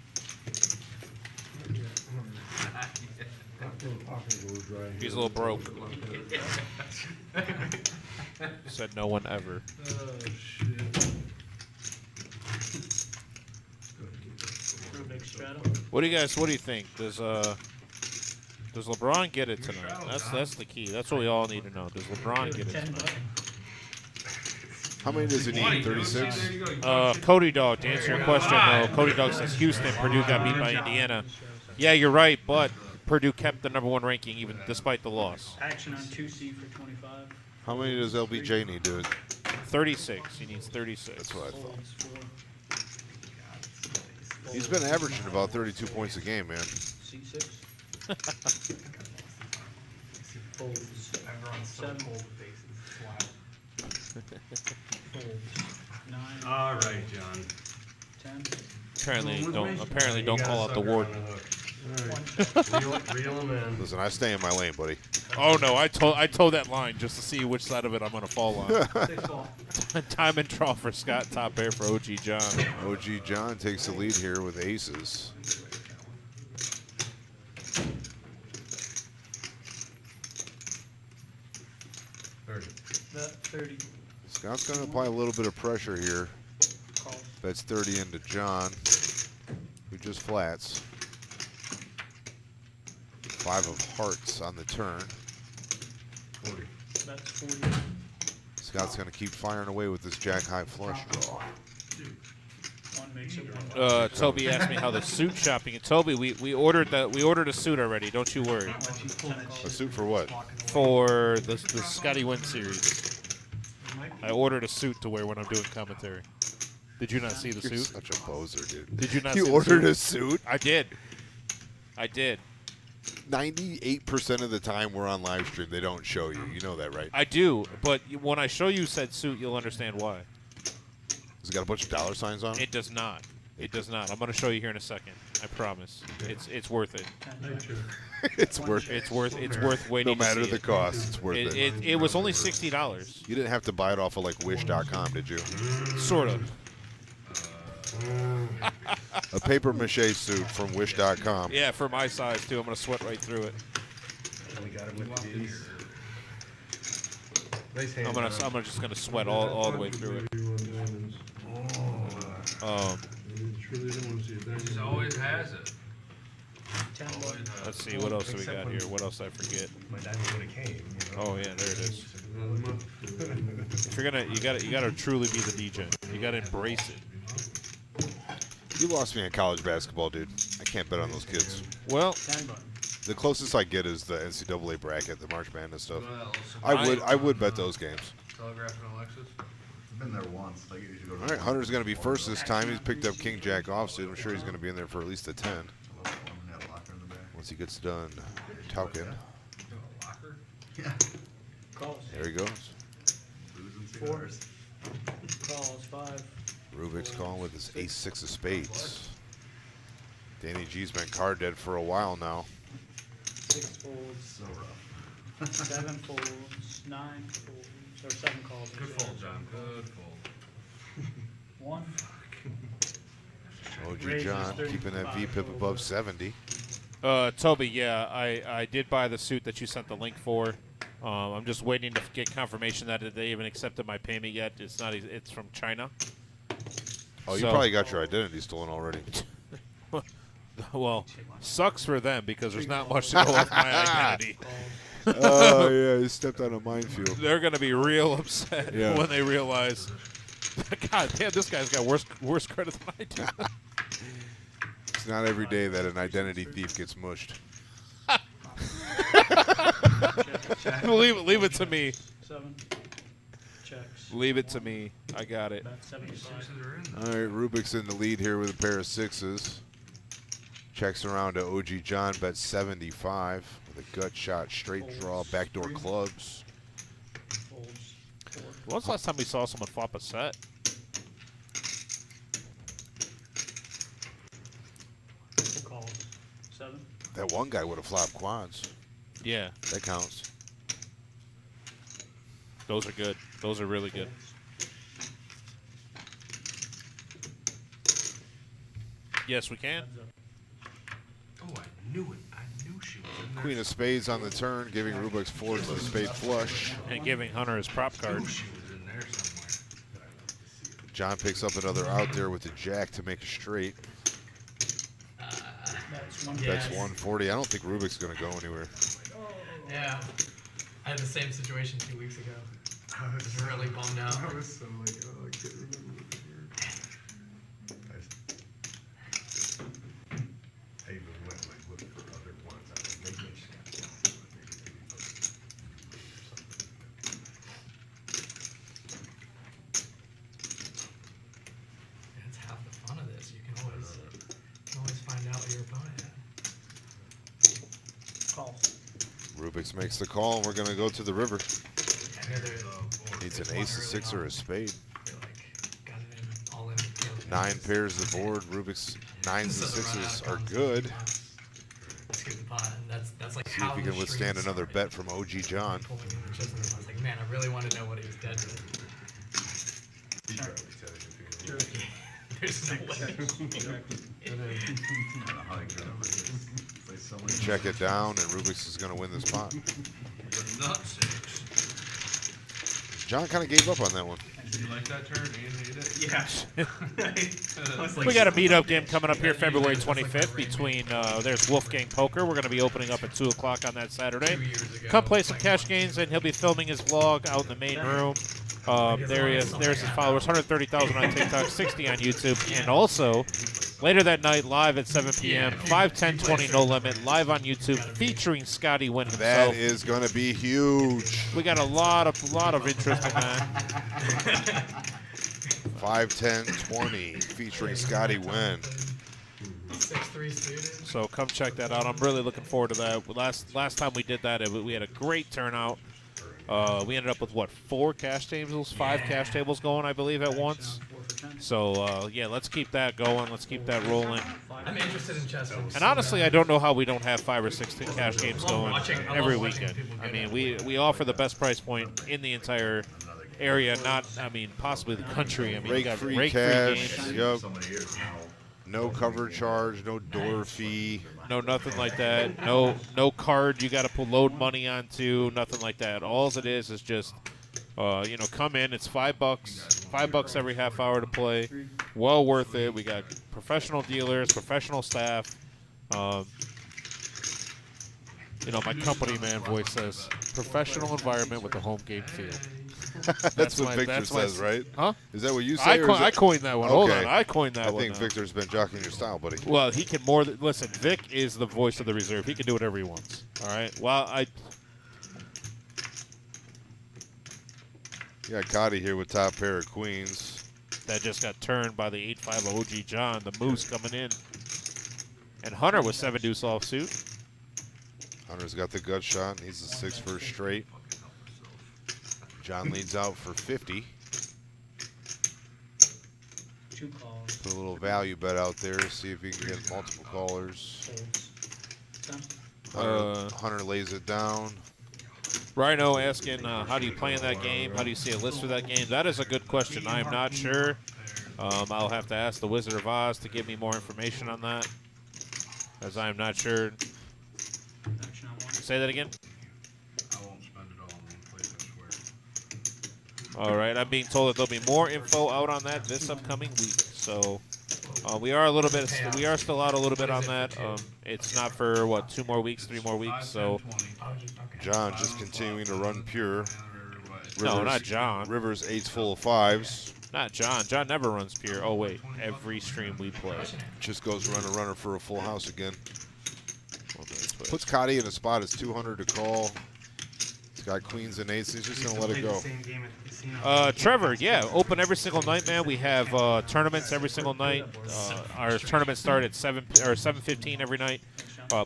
He's a little broke. Said no one ever. Real big straddle. What do you think? Does LeBron get it tonight? That's the key. That's what we all need to know. Does LeBron get it 10 tonight? bet. How many does he need? 36? Cody Dog, to answer your question, though, Cody Dog says Houston, Purdue got beat by Indiana. Yeah, you're right, but Purdue kept the #1 ranking even despite the loss. Action on 2C for 25. How many does LBJ need to? 36. He needs 36. That's what I thought. Folds 4. He's been averaging about 32 points a game, man. C6. Folds. Everyone's so 7. cold faces. It's wild. Folds. 9. All right, John. 10. Apparently You don't got call a out the sucker warden. on the hook. 1 Reel him in. Listen, I stay in my lane, buddy. Oh no, I told that line just to see which side of it I'm gonna fall on. 6 ball. Time and draw for Scott, top pair for OG John. OG John takes the lead here with aces. Bet 30. Scott's going to apply a little bit of pressure here. Call. Bets 30 into John, who just flats. 5 of hearts on the turn. 40. That's 40. Scott's going to keep firing away with this jack high flush draw. 1 makes it 1. Toby asked me how the suit shopping. And Toby, we ordered a suit already. Don't you worry. A suit for what? For the Scotty Wynn series. I ordered a suit to wear when I'm doing commentary. Did you not see the You're suit? such a poser, dude. Did you not? You see ordered the a suit? I did. I did. 98% of the time we're on live stream, they don't show you. You know that, right? I do, but when I show you said suit, you'll understand why. Has it got a bunch of dollar signs on it? It does not. It does not. I'm going to show you here in a second. I promise. It's worth it. It's worth It's worth waiting. No matter to see the it. cost, it's worth it. It was only $60. You didn't have to buy it off of like Wish.com, did you? Sort of. A paper mache suit from Wish.com. Yeah, for my size too. I'm going to sweat right through it. We got him with these. Nice I'm just gonna sweat all the way through it. He always has it. 10 bucks. Let's see what else do we got here. What else I forget? My dad would have came. You know? Oh yeah, there it is. If you're gonna, you gotta truly be the DJ. You gotta embrace it. You lost me in college basketball, dude. I can't bet on those kids. Well, 10 bucks. The closest I get is the NCAA bracket, the March Madness stuff. Well, I would bet those games. Telegraph and Alexis. I've been there once. Like, you should go to All right, Hunter's going to be first this time. He's picked up King Jack offsuit. I'm sure he's going to be in there for at least a 10 once he gets done talking. Locker. Yeah. Calls. There he goes. Booze and 4. cigars. Calls. 5. Rubik's calling with his ace-6 of spades. Danny G's been card dead for a while now. 6 folds. So rough. 7 folds. 9 folds. Or 7 calls. Good fold, John. Good fold. 1. OG Raises John keeping that V-pip above 70. Toby, yeah, I did buy the suit that you sent the link for. I'm just waiting to get confirmation that they even accepted my payment yet. It's not. It's from China. Oh, you So- probably got your identity stolen already. Well, sucks for them because there's not much to go with my identity. Oh, yeah, he stepped on a minefield. They're gonna be real upset Yeah. when they realize, God damn, this guy's got worse credit than I do. It's not every day that an identity thief gets mushed. Leave it to me. 7. Checks. Leave it to me. I got it. Bet 75. Sixes are in. All right, Rubik's in the lead here with a pair of 6s. Checks around to OG John, bet 75 with a gut shot, straight draw, backdoor clubs. Folds. 4. When was the last time we saw someone flop a set? Calls. 7. That one guy would have flopped quads. Yeah, That counts. those are good. Those are really good. Yes, we can. Heads up. Oh, I knew it. I knew she was in there. Queen of spades on the turn, giving Rubik's four to the spade flush. And giving Hunter his prop I card. knew she was in there somewhere. John picks up another out there with the jack to make a straight. That's 1. That's 140. I don't think Rubik's going to go anywhere. Yeah. I had the same situation 2 weeks ago. I was really bummed out. I was so like, oh, I can't remember what I even went like looking for other ones. I was like, maybe I just got one. That's half the fun of this. You can always find out what your opponent had. Calls. Rubik's makes the call, and we're going to go to the river. Yeah, Needs an ace, a 6, or a spade. They're like, got it in, all in. 9 pairs of the board. Rubik's 9s and 6s are good. Let's get the pot. And that's like See how if he the can withstand streak another started. bet from OG John. Pulling in the chips, and I was like, man, I really want to know what he was dead to. He probably said it if he There's no way. I don't know how I got over this. Play so many Check it down, and Rubik's is going to win this pot. The nut six. John kind of gave up on that one. Did you like that turn? Ian hated it? Yeah. We got a meetup game coming up here February 25th between, there's Wolfgang Poker. We're going to be opening up at 2 o'clock on that Saturday. 2 years ago. Come play some cash games, and he'll be filming his vlog out in the main room. There he is. There's his followers, 130,000 on TikTok, 60 on YouTube. And also, later that night, live at 7 p.m., 5/10/20 No Limit, live on YouTube, featuring Scotty Wynn That himself. is going to be huge. We got a lot of interest in that. 5, 10, 20, featuring Scotty Wynn. 6-3 suited. So come check that out. I'm really looking forward to that. Last time we did that, we had a great turnout. We ended up with, what, 4 cash tables, 5 cash tables going, I believe, at once. So, yeah, let's keep that going. Let's keep that rolling. I'm interested in chess. And honestly, I don't know how we don't have 5 or 6 cash games going I every love watching weekend. people I get mean, it. we offer the best price point in the entire area, not, I mean, possibly the country. I mean, we got Rake-free rake-free cash. games. Yep. So many years now. No cover charge. No door fee. No, nothing like that. No card you got to load money onto. Nothing like that. All it is just, you know, come in. It's $5. $5 every half hour to play. Well worth it. We got professional dealers, professional staff. You know, my company man voice says professional environment with a home game feel. That's what Victor says, right? Huh? Is that what you say? I coined that one. Hold Okay. on, I coined that I one. think now. Victor's been jockeying your style, buddy. Well, he can more than listen. Vic is the voice of the reserve. He can do whatever he wants. All right. Well, You got Cotty here with top pair of queens. that just got turned by the 8-5 OG John, the Moose coming in, and Hunter was 7 deuce offsuit. Hunter's got the gut shot. Needs a 6 for a straight. John leads out for 50. 2 calls. Put a little value bet out there. See if he can get multiple callers. Folds. Hunter lays it down. Rhino asking, how do you play in that game? How do you see a list for that game? That is a good question. I am not sure. I'll have to ask the Wizard of Oz to give me more information on that, as I am not sure. Action on 1. Say that again. I won't spend it all in one place, I swear. All right, I'm being told that there'll be more info out on that this upcoming week. So we are still out a little bit on that. It's not for what, 2 more weeks, 3 more weeks. So John just continuing to run pure. no, not John. Rivers 8's full of 5s. Not John. John never runs pure. Oh wait, every stream we play. Just goes runner for a full house again. Puts Cotty in a spot. It's 200 to call. He's got queens and aces. He's just going to let it go. Trevor, yeah, open every single night, man. We have tournaments every single night. Our tournaments start at 7:15 every night.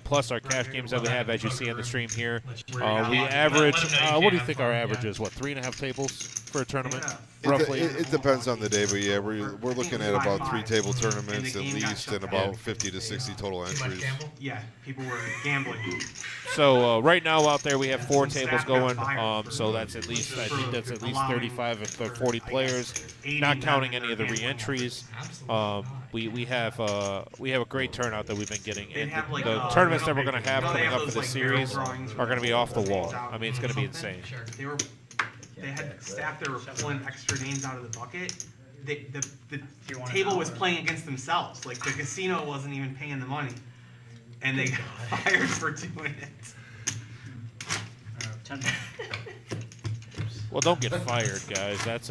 Plus our cash games that we have, as you see on the stream here. We average. What do you think our average is? What, 3.5 tables for a tournament, roughly? It depends on the day, but yeah, we're looking at about 3 table tournaments at least, and about 50 to 60 total entries. Yeah, people were gambling. So right now out there we have 4 tables going. So that's at least, I think that's at least 35 or 40 players, not counting any of the re-entries. We have a great turnout that we've been getting, and the tournaments that we're going to have coming up for the series are going to be off the wall. I mean, it's going to be insane. They had staff that were pulling extra names out of the bucket. The table was playing against themselves. Like the casino wasn't even paying the money, and they got fired for doing it. 10. Well, don't get fired, guys. That's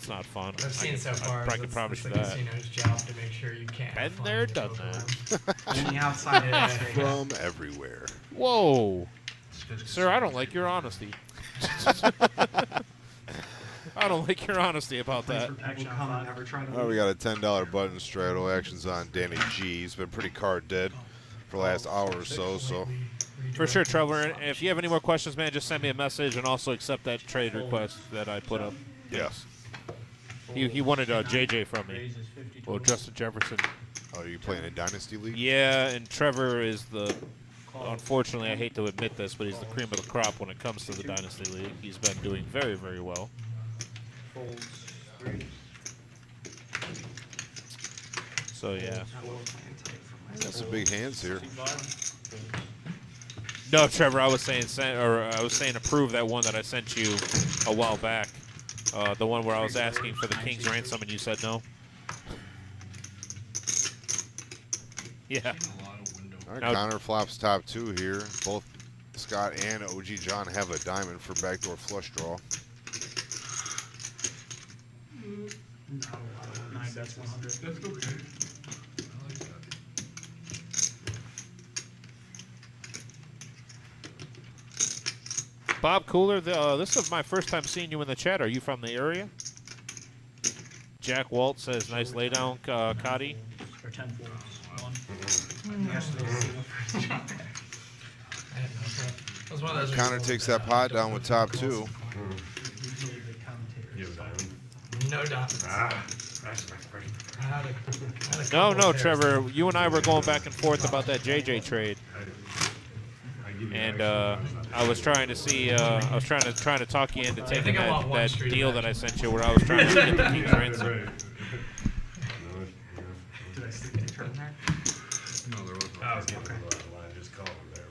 not fun. What I've seen so far I can promise you the that. casino's job to make sure you can't. Been have fun there, and done go that. home. On the outside of Las Vegas. From everywhere. Whoa, sir, I don't like your honesty. I don't like your honesty about that. People come and never try to Oh, we got a $10 button straddle. Actions on Danny G. He's been pretty card dead for the last hour or so. For sure, Trevor. And if you have any more questions, man, just send me a message and also accept that trade request that I put up. Yes. He wanted JJ from me. Well, Justin Jefferson. Oh, are you playing a Dynasty League? Yeah, and Trevor is unfortunately, I hate to admit this, but he's the cream of the crop when it comes to the Dynasty League. He's been doing very, very well. Folds. 3. So, yeah. Got some big hands here. 5. No, Trevor, I was saying approve that one that I sent you a while back. The one where I was asking for the King's ransom and you said no. Yeah. All right, Now- Connor flops top 2 here. Both Scott and OG John have a diamond for backdoor flush draw. Not a lot. 9 bets 100. That's okay. Bob Cooler, this is my first time seeing you in the chat. Are you from the area? Jack Walt says, nice laydown, Cotty. Or 10 folds. 1. That was one of those. Connor takes that pot down with top 2. No doubt. No, Trevor. You and I were going back and forth about that JJ trade, and I was trying to see. I was trying to talk you into taking that deal that I sent you, where I was trying to get the King's ransom. Did I stick the turn there? No, there was no. I was getting a little out of line. Just call him there.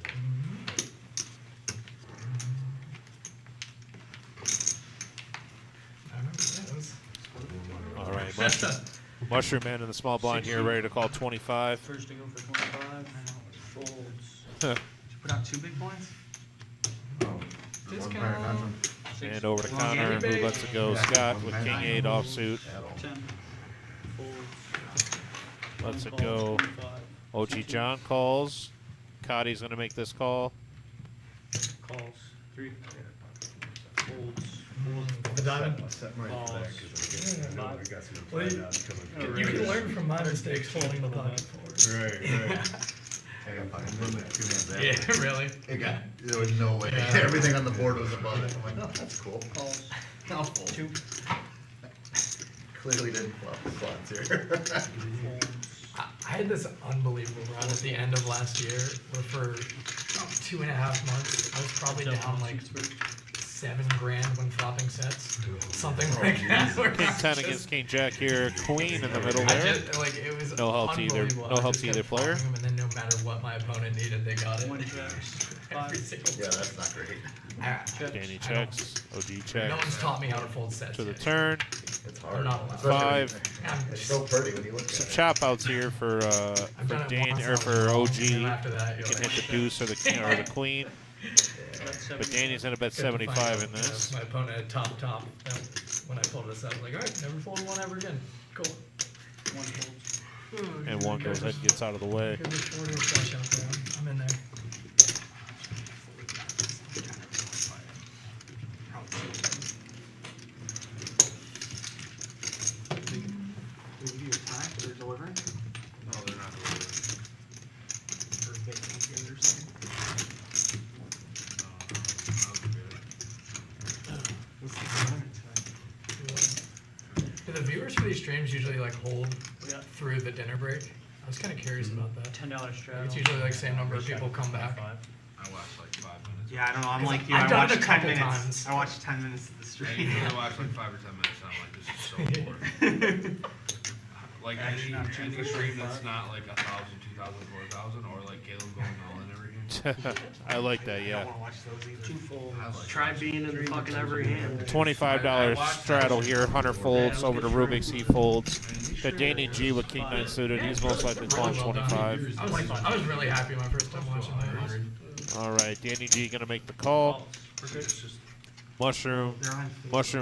All right, Mushroom Man in the small blind here, ready to call 25. First to go for 25. Folds. Did you put out 2 big blinds? And over to Connor, who lets it go. Scott with King 8 offsuit. 10. Folds. Lets it 1 go. calls, 25. OG John calls. Cotty's going to make this call. Calls. 3. Folds. The diamond. Calls. You can learn from my mistakes holding the pocket forward. Right. I got fine. Two hands down. Yeah, really. There was no way. Yeah. Everything on the board was above it. I'm like, oh, that's cool. Calls. I'll fold. 2. Clearly didn't flop the slots here. Folds. I had this unbelievable run at the end of last year where for 2.5 months I was probably down like $7,000 when flopping sets. Something like that. where King I 10 just- against King Jack here. Queen in the middle I there. just, like, it was No help to either- unbelievable. no I help just to either kept player. flopping them, and then no matter what my opponent needed, they got it. 1 checks. Every 5. single Yeah, time. that's not great. Danny I don't- checks. OG No checks. one's taught me how to fold sets To the yet. turn. It's I'm hard. not allowed. Five. It's so pretty when you look Some at it. chop outs here for I've done it Dan once, or I was for wrong, OG. and then after that, You you're can like, hit the deuce or the king or the queen. That's But 7. Danny's gonna bet good to find 75 out, in this. My opponent had top. When I pulled this out, I was like, all right, never fold one ever again. Cool. 1 folds. And one goes ahead and gets out of the way. Good before your flush out there. I'm in there. Did we give you a time for their delivery? No, they're not delivering. Or is it together or something? Let's see the limit today. Do the viewers for these streams usually like hold We got through the dinner break? I was kind of curious about that. $10 straddle. It's usually like same number of people come back. 5. I watched like 5 minutes. Yeah, I don't know. I'm like you. I've I done it watched a 10 couple minutes. times. I watched 10 minutes of the I stream. usually watch like 5 or 10 minutes and I'm like, this is so boring. Like Actually, any not cheating bad. stream that's not like 1,000, 2,000, 4,000, or like Caleb going all in every game. I like that, I yeah. don't want to watch those either. 2 folds. I like Try watching. being in the fucking every hand. $25 straddle here. Hunter folds over to Rubik's. He folds. Got Danny G with King 9 suited. He's most likely calling 25. I was really happy my first time watching that. All right, Danny G gonna make the call. Mushroom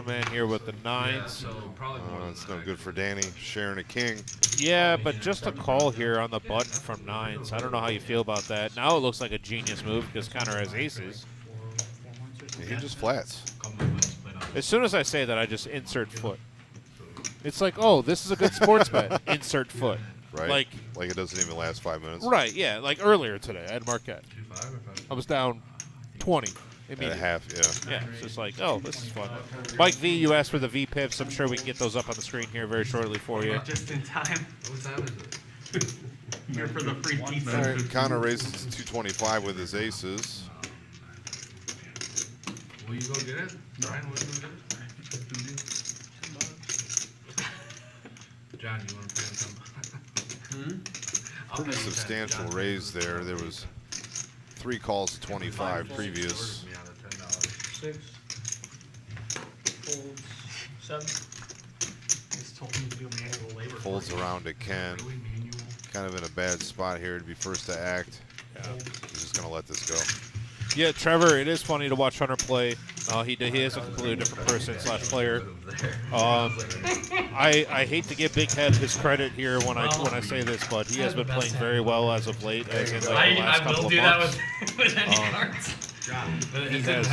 Man here with the Yeah, 9s. so probably more than That's no that. good for Danny. Sharing a king. Yeah, but just a call here on the button from 9s. I don't know how you feel about that. Now it looks like a genius move because Connor has aces. Yeah, he just flats. As soon as I say that, I just insert foot. It's like, oh, this is a good sports bet. Insert foot. Right? Like it doesn't even last 5 minutes. Right, yeah. Like earlier today, I had Marquette. 2-5 or 5? I was down 20. At a Immediately. half, yeah. Yeah, it's just like, oh, this is fun. Mike V, you asked for the V pips. I'm sure we can get those up on the screen here very shortly for you. Just in time. What time is it? Here for the free All pizza. right, Connor raises to 225 with his aces. Will you go get it? Brian, will you go get it? John, you want to pay him some? I'll Pretty pay you 10. substantial John, raise there. There was 3 calls to 25 previous. orders me out of $10. 6. Folds. 7. Just told him to do manual labor. Folds for you. around to Ken. Really manual. Kind of in a bad spot here to be first to act. Folds. He's just going to let this go. Yeah, Trevor, it is funny to watch Hunter play. He is a completely different person / player. I hate to give Big Head his credit here when I say this, but he has been playing very well as of late, as in like the last I couple will of do that months. with any cards. He has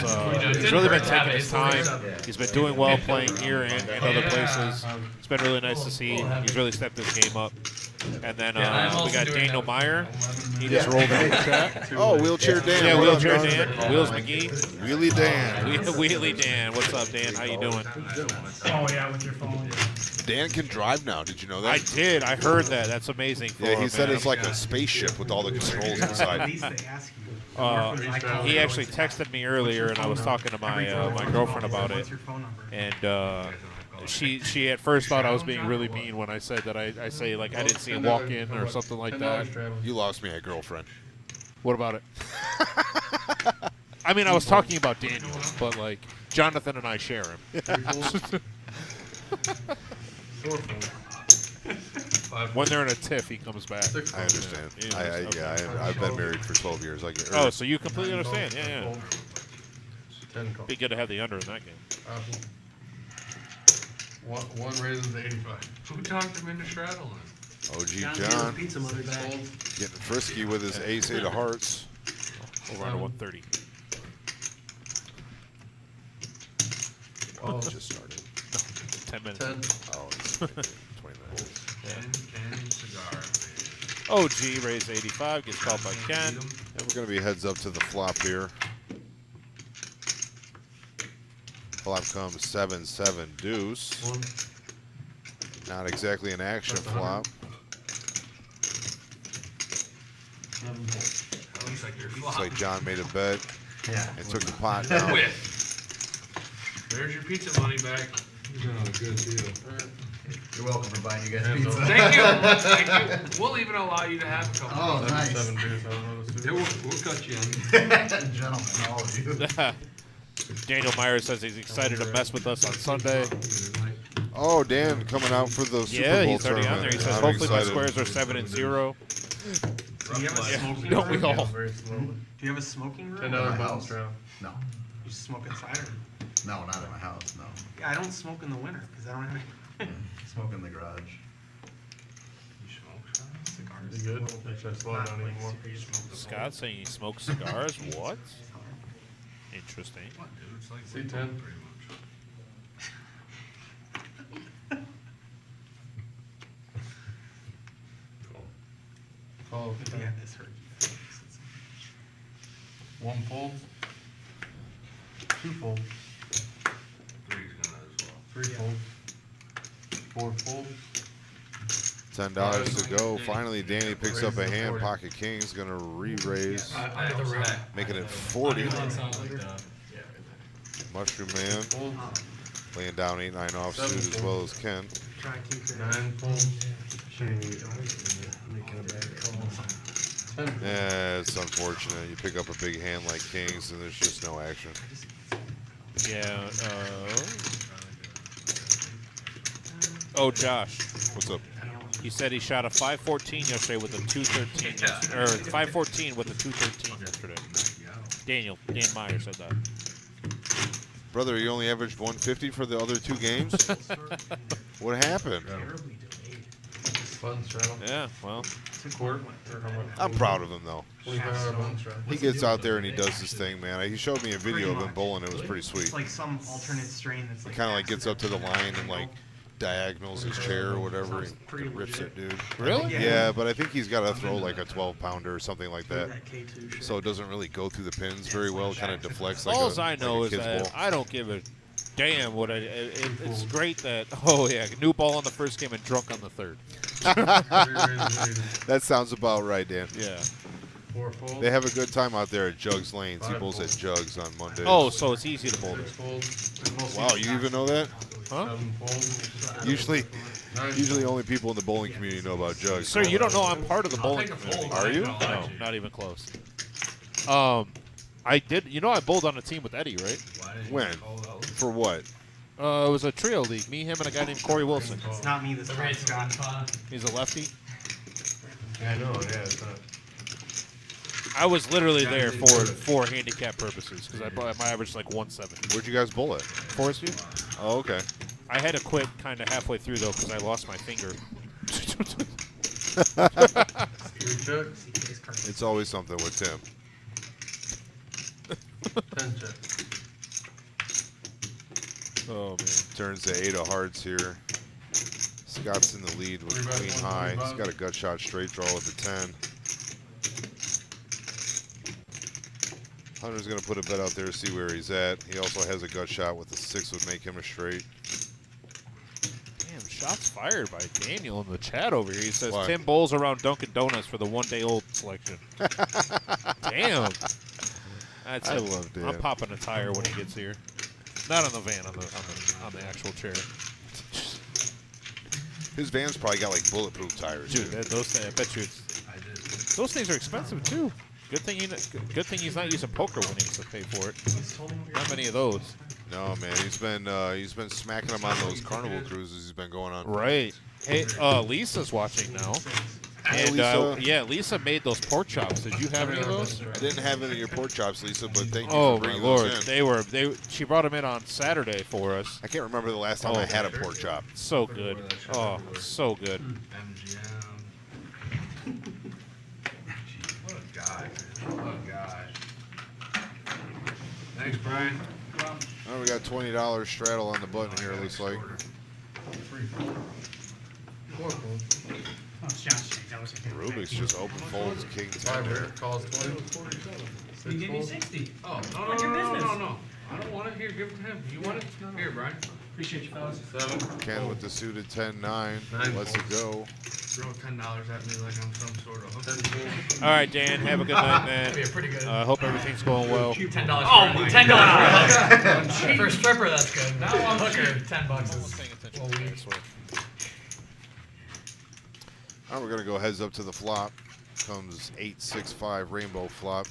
he's really been taking his time. He's been doing well playing here and other places. It's been really nice to see. He's really stepped his game up. And then we got Daniel Meyer. He just rolled in the chat. Oh, Wheelchair Dan. Yeah, What up, Wheelchair John? Dan. Wheels McGee. Wheelie Dan. Wheelie Dan. What's up, Dan? How you doing? Oh yeah, with your phone. Dan can drive now. Did you know that? I did. I heard that. That's amazing. For Yeah, he him, said man. it's like a spaceship with all the controls At inside. least they ask you. He actually texted me earlier, and I was talking to my my girlfriend about it. What's your phone number? And she at first thought I was being really mean when I said that I say like I didn't see him walk in or something like that. You lost me a girlfriend. What about it? I mean, I was talking about Daniel, but like Jonathan and I share him. When they're in a tiff, he comes back. I understand. Yeah, I've been married for 12 years. I get. Oh, so you completely understand? Yeah, yeah. 10 calls. Be good to have the under in that game. One raises to 85. Who talked him into straddling? OG John Pizza money back. getting frisky with his ace 8 of hearts. Over under 130. Oh, it just started. 10 minutes. Oh, it's 20 minutes. 10 cigar. OG raised 85, gets called by Ken. And we're going to be heads up to the flop here. Flop comes 7-7 deuce. Not exactly an action flop. Looks like your Looks like John made a bet Yeah. and took the pot down. There's your pizza money back. You're on a good deal. You're welcome for buying you guys pizza. Thank you. Thank you. We'll even allow you to have a couple. Oh, nice. 7 deuce. I don't know those two. We'll cut you in. Gentlemen, all of you. Daniel Myers says he's excited to mess with us on Sunday. Oh, Dan coming out for the Super Yeah, Bowl he's already on there. tournament. He says I'm hopefully my excited. squares are 7 and 0. Do you have a smoking Don't we room? all? Very slowly. Do you have a smoking room? $10 my bounce house. trial. No. You smoke inside or? No, not in my house, no. Yeah, I don't smoke in the winter because I don't have any Smoke in the garage. You smoke cigars. You good? Should I slow Not down like anymore? super smoke. Scott saying he smokes cigars. What? Interesting. What, dude? It's like C10. pretty much. Call. Yeah, this hurt. One fold. 2 fold. Three's gonna as well. 3 fold. 4 fold. $10 to go. Finally, Danny picks up a hand. Pocket King's going to re-raise, Under the rim. making it 40. Yeah. Mushroom Man Fold. laying down 8-9 offsuit as well as Ken. Try to keep it. 9 fold. Making a bad call. 10 fold. Yeah, it's unfortunate. You pick up a big hand like Kings and there's just no action. Yeah. Oh, Josh. What's up? He said he shot a 514 yesterday with a 213, or 514 with a 213 yesterday. Dan Meyer said that. Brother, you only averaged 150 for the other 2 games? What happened? Button straddle. Yeah, well, Quarter. Or how much? I'm proud of him, though. 25 button straddle. He gets out there and he does his thing, man. He showed me a video of him bowling. It was pretty sweet. It's like some alternate strain that's like. Kind of like gets up to the line and like diagonals his chair or whatever and rips it, dude. really? Yeah, but I think he's got to throw like a 12-pounder or something like that. That K2 shit. So it doesn't really go through the pins very well. Kind of deflects like All a, I know like a is kid's that ball. I don't give a damn what it's great that, oh yeah, new ball on the first game and drunk on the third. That sounds about right, Dan. Yeah. 4 fold. They have a good time out there at Jugs Lanes. He bowls at Jugs on Mondays. Oh, so it's easy to bowl 6 fold. wow, you even know that? Huh? 7 fold. Usually, 9 usually only people in the bowling community know about Jugs. Sir, you don't know I'm part of the bowling take a community. fold. Are you? No, not even close. I did. You know, I bowled on a team with Eddie, right? Why did When? you call that? For what? It was a trio league. Me, him, and a guy named Corey Wilson. It's not me this The time, race Scott. He's a lefty. I know, yeah, it's not. I was literally there for handicap purposes because my average is like 170. Where'd you guys bowl at? Forest View. Oh, okay. I had to quit kind of halfway through though because I lost my finger. 3 checks. It's always something with Tim. 10 check. Oh man. Turns to 8 of hearts here. Scott's in the lead with Three bet, queen 1, high. 25. He's got a gut shot straight draw with the 10. Hunter's gonna put a bet out there to see where he's at. He also has a gut shot with the 6 would make him a straight. Damn, shots fired by Daniel in the chat over here. He says What? 10 bowls around Dunkin' Donuts for the one-day-old selection. Damn. That's I it. love Dan. I'm popping a tire when he gets here. Not on the van, on the actual chair. His van's probably got like bulletproof tires. Dude, Dude. those things, I bet you those things are expensive too. Good thing thing he's not using poker winnings to pay for it. Not many of those. No man, he's been smacking them on those carnival cruises he's been going on. Right. Hey, Lisa's watching now. Hey, And Lisa. yeah, Lisa made those pork chops. Did you have any of those? I didn't have any of your pork chops, Lisa, but thank you Oh for my bringing lord, those in. she brought them in on Saturday for us. I can't remember the last time I had a pork chop. So good. Oh, so good. MGM. What a guy, man. What a guy. Thanks, Brian. Oh, we got $20 straddle on the button here, it looks like. Oh, that was a good Rubik's just open folds king 10 there. Calls 20. He gave me 60. Oh, no, What's your business? no. I don't want it. Here, give it to him. You want it? Here, Brian. Appreciate you, fellas. 7. Ken with the suited 10-9. Lets it go. Throw $10 at me like I'm some sort of hooker. 17. All right, Dan. Have a good night, That'd be man. a pretty good. I hope everything's going well. $10. Oh my $10 God. for a hooker. For a stripper, that's good. Now on hooker, $10 I was is. paying attention. Well, to we- that, I swear. All right, we're going to go heads up to the flop. Comes 8-6-5 rainbow flop.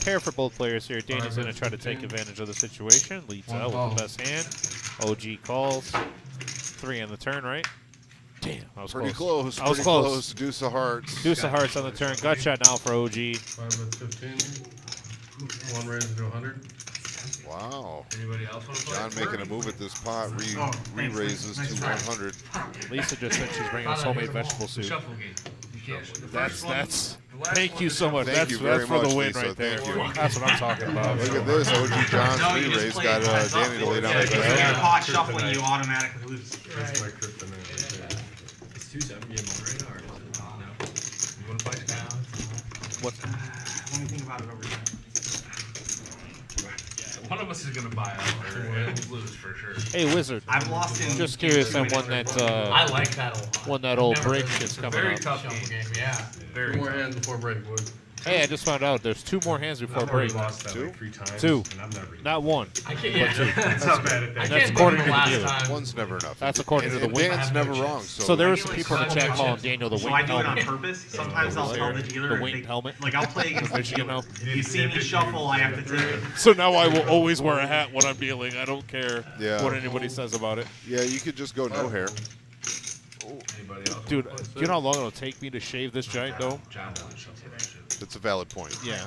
Care for both players here. Daniel's going to try to take advantage of the situation. Leads out with the best hand. OG calls. 3 on the turn, right? Damn, I was Pretty close. close. I was Pretty close. close. Deuce of hearts. Deuce of hearts on the turn. Gut shot now for OG. 5 bet 15. 1 raises to 100. Wow. Anybody else want to play? John making a move at this pot. Re-raises to 100. Lisa just said she's bringing us homemade vegetable soup. Shuffle game. You can't. The That's first one- that's. the last Thank one you is so much. Thank That's you very that's for the much, win Lisa. right there. Thank you. That's what I'm talking about. Look at this. OG John's No, you just re-raise play got heads up. Danny to lay down Yeah, the if you best. get a pot shuffling, you automatically lose. That's my kryptonite. Yeah. It's 2-7 game already, or is it? No. You want to play Scott? What? Let me think about it over here. One of us is gonna buy out, or we'll lose for sure. Hey, Wizard. I've lost in. Just curious on when that I like that a lot. when that old Never break heard shit's of coming Very up. tough Shuffle game. game, yeah. Very 2 more tough. hands before break, boys. Hey, I just found out there's 2 more hands before I've already break. lost that 2? like 3 times. 2. And I'm never. Not 1. I can't. Yeah. That's not bad at I that. That's can't according think to of the the dealer. last time. One's never enough. That's according to the And win. Dan's I have no never wrong. chance. So there So were some people in the chat calling Daniel the So winged I do it on helmet. purpose. Sometimes I'll tell the dealer. The if winged they- helmet. Like I'll play against the Michigan dealer. helmet. You see me shuffle, I have to take it. So now I will always wear a hat when I'm dealing. I don't care Yeah. what anybody says about it. Yeah, you could just go no hair. Anybody else? Dude, do you know how long it'll take me to shave this giant dome? John doesn't shuffle that shit. That's a valid point. Yeah.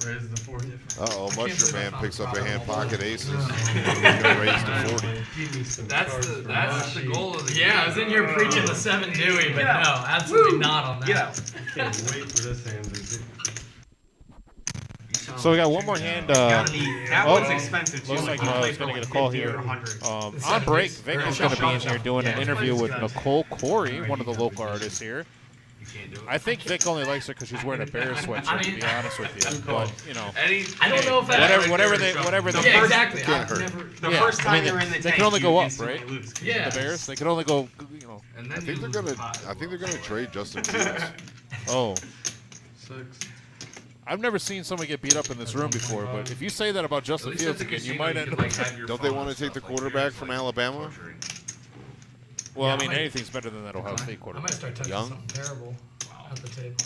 Raise the 40. Uh-oh, Mushroom Man picks up a hand pocket aces. No. Gonna raise to 40. Give me some That's cards the for that's the Rashi. goal of the Yeah, I was in here preaching the 7 Dewey, but no, absolutely not on that. Get out. Can't wait for this hand. Dude. So we got one more hand. Gotta be- that oh, one's expensive too. looks like You I play was for gonna like get a call 50 or here. 100. On break, Vic is going to be in here doing an interview with Nicole Corey, one of the local artists here. You can't do it. I think Vic only likes her because she's wearing a bear sweatshirt, to be honest with you. But, you know, I don't know if that. whatever they Yeah, exactly. Can't I've hurt. never. The yeah, first I time mean, they're in the they tank, can only you go up, instantly right? lose. Yeah. the Bears, they can only go, you know. And I then think you they're lose gonna. the pot. I think they're gonna trade Justin Fields. Oh, 6. I've never seen someone get beat up in this room before, but if you say that about At Justin least Fields at the again, you casino, might you end could, up. like, have your Don't they phone want and to take the stuff, like, quarterback yours, from like, Alabama? torturing. Well, Yeah, I mean, I might- anything's better than that Ohio State I might quarterback. start touching Young? something terrible at the table.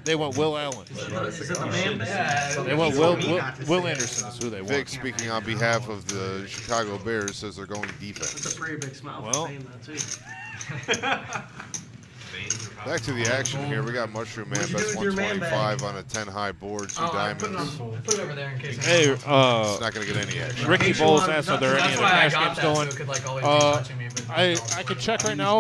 They want Will Allen. Yeah. They want He Will told me not to Will say it. Anderson is who they Vic, want. speaking on behalf of the Chicago Bears, says they're going defense. That's a pretty big smile Well, for saying that too. Veins are Back to the action here. We got Mushroom Man, What'd you best do with your man 125 on a 10 high board, 2 I put it on diamonds. full. I put it over there in case. Hey, It's not going to get any action. Ricky Bowles asked, are there any That's other why I cash got games that, so going? it could like always be touching me. But I can check right now.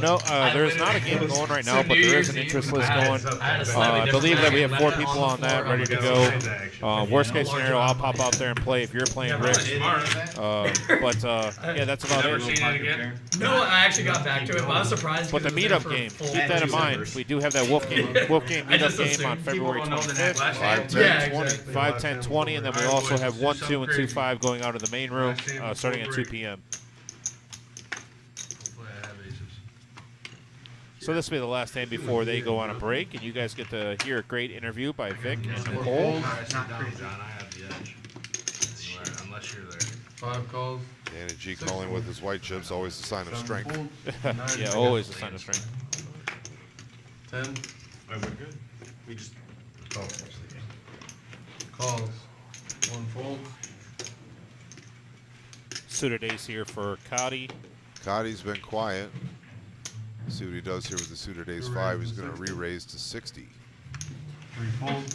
No, there is not a game going right now, but there is an interest list going. I believe that we have 4 people on that ready to go. Worst case scenario, I'll pop out there and play if you're playing Rick. Yeah, that's about Never it. seen it again. No, I actually got back to it, but I was surprised. But the because it was meetup there game, for keep full that in 2 mind. hours. We do have that Wolf game I just meetup game on assumed February People don't know the net 25th. last 5, name. 10, Yeah, 20. exactly. 5, 10, 20, and then we also have 1, 2, and 2, 5 going out of the main room starting at 2 p.m. Hopefully I have aces. So this will be the last time before they go on a break, and you guys get to hear a great interview by Vic and Nicole. Alright, sit down, John. I have the edge. Unless you're there. 5 calls. Danny G calling with his white chips, always a sign of 7 strength. folds. Yeah, always a sign of strength. 10 I would good. We just calls. 1 fold. Suited ace here for Cotty. Cotty's been quiet. See what he does here with the suited ace 5. He's going to re-raise to 60. 3 folds.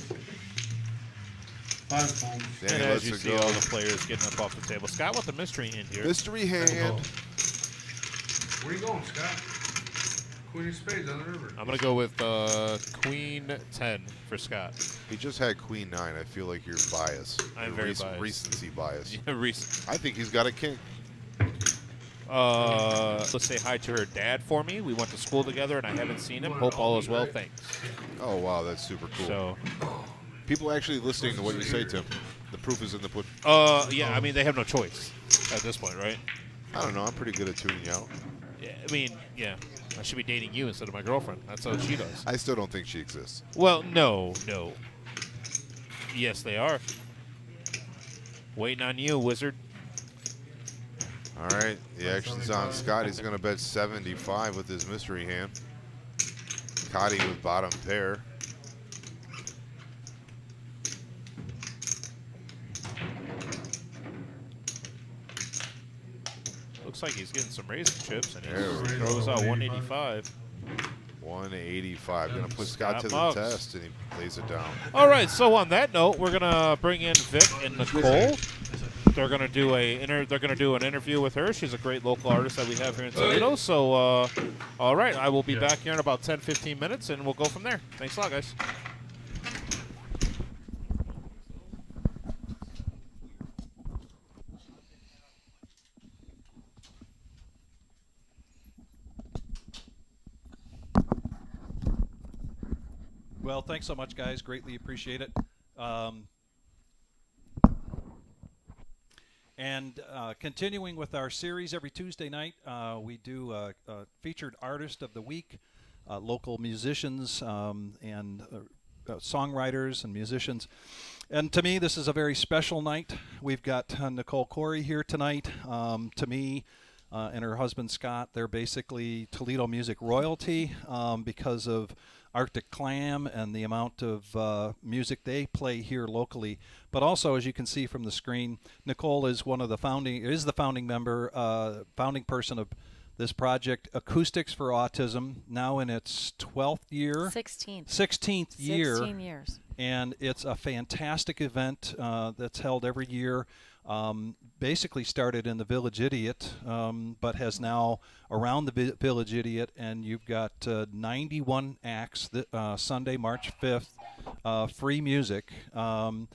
5 folds. And Danny as lets you it see go. all the players getting up off the table. Scott with the mystery hand here. Mystery hand. Where you going, Scott? Queen of spades on the river. I'm going to go with Queen 10 for Scott. He just had Queen 9. I feel like you're biased. I'm You're very biased. Recency bias. Yeah, Reese. I think he's got a king. Let's say hi to her dad for me. We went to school together, and I haven't seen him. Hope all is well. Thanks. Oh, wow, that's super cool. So, People actually listening to what you say, Tim. The proof is in the pudding. yeah, I mean, they have no choice at this point, right? I don't know. I'm pretty good at tuning you out. Yeah, I mean, yeah. I should be dating you instead of my girlfriend. That's how she does. I still don't think she exists. Well, no. Yes, they are. Waiting on you, wizard. All right, the action's on Scott. He's going to bet 75 with his mystery hand. Cotty with bottom pair. Looks like he's getting some raisin chips, and he There we throws go. out 185. 185. Going to put Scott to the Muggs. test, and he lays it down. All right, so on that note, we're gonna bring in Vic and Nicole. They're gonna do an interview with her. She's a great local artist that we have here in Toledo. So, all right, I will be back here in about 10-15 minutes, and we'll go from there. Thanks a lot, guys. Well, thanks so much, guys. Greatly appreciate it. And continuing with our series every Tuesday night, we do a featured artist of the week, local musicians and songwriters and musicians. And to me, this is a very special night. We've got Nicole Corey here tonight. To me and her husband Scott, they're basically Toledo music royalty because of Arctic Clam and the amount of music they play here locally. But also, as you can see from the screen, Nicole is the founding member, founding person of this project, Acoustics for Autism, now in its 12th year. 16th year. 16 years. And it's a fantastic event that's held every year. Basically started in the Village Idiot, but has now around the Village Idiot, and you've got 91 acts Sunday, March 5th, free music. And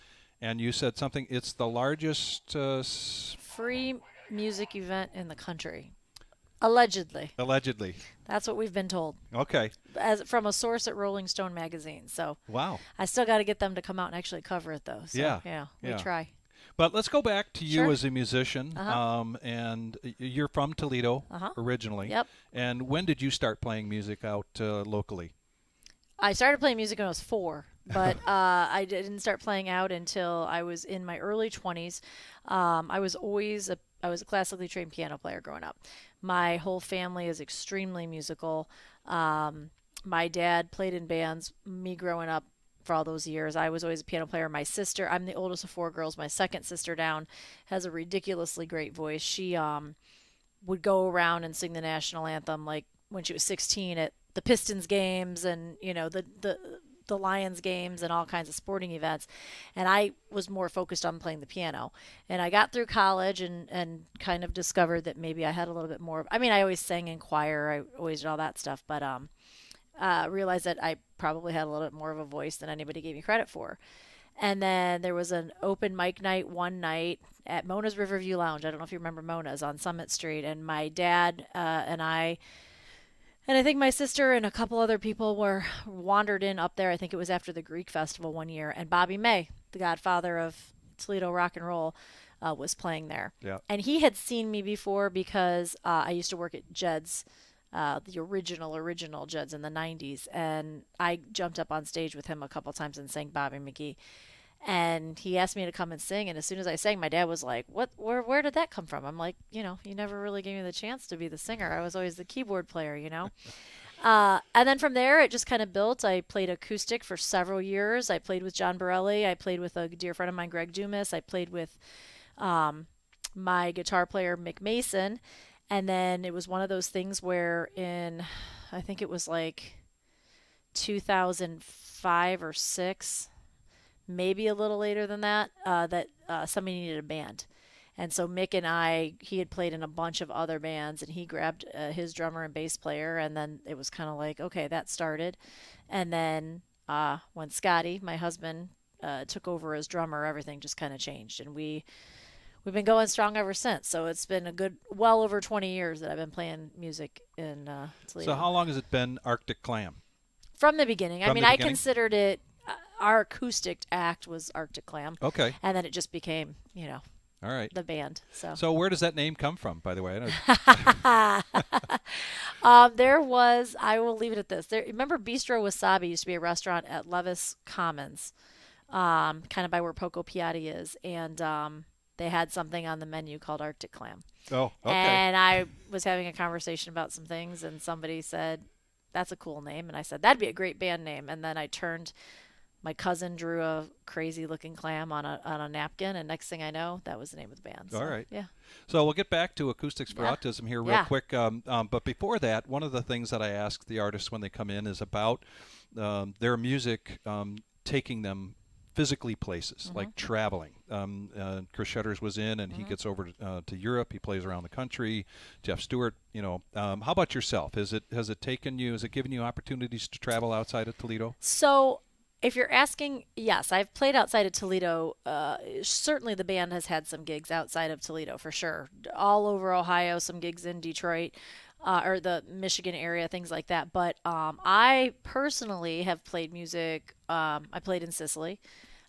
you said something, it's the largest free music event in the country. Allegedly. Allegedly. That's what we've been told. Okay. As from a source at Rolling Stone magazine. So wow. I still got to get them to come out and actually cover it, though. So, yeah, we try. But let's go back to you Sure. as a musician. And you're from Toledo originally. Yep. And when did you start playing music out locally? I started playing music when I was 4, but I didn't start playing out until I was in my early 20s. I was a classically trained piano player growing up. My whole family is extremely musical. My dad played in bands. Me growing up for all those years, I was always a piano player. My sister, I'm the oldest of 4 girls. My second sister down has a ridiculously great voice. She would go around and sing the national anthem like when she was 16 at the Pistons games and the Lions games and all kinds of sporting events, and I was more focused on playing the piano. And I got through college and kind of discovered that maybe I had a little bit more. I mean, I always sang in choir, I always did all that stuff, but realized that I probably had a little bit more of a voice than anybody gave me credit for. And then there was an open mic night one night at Mona's Riverview Lounge. I don't know if you remember Mona's on Summit Street. And my dad and I think my sister and a couple other people wandered in up there. I think it was after the Greek Festival one year. And Bobby May, the godfather of Toledo rock and roll, was playing there. Yeah. And he had seen me before because I used to work at Jed's. The original Judds in the 90s, and I jumped up on stage with him a couple times and sang Bobby McGee, and he asked me to come and sing, and as soon as I sang, my dad was like, where did that come from? I'm like, you never really gave me the chance to be the singer. I was always the keyboard player, and then from there it just kind of built. I played acoustic for several years. I played with John Borelli. I played with a dear friend of mine, Greg Dumas. I played with my guitar player, Mick Mason. And then it was one of those things where I think it was like 2005 or 6, maybe a little later than that, that somebody needed a band. And so Mick and he had played in a bunch of other bands, and he grabbed his drummer and bass player, and then it was kind of like, okay, that started. And then when Scotty, my husband, took over as drummer, everything just kind of changed. And we've been going strong ever since. So it's been a good, well over 20 years that I've been playing music in Toledo. So how long has it been Arctic Clam? From the beginning. From I mean, the I beginning? considered it, our acoustic act was Arctic Clam. Okay. And then it just became, All right. the band. So where does that name come from, by the way? I don't... I will leave it at this. Remember Bistro Wasabi used to be a restaurant at Levis Commons, kind of by where Poco Piatti is. And they had something on the menu called Arctic Clam. Oh, okay. And I was having a conversation about some things, and somebody said, that's a cool name. And I said, that'd be a great band name. And then my cousin drew a crazy looking clam on a napkin, and next thing I know, that was the name of the band. All right. Yeah. So we'll get back to Acoustics for Yeah. Autism here real Yeah. quick. But before that, one of the things that I ask the artists when they come in is about their music taking them physically places, like traveling. Chris Shutters was in, and he gets over to Europe. He plays around the country. Jeff Stewart, how about yourself? Has it given you opportunities to travel outside of Toledo? So if you're asking, yes, I've played outside of Toledo. Certainly the band has had some gigs outside of Toledo for sure. All over Ohio, some gigs in Detroit. Or the Michigan area, things like that. But I personally have played music. I played in Sicily.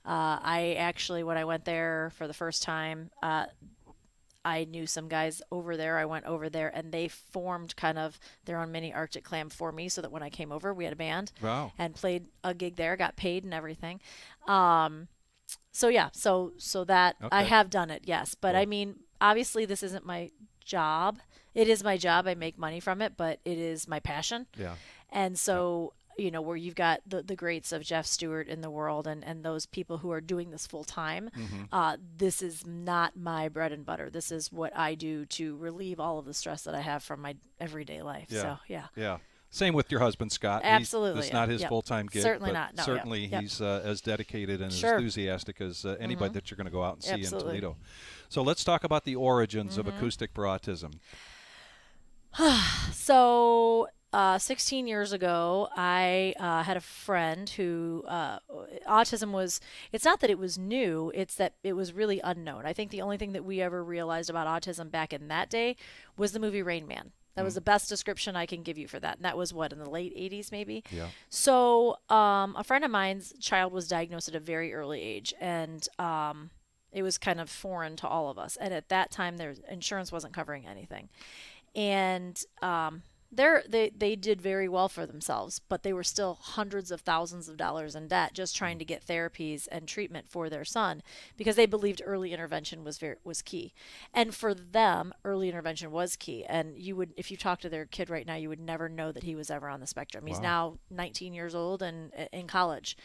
I actually, when I went there for the first time, I knew some guys over there. I went over there, and they formed kind of their own mini Arctic Clam for me, so that when I came over, we had a band. Wow. And played a gig there, got paid and everything. So yeah, so that I Okay. have done it, yes. But Cool. I mean, obviously, this isn't my job. It is my job. I make money from it, but it is my passion. Yeah. And so, where you've got the greats of Jeff Stewart in the world and those people who are doing this full time, this is not my bread and butter. This is what I do to relieve all of the stress that I have from my everyday life. Yeah. So, yeah. Yeah. Same with your husband, Scott. Absolutely, It's not yeah. his Yep. full-time gig. Certainly but not. No, certainly yep. he's as dedicated and Sure. as enthusiastic as anybody that you're going to go out and see Absolutely. in Toledo. So let's talk about the origins of Acoustic for Autism. So, 16 years ago, I had a friend who autism was, it's not that it was new, it's that it was really unknown. I think the only thing that we ever realized about autism back in that day was the movie Rain Man. That was the best description I can give you for that. And that was in the late 80s maybe? Yeah. So, a friend of mine's child was diagnosed at a very early age, and it was kind of foreign to all of us. And at that time, their insurance wasn't covering anything. And they did very well for themselves, but they were still hundreds of thousands of dollars in debt just trying to get therapies and treatment for their son, because they believed early intervention was key. And for them, early intervention was key. And if you talk to their kid right now, you would never know that he was ever on the spectrum. He's now 19 years old and in college,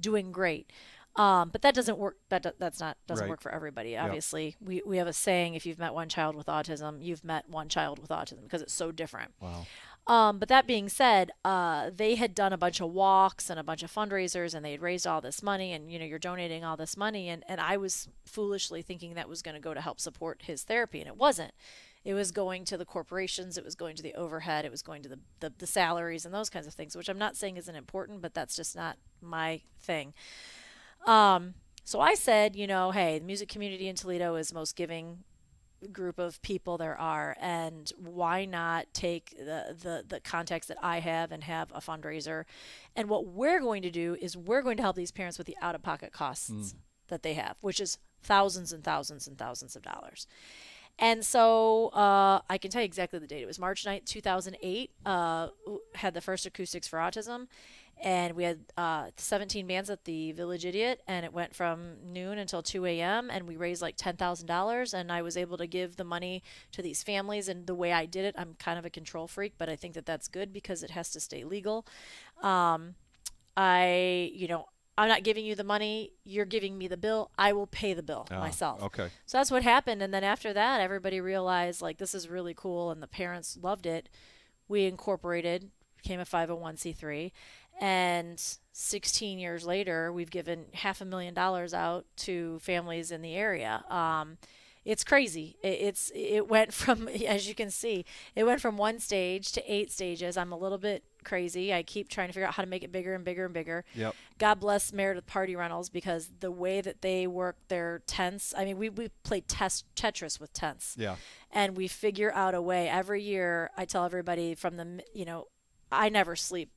doing great. But that doesn't work. Doesn't Right. work for everybody. Obviously, we have a saying: if you've met one child with autism, you've met one child with autism, because it's so different. Wow. But that being said, they had done a bunch of walks and a bunch of fundraisers, and they had raised all this money, and you're donating all this money, and I was foolishly thinking that was going to go to help support his therapy, and it wasn't. It was going to the corporations, it was going to the overhead, it was going to the salaries and those kinds of things, which I'm not saying isn't important, but that's just not my thing. So I said, hey, the music community in Toledo is the most giving group of people there are, and why not take the contacts that I have and have a fundraiser, and what we're going to do is we're going to help these parents with the out-of-pocket costs that they have, which is thousands and thousands and thousands of dollars. And so I can tell you exactly the date. It was March 9th, 2008. Had the first Acoustics for Autism. And we had 17 bands at the Village Idiot. And it went from noon until 2 a.m. And we raised like $10,000. And I was able to give the money to these families. And the way I did it, I'm kind of a control freak, but I think that that's good because it has to stay legal. I'm not giving you the money, you're giving me the bill, I will pay the bill myself. Okay. So that's what happened. And then after that, everybody realized, like, this is really cool, and the parents loved it. We incorporated, became a 501c3, and 16 years later, we've given $500,000 out to families in the area. It's crazy. It went from, as you can see, it went from 1 stage to 8 stages. I'm a little bit crazy. I keep trying to figure out how to make it bigger and bigger and bigger. Yep. God bless Meredith Party Rentals, because the way that they work their tents, I mean, we played Tetris with tents. Yeah. And we figure out a way. Every year, I tell everybody from I never sleep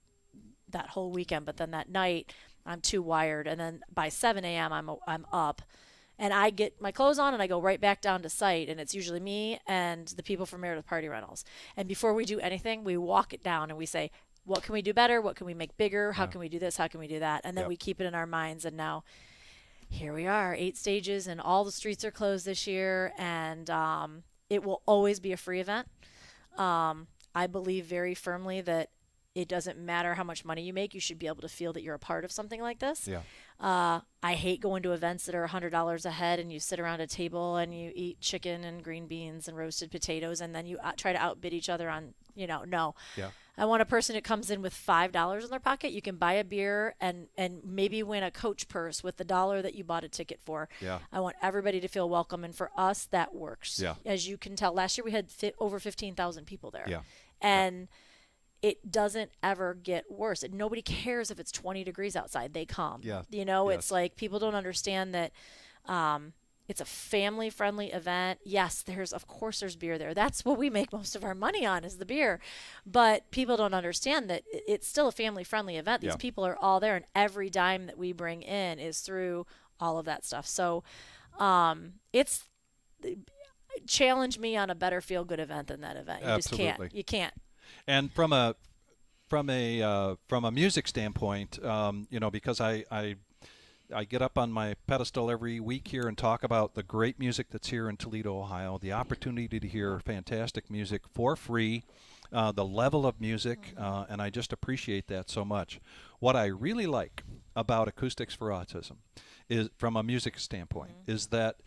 that whole weekend, but then that night, I'm too wired. And then by 7 a.m., I'm up. And I get my clothes on and I go right back down to site, and it's usually me and the people from Meredith Party Rentals. And before we do anything, we walk it down and we say, what can we do better? What can we make bigger? How can we do this? How can we do that? And then we keep it in our minds. And now here we are, 8 stages, and all the streets are closed this year. And it will always be a free event. I believe very firmly that it doesn't matter how much money you make. You should be able to feel that you're a part of something like this. Yeah. I hate going to events that are $100 a head, and you sit around a table and you eat chicken and green beans and roasted potatoes, and then you try to outbid each other on, no. Yeah. I want a person that comes in with $5 in their pocket. You can buy a beer and maybe win a coach purse with the $1 that you bought a ticket for. Yeah. I want everybody to feel welcome, and for us, that works. Yeah. As you can tell, last year we had over 15,000 people there. Yeah. And it doesn't ever get worse. Nobody cares if it's 20 degrees outside. They come. Yeah. It's like people don't understand that it's a family-friendly event. Yes, of course there's beer there. That's what we make most of our money on, is the beer. But people don't understand that it's still a family-friendly event. These people are all there, and every dime that we bring in is through all of that stuff. So it's challenge me on a better feel-good event than that event. You Absolutely. just can't. You can't. And from a music standpoint, because I get up on my pedestal every week here and talk about the great music that's here in Toledo, Ohio, the opportunity to hear fantastic music for free, the level of music, and I just appreciate that so much. What I really like about Acoustics for Autism is, from a music standpoint, is that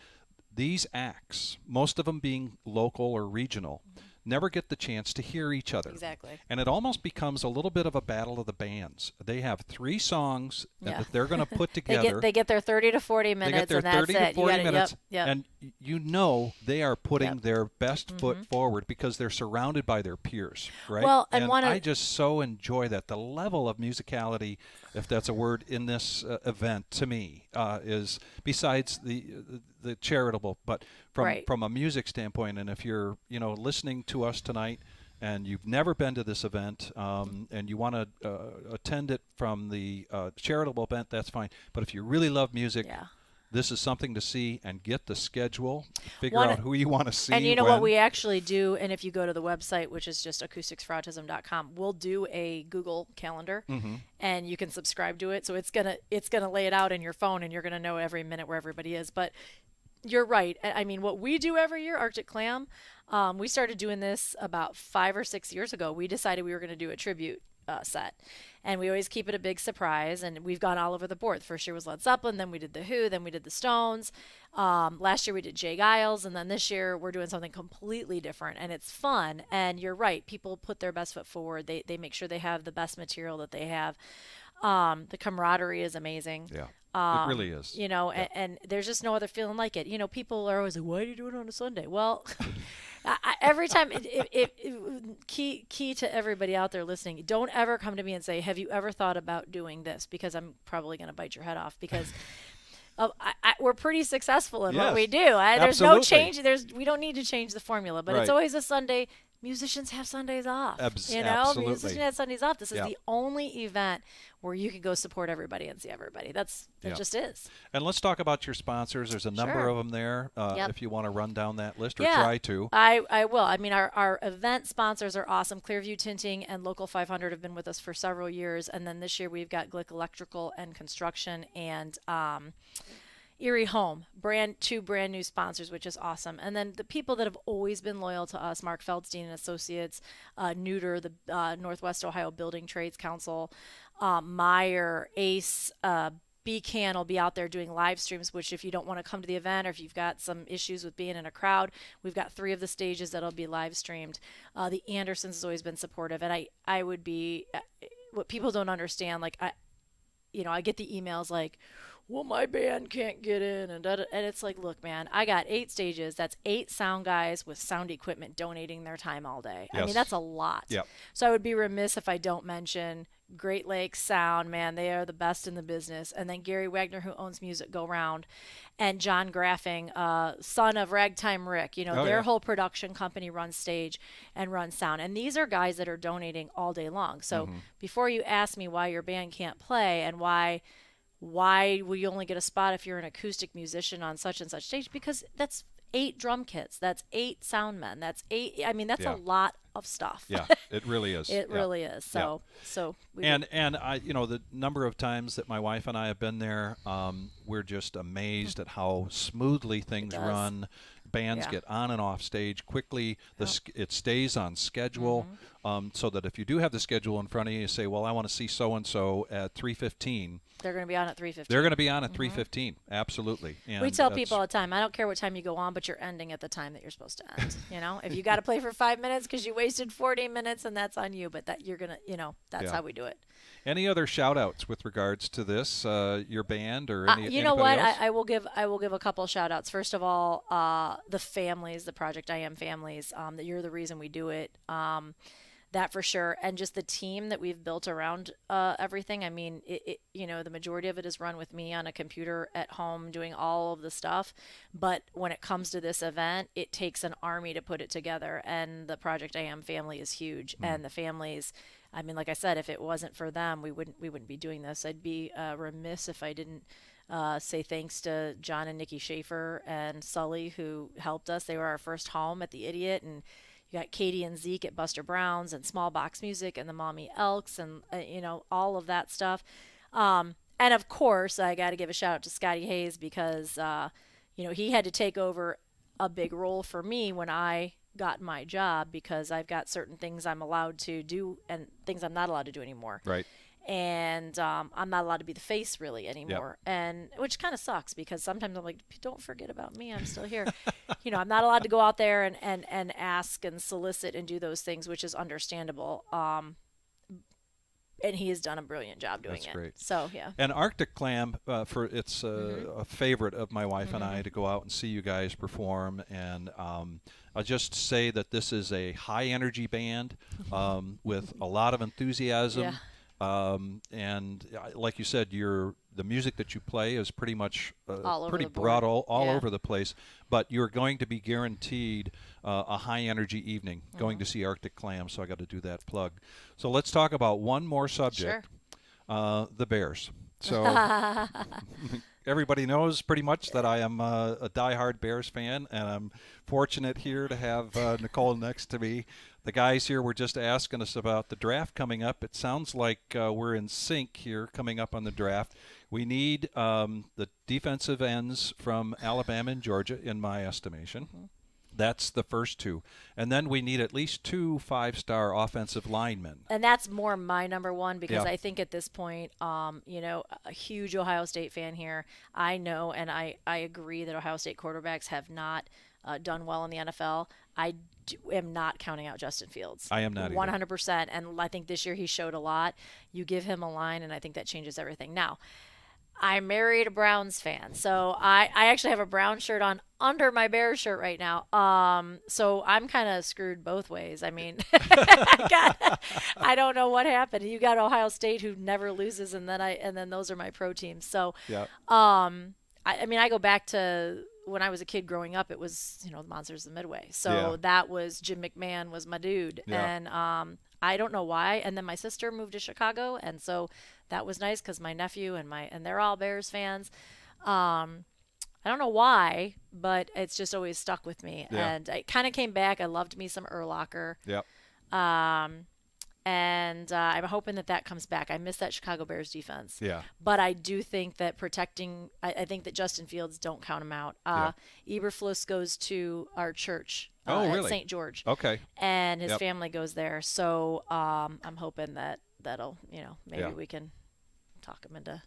these acts, most of them being local or regional, never get the chance to hear each other. Exactly. And it almost becomes a little bit of a battle of the bands. They have 3 songs that they're going to put together. They get their 30 to 40 minutes, they get their and that's 30 to 40 minutes, Yep. and they are putting their best foot forward because they're surrounded by their peers, right? Well, and I just so enjoy that. The level of musicality, if that's a word, in this event, to me, is, besides the charitable, but from a music standpoint. And if you're listening to us tonight and you've never been to this event, and you want to attend it from the charitable event, that's fine. But if you really love music, this is something to see, and get the schedule, figure out who you want to see. And what we actually do, and if you go to the website, which is just acousticsforautism.com, we'll do a Google Calendar, and you can subscribe to it. So it's gonna lay it out in your phone, and you're gonna know every minute where everybody is. But you're right. I mean, what we do every year, Arctic Clam, we started doing this about 5 or 6 years ago. We decided we were going to do a tribute set. And we always keep it a big surprise. And we've gone all over the board. First year was Led Zeppelin, then we did The Who, then we did the Stones. Last year we did Jay Giles, and then this year we're doing something completely different. And it's fun. And you're right, people put their best foot forward. They make sure they have the best material that they have. The camaraderie is amazing. Yeah. It really is. You know, and there's just no other feeling like it. You know, people are always like, why do you do it on a Sunday? Well, every time, key to everybody out there listening, don't ever come to me and say, have you ever thought about doing this? Because I'm probably going to bite your head off because we're pretty successful in what we do. There's no change. We don't need to change the formula, but it's always a Sunday. Musicians have Sundays off. You know, absolutely. musicians have Sundays off. This is the only event where you can go support everybody and see everybody. It just is. And let's talk about your sponsors. There's a number of them there. If you want to run down that list or try to. I will. I mean, our event sponsors are awesome. Clearview Tinting and Local 500 have been with us for several years. And then this year we've got Glick Electrical and Construction and Erie Home, two brand new sponsors, which is awesome. And then the people that have always been loyal to us, Mark Feldstein and Associates, Neuter, the Northwest Ohio Building Trades Council, Meyer, Ace, BCAN will be out there doing live streams, which if you don't want to come to the event or if you've got some issues with being in a crowd, we've got 3 of the stages that'll be live streamed. The Andersons has always been supportive. And I would be, what people don't understand, like I get the emails like, well, my band can't get in, and it's like, look, man, I got 8 stages. That's 8 sound guys with sound equipment donating their time all day. Yes. I mean, that's a lot. Yep. So I would be remiss if I don't mention Great Lakes Sound, man. They are the best in the business. And then Gary Wagner, who owns Music Go Round, and John Graffing, son of Ragtime Rick. You know, their whole production company runs stage and runs sound. And these are guys that are donating all day long. So before you ask me why your band can't play and why will you only get a spot if you're an acoustic musician on such and such stage? Because that's 8 drum kits. That's 8 sound men. That's 8. I mean, that's a lot of stuff. Yeah, it really is. It really is. So and I, the number of times that my wife and I have been there, we're just amazed at how smoothly things run. Bands get on and off stage quickly. It stays on schedule, so that if you do have the schedule in front of you, you say, well, I want to see so-and-so at 3:15. They're going to be on at 3:15. They're going to be on at 3:15. Absolutely. And we tell people all the time, I don't care what time you go on, but you're ending at the time that you're supposed to end. You know, if you got to play for 5 minutes because you wasted 40 minutes, and that's on you. But that you're going to, that's how we do it. Any other shout-outs with regards to this, your band or any? You know what? Else? I will give a couple shout-outs. First of all, the families, the Project I Am families. That you're the reason we do it. That for sure, and just the team that we've built around everything. I mean, the majority of it is run with me on a computer at home doing all of the stuff. But when it comes to this event, it takes an army to put it together, and the Project I Am family is huge. And the families, I mean, like I said, if it wasn't for them, we wouldn't be doing this. I'd be remiss if I didn't say thanks to John and Nikki Schaefer and Sully, who helped us. They were our first home at the Idiot, and you got Katie and Zeke at Buster Brown's and Small Box Music and the Mommy Elks and, all of that stuff. And, of course, I got to give a shout-out to Scotty Hayes because, he had to take over a big role for me when I got my job because I've got certain things I'm allowed to do and things I'm not allowed to do anymore. Right. And I'm not allowed to be the face really anymore, and which kind of sucks because sometimes I'm like, don't forget about me, I'm still here. I'm not allowed to go out there and ask and solicit and do those things, which is understandable. And he has done a brilliant job doing it. That's great. So yeah. And Arctic Clam, it's a favorite of my wife and I to go out and see you guys perform. And I'll just say that this is a high energy band with a lot of enthusiasm. Yeah. And like you said, the music that you play is pretty much pretty broad all over the place, but you're going to be guaranteed a high energy evening going to see Arctic Clam, so I got to do that plug. So let's talk about one more subject, the Bears. So everybody knows pretty much that I am a diehard Bears fan, and I'm fortunate here to have Nicole next to me. The guys here were just asking us about the draft coming up. It sounds like we're in sync here coming up on the draft. We need the defensive ends from Alabama and Georgia, in my estimation. That's the first two. And then we need at least 2 5-star offensive linemen. And that's more my number one because Yeah. I think at this point, a huge Ohio State fan here. I know and I agree that Ohio State quarterbacks have not done well in the NFL. Am not counting out Justin Fields. I am not either. 100%. And I think this year he showed a lot. You give him a line, and I think that changes everything. Now, I married a Browns fan, so I actually have a brown shirt on under my Bears shirt right now. So I'm kind of screwed both ways. I mean, I don't know what happened. You got Ohio State who never loses, and then those are my pro teams. So, Yeah. I mean, I go back to when I was a kid growing up. It was the Monsters of the Midway. So Yeah. that was Jim McMahon was my dude, Yeah. and I don't know why. And then my sister moved to Chicago, and so that was nice because my nephew and they're all Bears fans. I don't know why, but it's just always stuck with me. Yeah. And it kind of came back. I loved me some Urlacher. Yep. And I'm hoping that comes back. I miss that Chicago Bears defense. Yeah. But I do think that protecting, I think that Justin Fields, don't count him out. Eberflus goes to our church really? at St. George. Okay. And his Yep. family goes there. So I'm hoping that'll, maybe Yeah. we can talk him into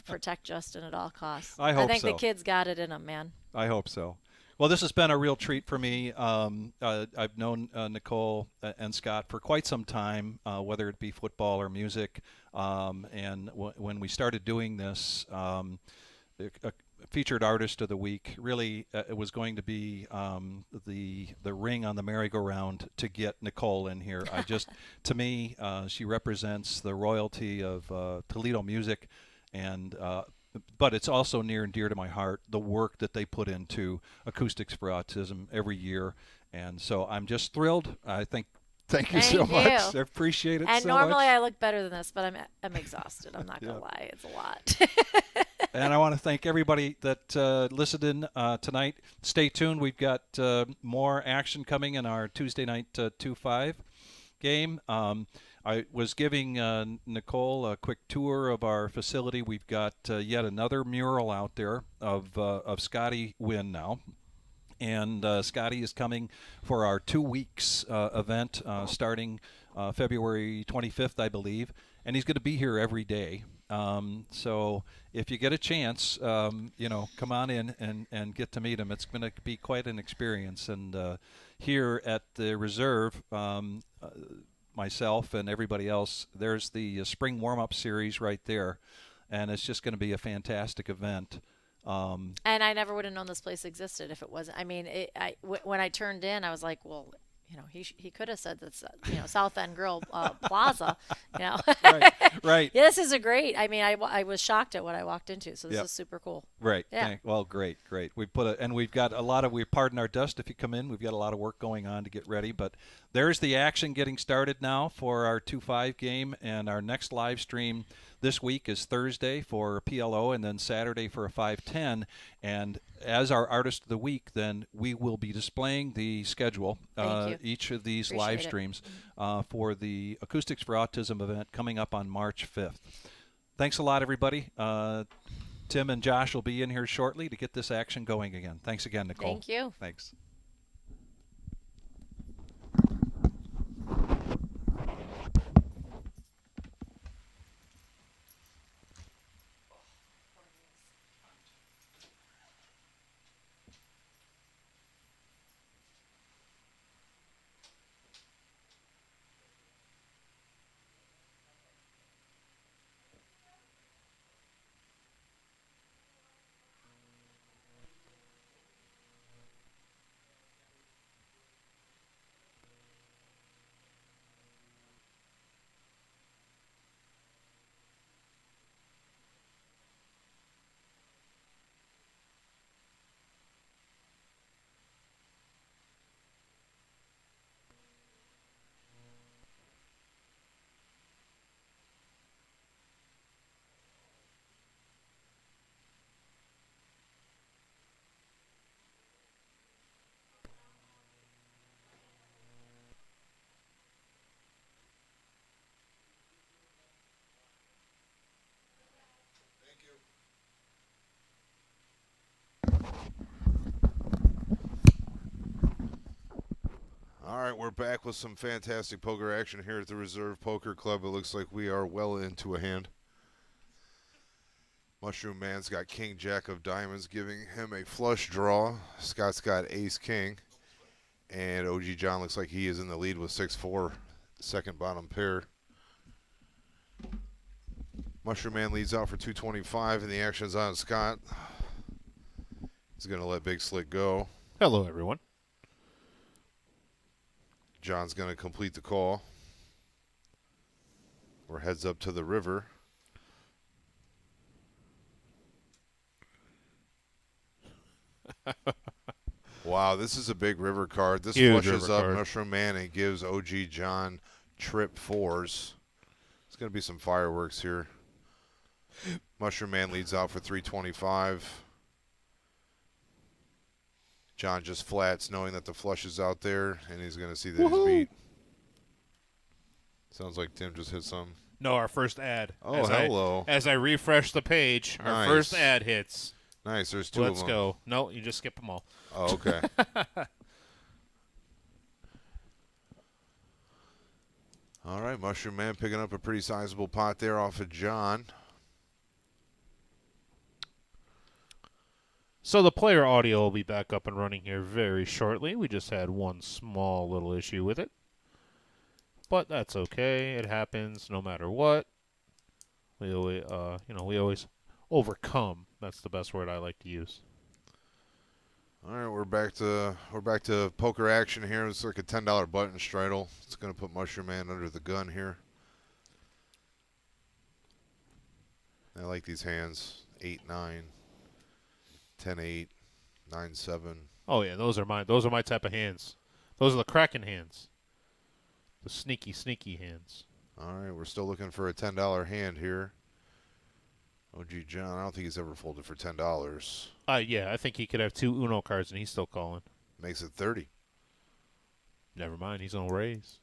protect Justin at all costs. I hope think the so. kid's got it in him, man. I hope so. Well, this has been a real treat for me. I've known Nicole and Scott for quite some time, whether it be football or music. And when we started doing this, a featured artist of the week, really it was going to be the ring on the merry-go-round to get Nicole in here. To me, she represents the royalty of Toledo music, and but it's also near and dear to my heart, the work that they put into Acoustics for Autism every year. And so I'm just thrilled. Thank you so much. I appreciate it and so normally much. I look better than this, but I'm exhausted. I'm not going to lie. It's a lot. And I want to thank everybody that listened in tonight. Stay tuned. We've got more action coming in our Tuesday night 2-5 game. I was giving Nicole a quick tour of our facility. We've got yet another mural out there of Scotty Wynn now. And Scotty is coming for our 2 weeks event starting February 25th, I believe. And he's going to be here every day. So if you get a chance, come on in and get to meet him. It's going to be quite an experience. And here at the Reserve, myself and everybody else, there's the spring warm-up series right there. And it's just going to be a fantastic event. And I never would have known this place existed if it wasn't. I mean, when I turned in, I was like, well, he could have said that's South End Grill Plaza, Right. Yeah, this is a great. I mean, I was shocked at what I walked into, so this is super cool. Right. Yeah. Well, great. We've got a lot of. We pardon our dust if you come in. We've got a lot of work going on to get ready, but there's the action getting started now for our 2-5 game, and our next live stream this week is Thursday for PLO, and then Saturday for a 5-10. And as our artist of the week, then we will be displaying the schedule, each of these live streams for the Acoustics for Autism event coming up on March 5th. Thanks a lot, everybody. Tim and Josh will be in here shortly to get this action going again. Thanks again, Nicole. Thank you. Thanks. All right, we're back with some fantastic poker action here at the Reserve Poker Club. It looks like we are well into a hand. Mushroom Man's got King Jack of Diamonds, giving him a flush draw. Scott's got Ace King. And OG John looks like he is in the lead with 6-4, second bottom pair. Mushroom Man leads out for 225, and the action's on Scott. He's going to let Big Slick go. Hello, everyone. John's going to complete the call. We're heads up to the river. Wow, this is a big river card. This Huge flushes river up card. Mushroom Man and gives OG John trip fours. There's going to be some fireworks here. Mushroom Man leads out for 325. John just flats, knowing that the flush is out there, and he's going to see that he's beat. Sounds like Tim just hit some. No, our first ad. Oh, hello. As I refresh the page, our Nice. first ad hits. Nice, there's two of them. Let's go. No, you just skip them all. Oh, okay. All right, Mushroom Man picking up a pretty sizable pot there off of John. So the player audio will be back up and running here very shortly. We just had one small little issue with it. But that's okay. It happens no matter what. We always, we always overcome. That's the best word I like to use. All right, we're back to poker action here. It's like a $10 button straddle. It's going to put Mushroom Man under the gun here. I like these hands. 8-9, 10-8, 9-7. Oh yeah, those are my type of hands. Those are the Kraken hands. The sneaky hands. All right, we're still looking for a $10 hand here. OG John, I don't think he's ever folded for $10. Yeah, I think he could have two Uno cards and he's still calling. Makes it 30. Never mind, he's gonna raise.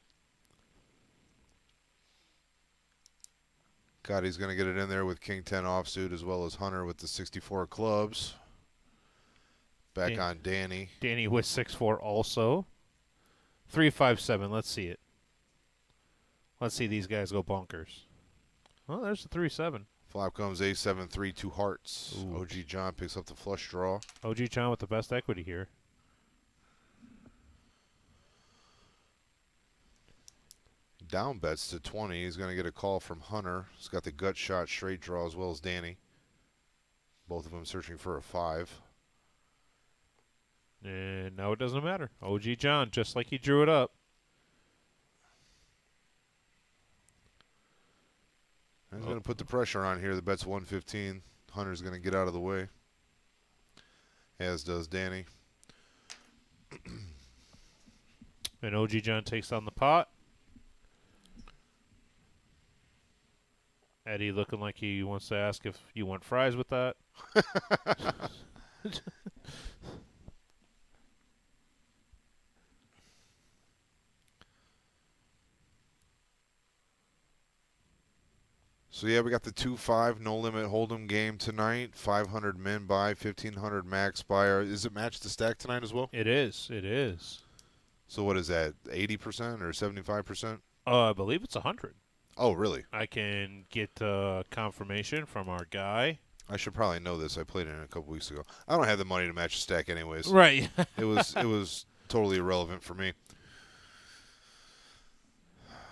He's going to get it in there with King 10 offsuit, as well as Hunter with the 64 clubs. Back on Danny. Danny with 6-4 also. 3-5-7. Let's see it. Let's see these guys go bonkers. Well, there's the 3-7. Flop comes A7-3, 2 hearts. Ooh. OG John picks up the flush draw. OG John with the best equity here. Down bets to 20. He's going to get a call from Hunter. He's got the gut shot straight draw as well as Danny. Both of them searching for a 5. And now it doesn't matter. OG John, just like he drew it up. He's going to put the pressure on here. The bet's 115. Hunter's going to get out of the way, as does Danny. And OG John takes on the pot. Eddie looking like he wants to ask if you want fries with that. So, yeah, we got the 2-5 no-limit hold'em game tonight. 500 min buy, 1,500 max buy. Is it match the stack tonight as well? It is. It is. So what is that, 80% or 75%? I believe it's 100. Oh, really? I can get confirmation from our guy. I should probably know this. I played it a couple weeks ago. I don't have the money to match the stack anyways. Right. It was totally irrelevant for me.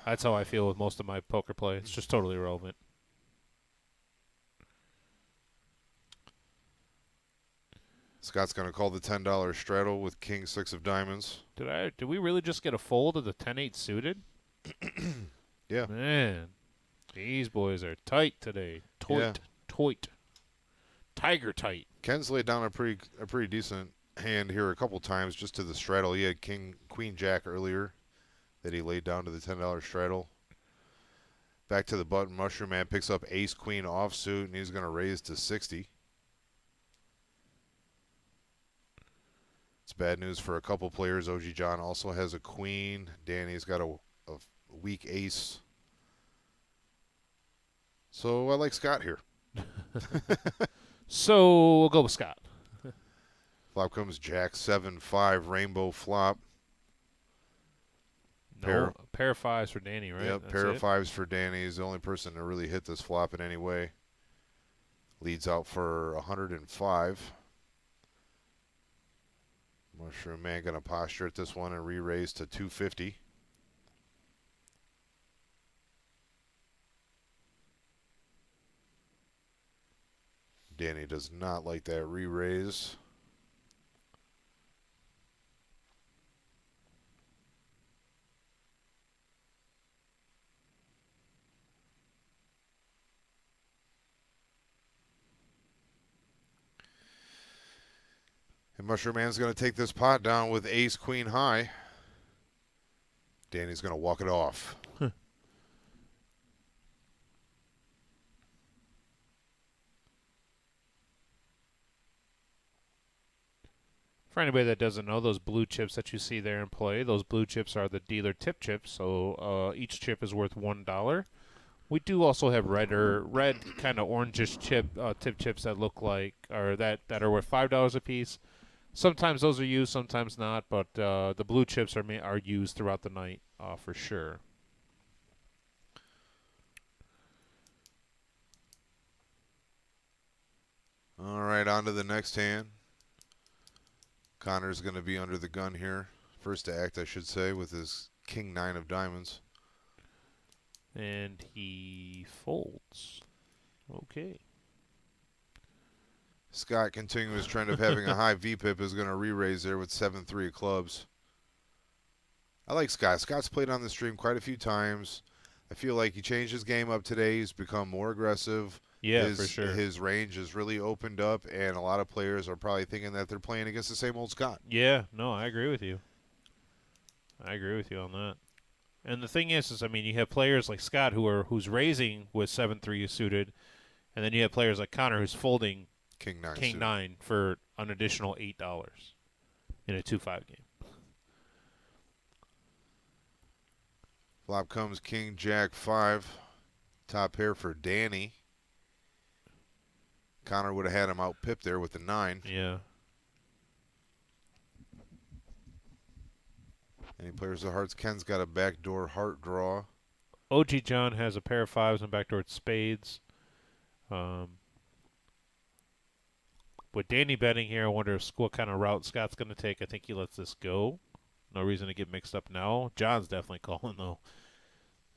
That's how I feel with most of my poker play. It's just totally irrelevant. Scott's going to call the $10 straddle with King 6 of diamonds. Did we really just get a fold of the 10-8 suited? Yeah. Man, these boys are tight today. Tight. Tiger tight. Ken's laid down a pretty decent hand here a couple times just to the straddle. He had Queen Jack earlier that he laid down to the $10 straddle. Back to the button. Mushroom Man picks up Ace Queen offsuit, and he's going to raise to 60. It's bad news for a couple players. OG John also has a queen. Danny's got a weak ace. So I like Scott here. So we'll go with Scott. Flop comes Jack 7-5 rainbow flop. pair of fives for Danny, right? Yep, That's pair of it? fives for Danny. He's the only person to really hit this flop in any way. Leads out for 105. Mushroom Man going to posture at this one and re-raise to 250. Danny does not like that re-raise. And Mushroom Man's going to take this pot down with ace queen high. Danny's going to walk it off. For anybody that doesn't know, those blue chips that you see there in play, those blue chips are the dealer tip chips. So each chip is worth $1. We do also have red kind of orangish tip chips that look like, or that are worth $5 a piece. Sometimes those are used, sometimes not, but the blue chips are used throughout the night for sure. All right, on to the next hand. Connor's going to be under the gun here. First to act, I should say, with his king 9 of diamonds. And he folds. Okay. Scott, continuing his trend of having a high VPIP, is going to re-raise there with 7-3 of clubs. I like Scott. Scott's played on the stream quite a few times. I feel like he changed his game up today. He's become more aggressive. Yeah, for sure. His range has really opened up, and a lot of players are probably thinking that they're playing against the same old Scott. Yeah, no, I agree with you. I agree with you on that. And the thing is I mean, you have players like Scott who's raising with 7-3 suited, and then you have players like Connor who's folding King 9 for an additional $8 in a 2-5 game. Flop comes King Jack 5. Top pair for Danny. Connor would have had him out pip there with the 9. Yeah. Any players of hearts? Ken's got a backdoor heart draw. OG John has a pair of fives and backdoor spades. With Danny betting here, I wonder what kind of route Scott's going to take. I think he lets this go. No reason to get mixed up now. John's definitely calling, though.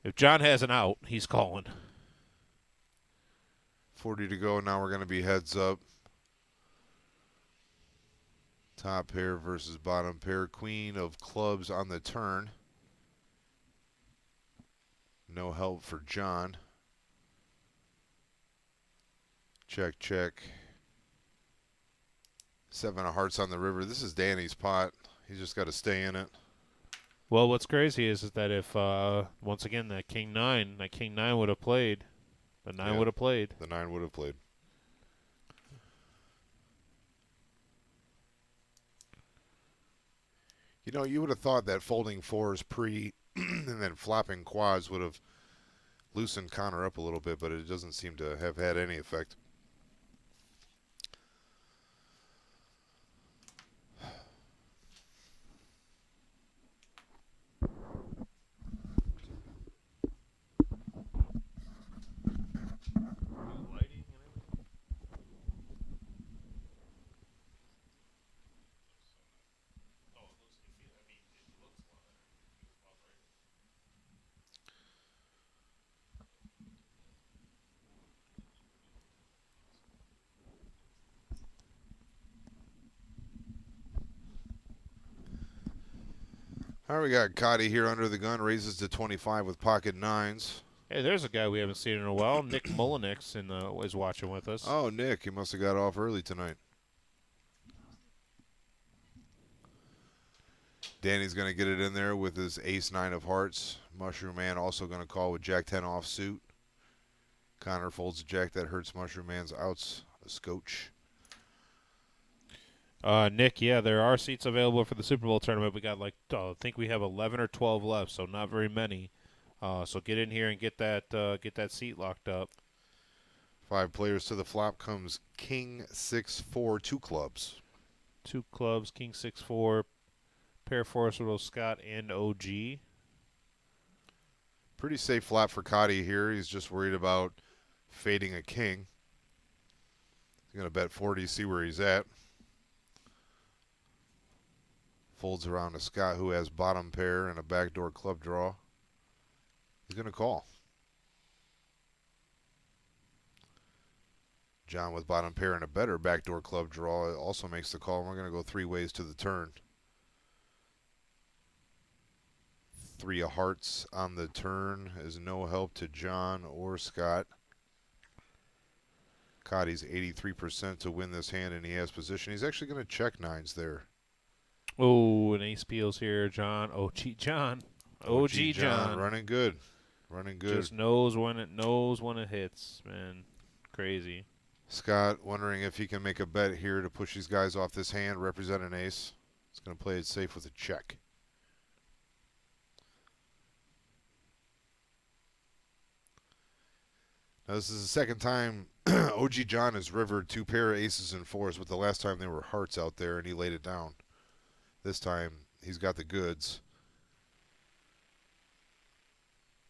If John has an out, he's calling. 40 to go. Now we're going to be heads up. Top pair versus bottom pair. Queen of clubs on the turn. No help for John. Check, check. 7 of hearts on the river. This is Danny's pot. He's just got to stay in it. Well, what's crazy is that if, once again, that King 9 would have played, the 9 would have played. The 9 would have played. You know, you would have thought that folding 4s pre and then flopping quads would have loosened Connor up a little bit, but it doesn't seem to have had any effect. All right, we got Cotty here under the gun, raises to 25 with pocket 9s. Hey, there's a guy we haven't seen in a while. Nick Mullenix is watching with us. Oh, Nick, he must have got off early tonight. Danny's going to get it in there with his ace-9 of hearts. Mushroom Man also going to call with jack-10 offsuit. Connor folds a jack that hurts Mushroom Man's outs, a scotch. Nick, yeah, there are seats available for the Super Bowl tournament. We got I think we have 11 or 12 left, so not very many. So get in here and get that seat locked up. 5 players to the flop comes King 6-4, 2 clubs. 2 clubs, King 6-4, pair fours for both Scott and OG. Pretty safe flop for Cotty here. He's just worried about fading a king. He's going to bet 40, see where he's at. Folds around to Scott, who has bottom pair and a backdoor club draw. He's going to call. John with bottom pair and a better backdoor club draw also makes the call. We're going to go 3 ways to the turn. 3 of hearts on the turn is no help to John or Scott. Cotty's 83% to win this hand, and he has position. He's actually going to check 9s there. Oh, an ace peels here, John. OG John. OG John. Running good. Running good. Just knows when it hits, man. Crazy. Scott wondering if he can make a bet here to push these guys off this hand, represent an ace. He's going to play it safe with a check. Now, this is the second time OG John has rivered 2 pair of aces and 4s, with the last time there were hearts out there and he laid it down. This time he's got the goods.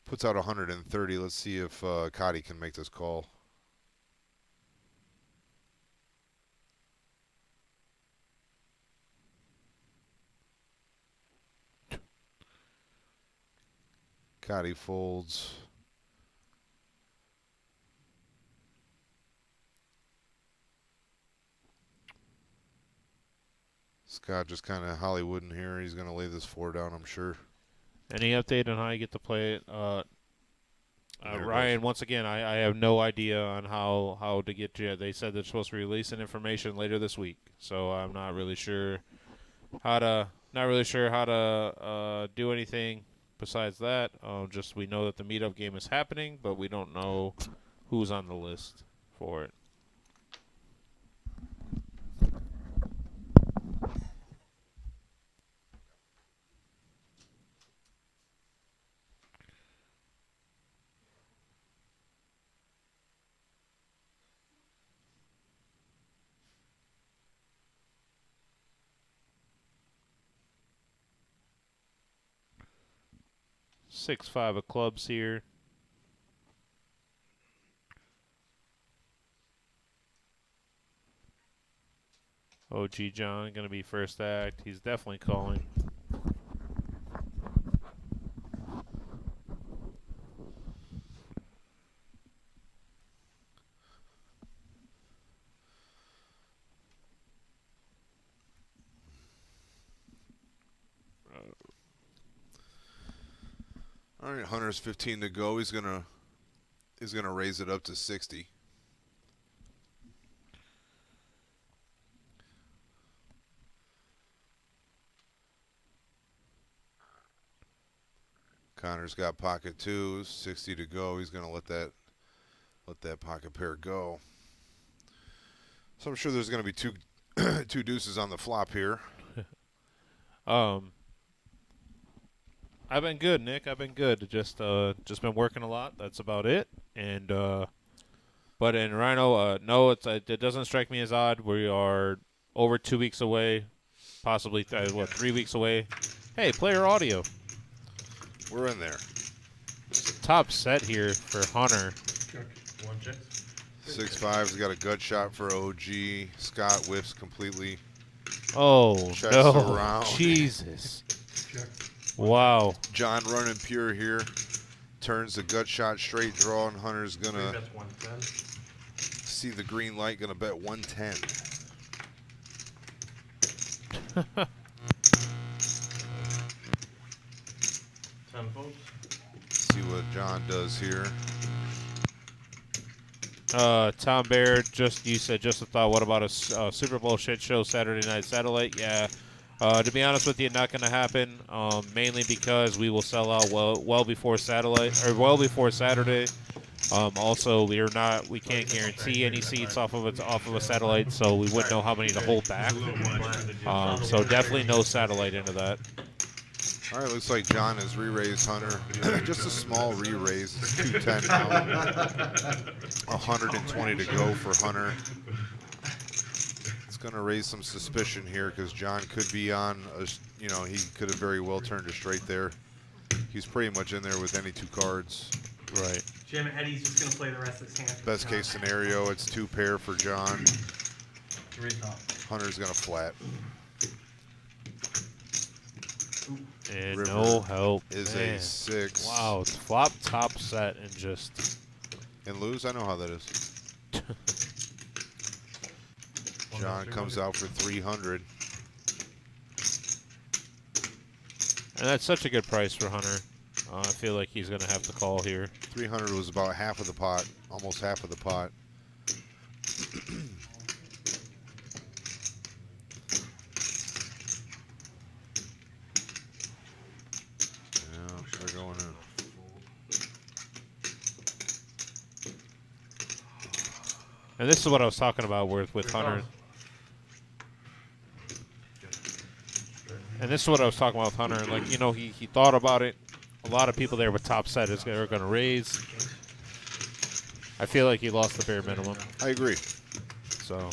Puts out 130. Let's see if Cotty can make this call. Cotty folds. Scott just kind of Hollywooding here. He's going to lay this 4 down, I'm sure. Any update on how you get to play it? Ryan, once again, I have no idea on how to get you. They said they're supposed to release an information later this week, so I'm not really sure how to do anything besides that. Just we know that the meetup game is happening, but we don't know who's on the list for it. Six, 5 of clubs here. OG John going to be first act. He's definitely calling. All right, Hunter's 15 to go. He's gonna raise it up to 60. Connor's got pocket 2s, 60 to go. He's gonna let that pocket pair go. So I'm sure there's gonna be two two deuces on the flop here. I've been good, Nick. I've been good. Just been working a lot. That's about it. And but in Rhino, no, it doesn't strike me as odd. We are over 2 weeks away, possibly 3 weeks away. Hey, player audio. We're in there. Top set here for Hunter. Check. 1 check. 6-5's got a gut shot for OG. Scott whiffs completely. Oh Checks no! around. Jesus. Check. Wow. John running pure here. Turns the gut shot straight draw, and Hunter's gonna That's 110. see the green light. Gonna bet 110. 10 folds. See what John does here. Tom Baird, you said just a thought. What about a Super Bowl shit show Saturday night satellite? Yeah. To be honest with you, not going to happen. Mainly because we will sell out well before Saturday. Also, we can't guarantee any seats off of a satellite, so we wouldn't know how many to hold back. So definitely no satellite into that. All right, looks like John has re-raised Hunter. Just a small re-raise. It's 210 now. 120 to go for Hunter. It's going to raise some suspicion here because John could be on, he could have very well turned a straight there. He's pretty much in there with any 2 cards. Right. Jim Eddie's just gonna play the rest of his hand. Best case scenario, it's 2 pair for John. 3 top. Hunter's gonna flat. And River no help. is Man. a 6. Wow, it's flop top set and just. And lose? I know how that is. John comes out for 300. And that's such a good price for Hunter. I feel like he's going to have to call here. 300 was about half of the pot, almost half of the pot. Yeah, they're going in. And this is what I was talking about with Hunter. And this is what I was talking about with Hunter. Like, you know, he thought about it. A lot of people there with top set are going to raise. I feel like he lost the bare minimum. I agree. So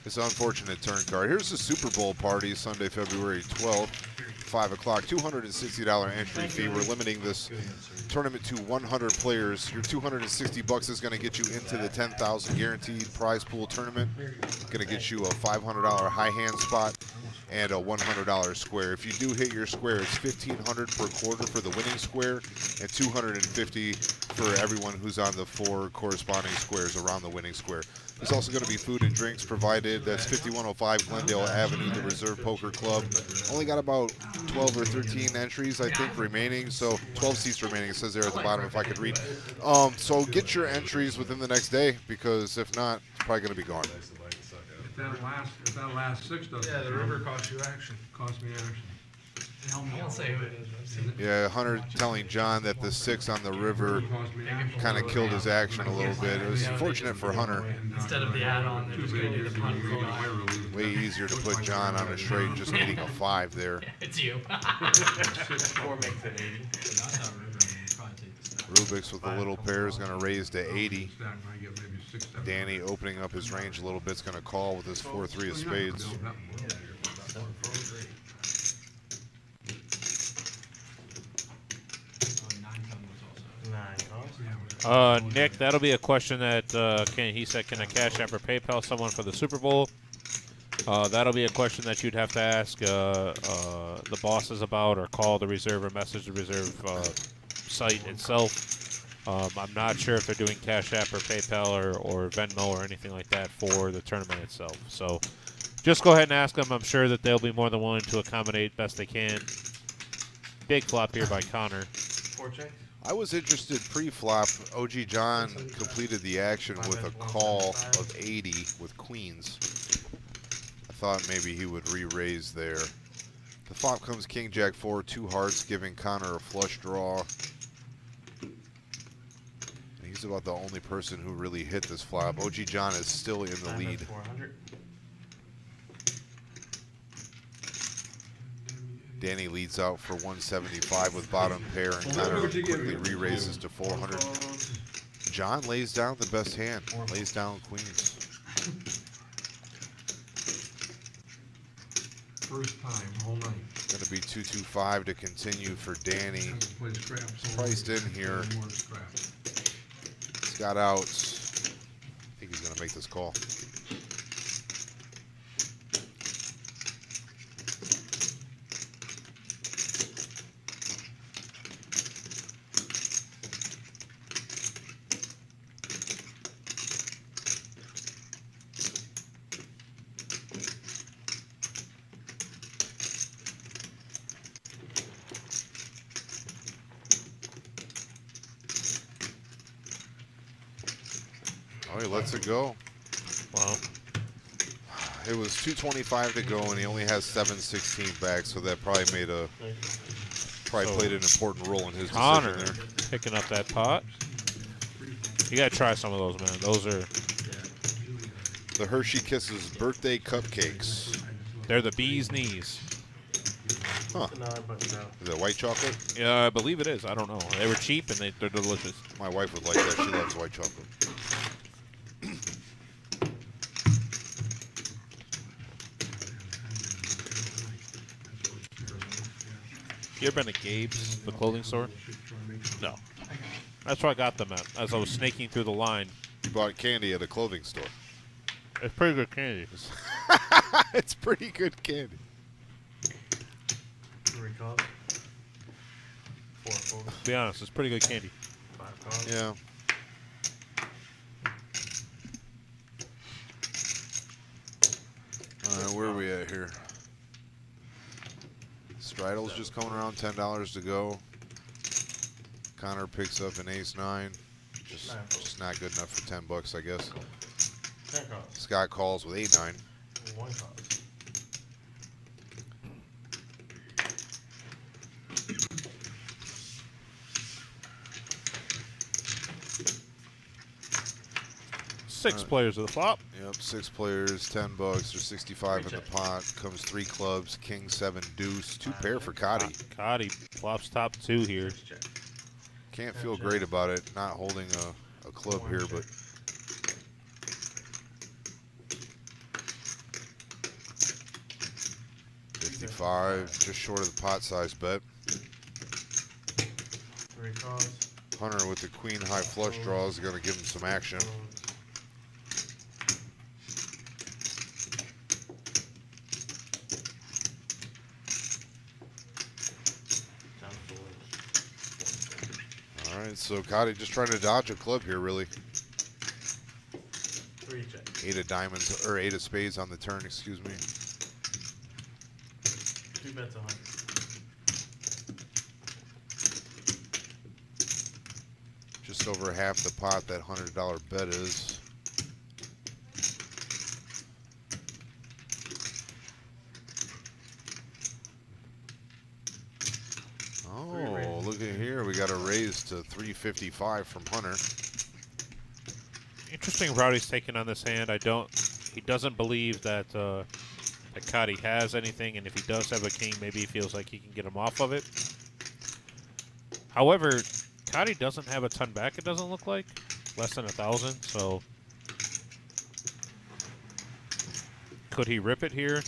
it's an unfortunate turn card. Here's the Super Bowl party, Sunday, February 12th, 5 o'clock. $260 entry fee. We're limiting this tournament to 100 players. Your $260 is going to get you into the 10,000 guaranteed prize pool tournament. Going to get you a $500 high hand spot and a $100 square. If you do hit your square, it's $1,500 per quarter for the winning square and $250 for everyone who's on the 4 corresponding squares around the winning square. There's also going to be food and drinks provided. That's 5105 Glendale Avenue, the Reserve Poker Club. Only got about 12 or 13 entries, I think, remaining. So 12 seats remaining. It says there at the bottom if I could read. So get your entries within the next day, because if not, it's probably going to be gone. If that last 6 doesn't. Yeah, the river costs you action. Cost me action. I won't say who it is. I've seen it. Yeah, Hunter telling John that the 6 on the river kind of killed his action a little bit. It was fortunate for Hunter. Instead of the add-on, they're just going to do the punt for God. Way easier to put John on a straight, just needing a 5 there. It's you. 4 makes it 80. Rubik's with the little pair is going to raise to 80. Stack, and I get maybe 6, 7. Danny opening up his range a little bit is going to call with his 4-3 of spades. Nick, that'll be a question that he said, can I Cash App or PayPal someone for the Super Bowl? That'll be a question that you'd have to ask the bosses about, or call the reserve or message the reserve site itself. I'm not sure if they're doing Cash App or PayPal or Venmo or anything like that for the tournament itself. So just go ahead and ask them. I'm sure that they'll be more than willing to accommodate best they can. Big flop here by Connor. 4 checks. I was interested pre-flop. OG John completed the action with a call of 80 with queens. I thought maybe he would re-raise there. The flop comes King Jack 4, 2 hearts, giving Connor a flush draw. And he's about the only person who really hit this flop. OG John is still in the lead. 400. Danny leads out for 175 with bottom pair, and Connor quickly re-raises to 400. John lays down the best hand, lays down queens. First time, all night. Going to be 225 to continue for Danny. Played scraps. Priced in here. He's got outs. I think he's going to make this call. Oh, he lets it go. Wow. It was 225 to go, and he only has 716 back, so that probably made a played an important role in his Connor decision there. picking up that pot. You gotta try some of those, man. Those are The Hershey Kisses birthday cupcakes. they're the bee's knees. Huh. No, but no. Is that white chocolate? Yeah, I believe it is. I don't know. They were cheap and they're delicious. My wife would like that. She loves white chocolate. You ever been to Gabe's, the clothing store? No. That's where I got them at, as I was snaking through the line. You bought candy at a clothing store. It's pretty good candy. It's pretty good candy. 3 cards. 4 folders. To be honest, it's pretty good candy. 5 cards. Yeah. All right, where are we at here? Stridel's just coming around, $10 to go. Connor picks up an ace-9. Just not good enough for $10, I guess. 10 cards. Scott calls with 8-9. 1 card. Six players of the flop. Yep, 6 players, $10. There's 65 in the pot. Comes 3 clubs, king, 7, deuce. 2 pair for Cotty. Cotty flops top 2 here. Can't feel great about it, not holding a club here, but $55, just short of the pot size bet. 3 cards. Hunter with the queen high flush draw is going to give him some action. All right, so Cotty just trying to dodge a club here, really. 3 check. 8 of diamonds, or 8 of spades on the turn, excuse me. 2 bets 100. Just over half the pot that $100 bet is. Oh, look at here. We got a raise to 355 from Hunter. Interesting route he's taking on this hand. He doesn't believe that that Cotty has anything, and if he does have a king, maybe he feels like he can get him off of it. However, Cotty doesn't have a ton back, it doesn't look like. Less than 1,000, so could he rip it here?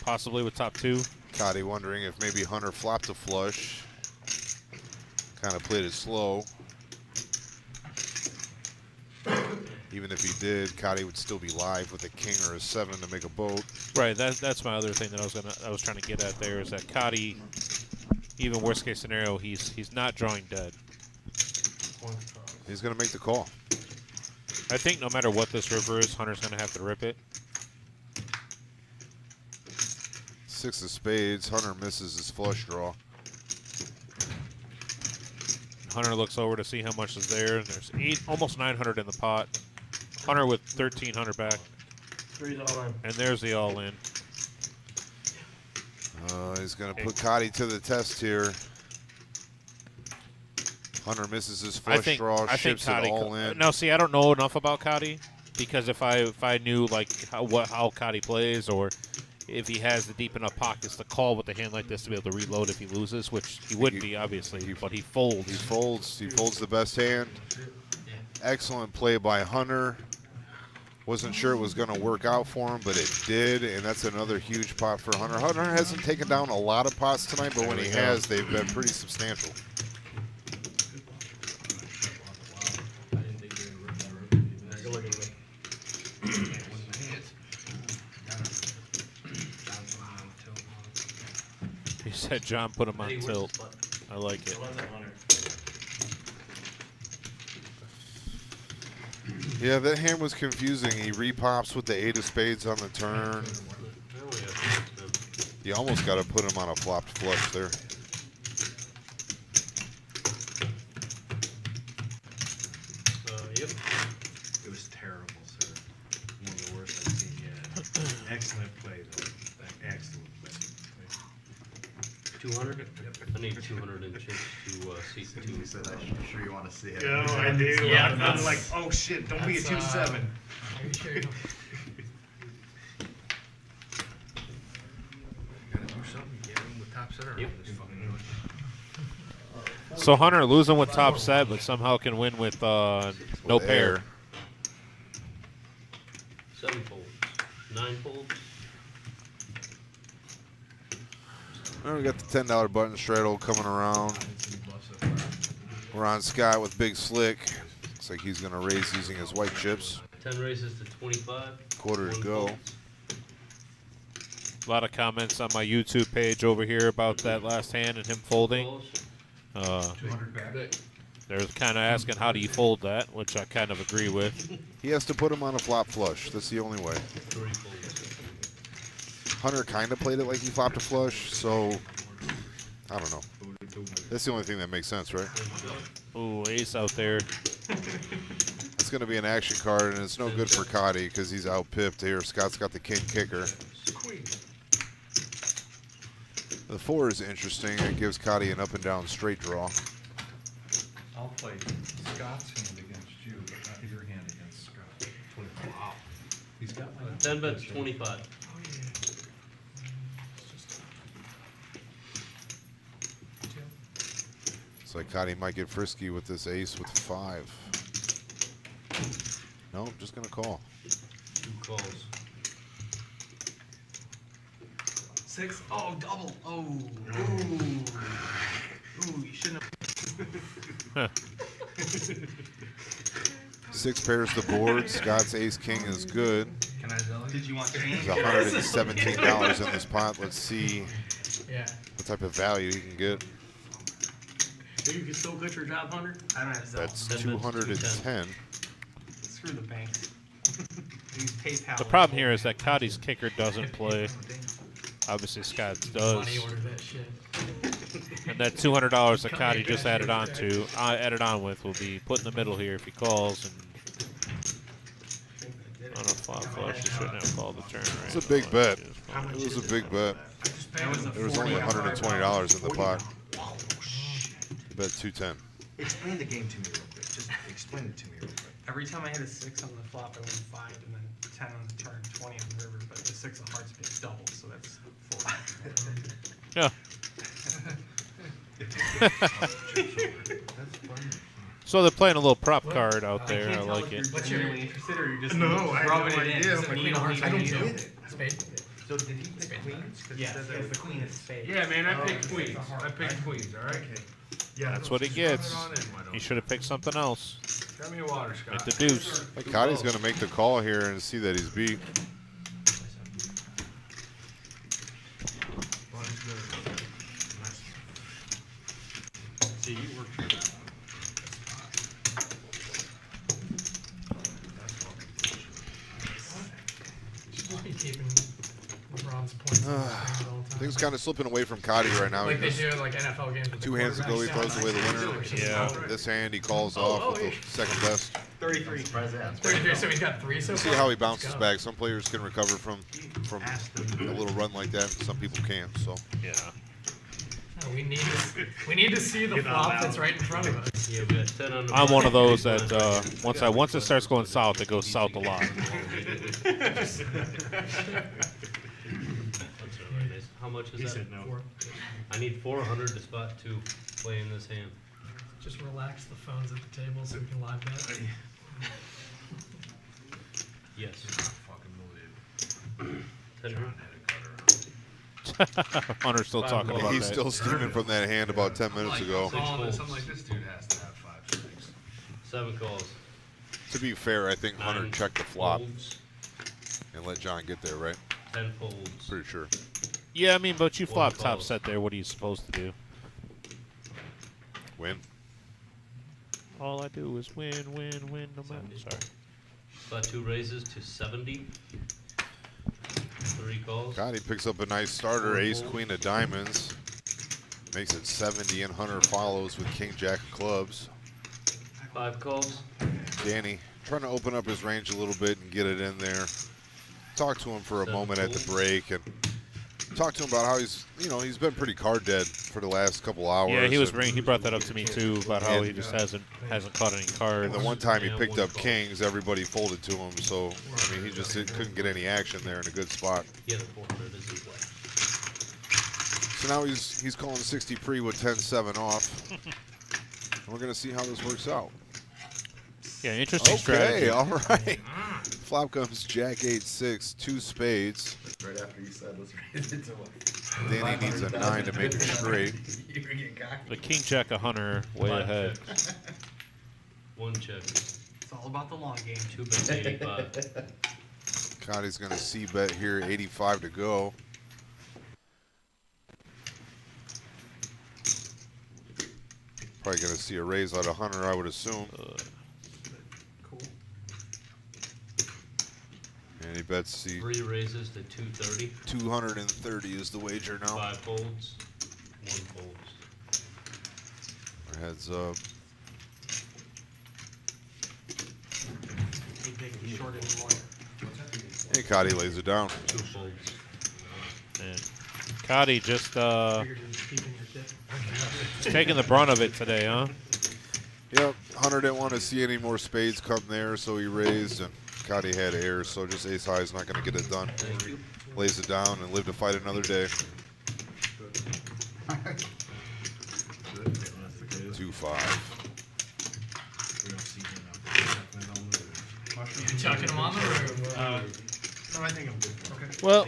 Possibly with top 2. Cotty wondering if maybe Hunter flopped a flush. Kind of played it slow. Even if he did, Cotty would still be live with a king or a 7 to make a boat. Right, that's my other thing that I was trying to get at there is that Cotty, even worst case scenario, he's not drawing dead. He's going to make the call. I think no matter what this river is, Hunter's going to have to rip it. 6 of spades. Hunter misses his flush draw. Hunter looks over to see how much is there, and there's almost 900 in the pot. Hunter with 1,300 back. 3's all in. And there's the all-in. He's going to put Cotty to the test here. Hunter misses his flush draw, ships it all in. Now, see, I don't know enough about Cotty because if I knew like how Cotty plays, or if he has the deep enough pockets to call with a hand like this to be able to reload if he loses, which he wouldn't be obviously, but he folds. He folds. He folds the best hand. Excellent play by Hunter. Wasn't sure it was going to work out for him, but it did, and that's another huge pot for Hunter. Hunter hasn't taken down a lot of pots tonight, but when he has, they've been pretty substantial. He said John put him on tilt. I like it. Yeah, that hand was confusing. He repops with the 8 of spades on the turn. You almost got to put him on a flopped flush there. Yep. It was terrible, sir. One of the worst I've seen yet. Excellent play, though. Excellent play. 200? I need 200 and change to seat 2. You said I'm sure you want to see it. Yeah, I do. Yeah, I'm like, oh shit, don't be a 2-7. Are you sure you don't- Gotta do something, get him with top center. Yep. So Hunter losing with top set, but somehow can win with no pair. 7 folds. 9 folds. We got the $10 button straddle coming around. We're on Scott with Big Slick. Looks like he's going to raise using his white chips. 10 raises to 25. Quarter to One go. folds. A lot of comments on my YouTube page over here about that last hand and him folding. Calls. 200 back. They're kind of asking how do you fold that, which I kind of agree with. He has to put him on a flop flush. That's the only way. 3 folds. Hunter kind of played it like he flopped a flush, so I don't know. That's the only thing that makes sense, right? Ooh, ace out there. It's going to be an action card, and it's no good for Cotty because he's out pipped here. Scott's got the king kicker. The 4 is interesting. It gives Cotty an up and down straight draw. I'll play Scott's hand against you, but not your hand against Scott. Wow. He's got my 10 bets 25. It's like Cotty might get frisky with this ace with 5. No, just going to call. 2 calls. 6. Oh, double. Oh. Ooh. Ooh, you shouldn't have. 6 pairs the board. Scott's ace king is good. Can I tell you? Did you want change? There's $117 in this pot. Let's see Yeah. what type of value he can get. You can still quit your job, Hunter? I don't have Zelle. That's 10 bets, 210. Screw the banks. Use PayPal. The problem here is that Cotty's kicker doesn't play. Obviously, Scott's does. Money order that shit. And that $200 that Cotty just added on with will be put in the middle here if he calls. And on a flop flush, he shouldn't have called the turn. Right? It's a big bet. It was a big bet. There was only $120 in the pot. Bet 210. Explain the game to me real quick. Just explain it to me real quick. Every time I hit a 6 on the flop, I win 5, and then 10 on the turn, 20 on the river. But the 6 of hearts gets double, so that's 4. Yeah. So they're playing a little prop card out there. I like it. What's your really interested, or you're just No, I have rubbing no it in? idea. Just like, you don't I need don't to know. use it. Spade. So did he pick queens? Yes, it's the queen of spades. Yeah, man, I Oh, picked okay. queens. I picked queens, all right? Okay. Yeah, That's what he gets. He should have picked something else. Got me a water, Like Scott. the deuce. Like Cotty's going to make the call here and see that he's beat. See, you worked for that one. Should be keeping LeBron's points. all the time. Things kind of slipping away from Cotty right now. Like He they just- do like NFL games. with the 2 hands ago, he quarterbacks. throws away the winner. Yeah. This hand, he calls off with the second best. 33. Surprise that. 33, so he's got 3 so See far. how he Let's bounces go. back. Some players can recover from a little run like that. Some people can't. So Yeah. No, we need to see the flop that's right in front of us. Yeah, we got 10 on the I'm one of those button. that once it starts going south, it goes south a lot. That's all right, Mason. How much is He that? said no. 4. I need 400 to spot 2 play in this hand. Just relax the phones at the table so we can live bet. Yes. Fucking believe. 10 John had a cutter on. Hunter's still talking about he's that. still steaming from that hand about 10 minutes ago. Something like this dude has to have 5 strings. 7 calls. To be fair, I think Hunter 9 checked the flop folds, and let John get there, right? 10 folds. Pretty sure. Yeah, I mean, but you flop One top call. set there. What are you supposed to do? Win. All I do is win, win, win. No matter. Sorry. Spot 2 raises to 70. 3 calls. Cotty picks up a nice starter. Ace, queen of diamonds. Makes it 70, and Hunter follows with king, jack of clubs. 5 calls. Danny trying to open up his range a little bit and get it in there. Talk to him for a 7 moment at the folds. break and talk to him about how he's been pretty card dead for the last couple hours. Yeah, he was. and, He brought that up to me too about how And- he just hasn't caught any cards. and the one time he Yeah, picked one up call. kings, everybody folded to him. So I mean, he just couldn't get any action there in a good spot. Yeah, the 400 is his way. So now he's calling 60 pre with 10-7 off. We're gonna see how this works out. Yeah, interesting Okay, strategy. all right. Flop comes Jack 8-6, 2 spades. Right after you said, let's raise it to what? Danny needs a 9 to make it straight. You were getting cocky. The king jack a hunter way Five ahead. checks. One check. It's all about the long game. 2 bets 85. Cotty's going to c-bet here, 85 to go. Probably going to see a raise out of Hunter, I would assume. Cool. And he bets the 3 raises to 230. 230 is the wager now. 5 folds. 1 folds. Heads up. He big, he's short anymore. Hey, Cotty lays it down. 2 folds. And Cotty just Figured you're keeping your shit. taking the brunt of it today, huh? Yep, Hunter didn't want to see any more spades come there, so he raised, and Cotty had airs, so just ace high is not going to get it done. Thank you. Lays it down and live to fight another day. 2-5. Chucking them on the room. No, I think I'm good. Okay. Well,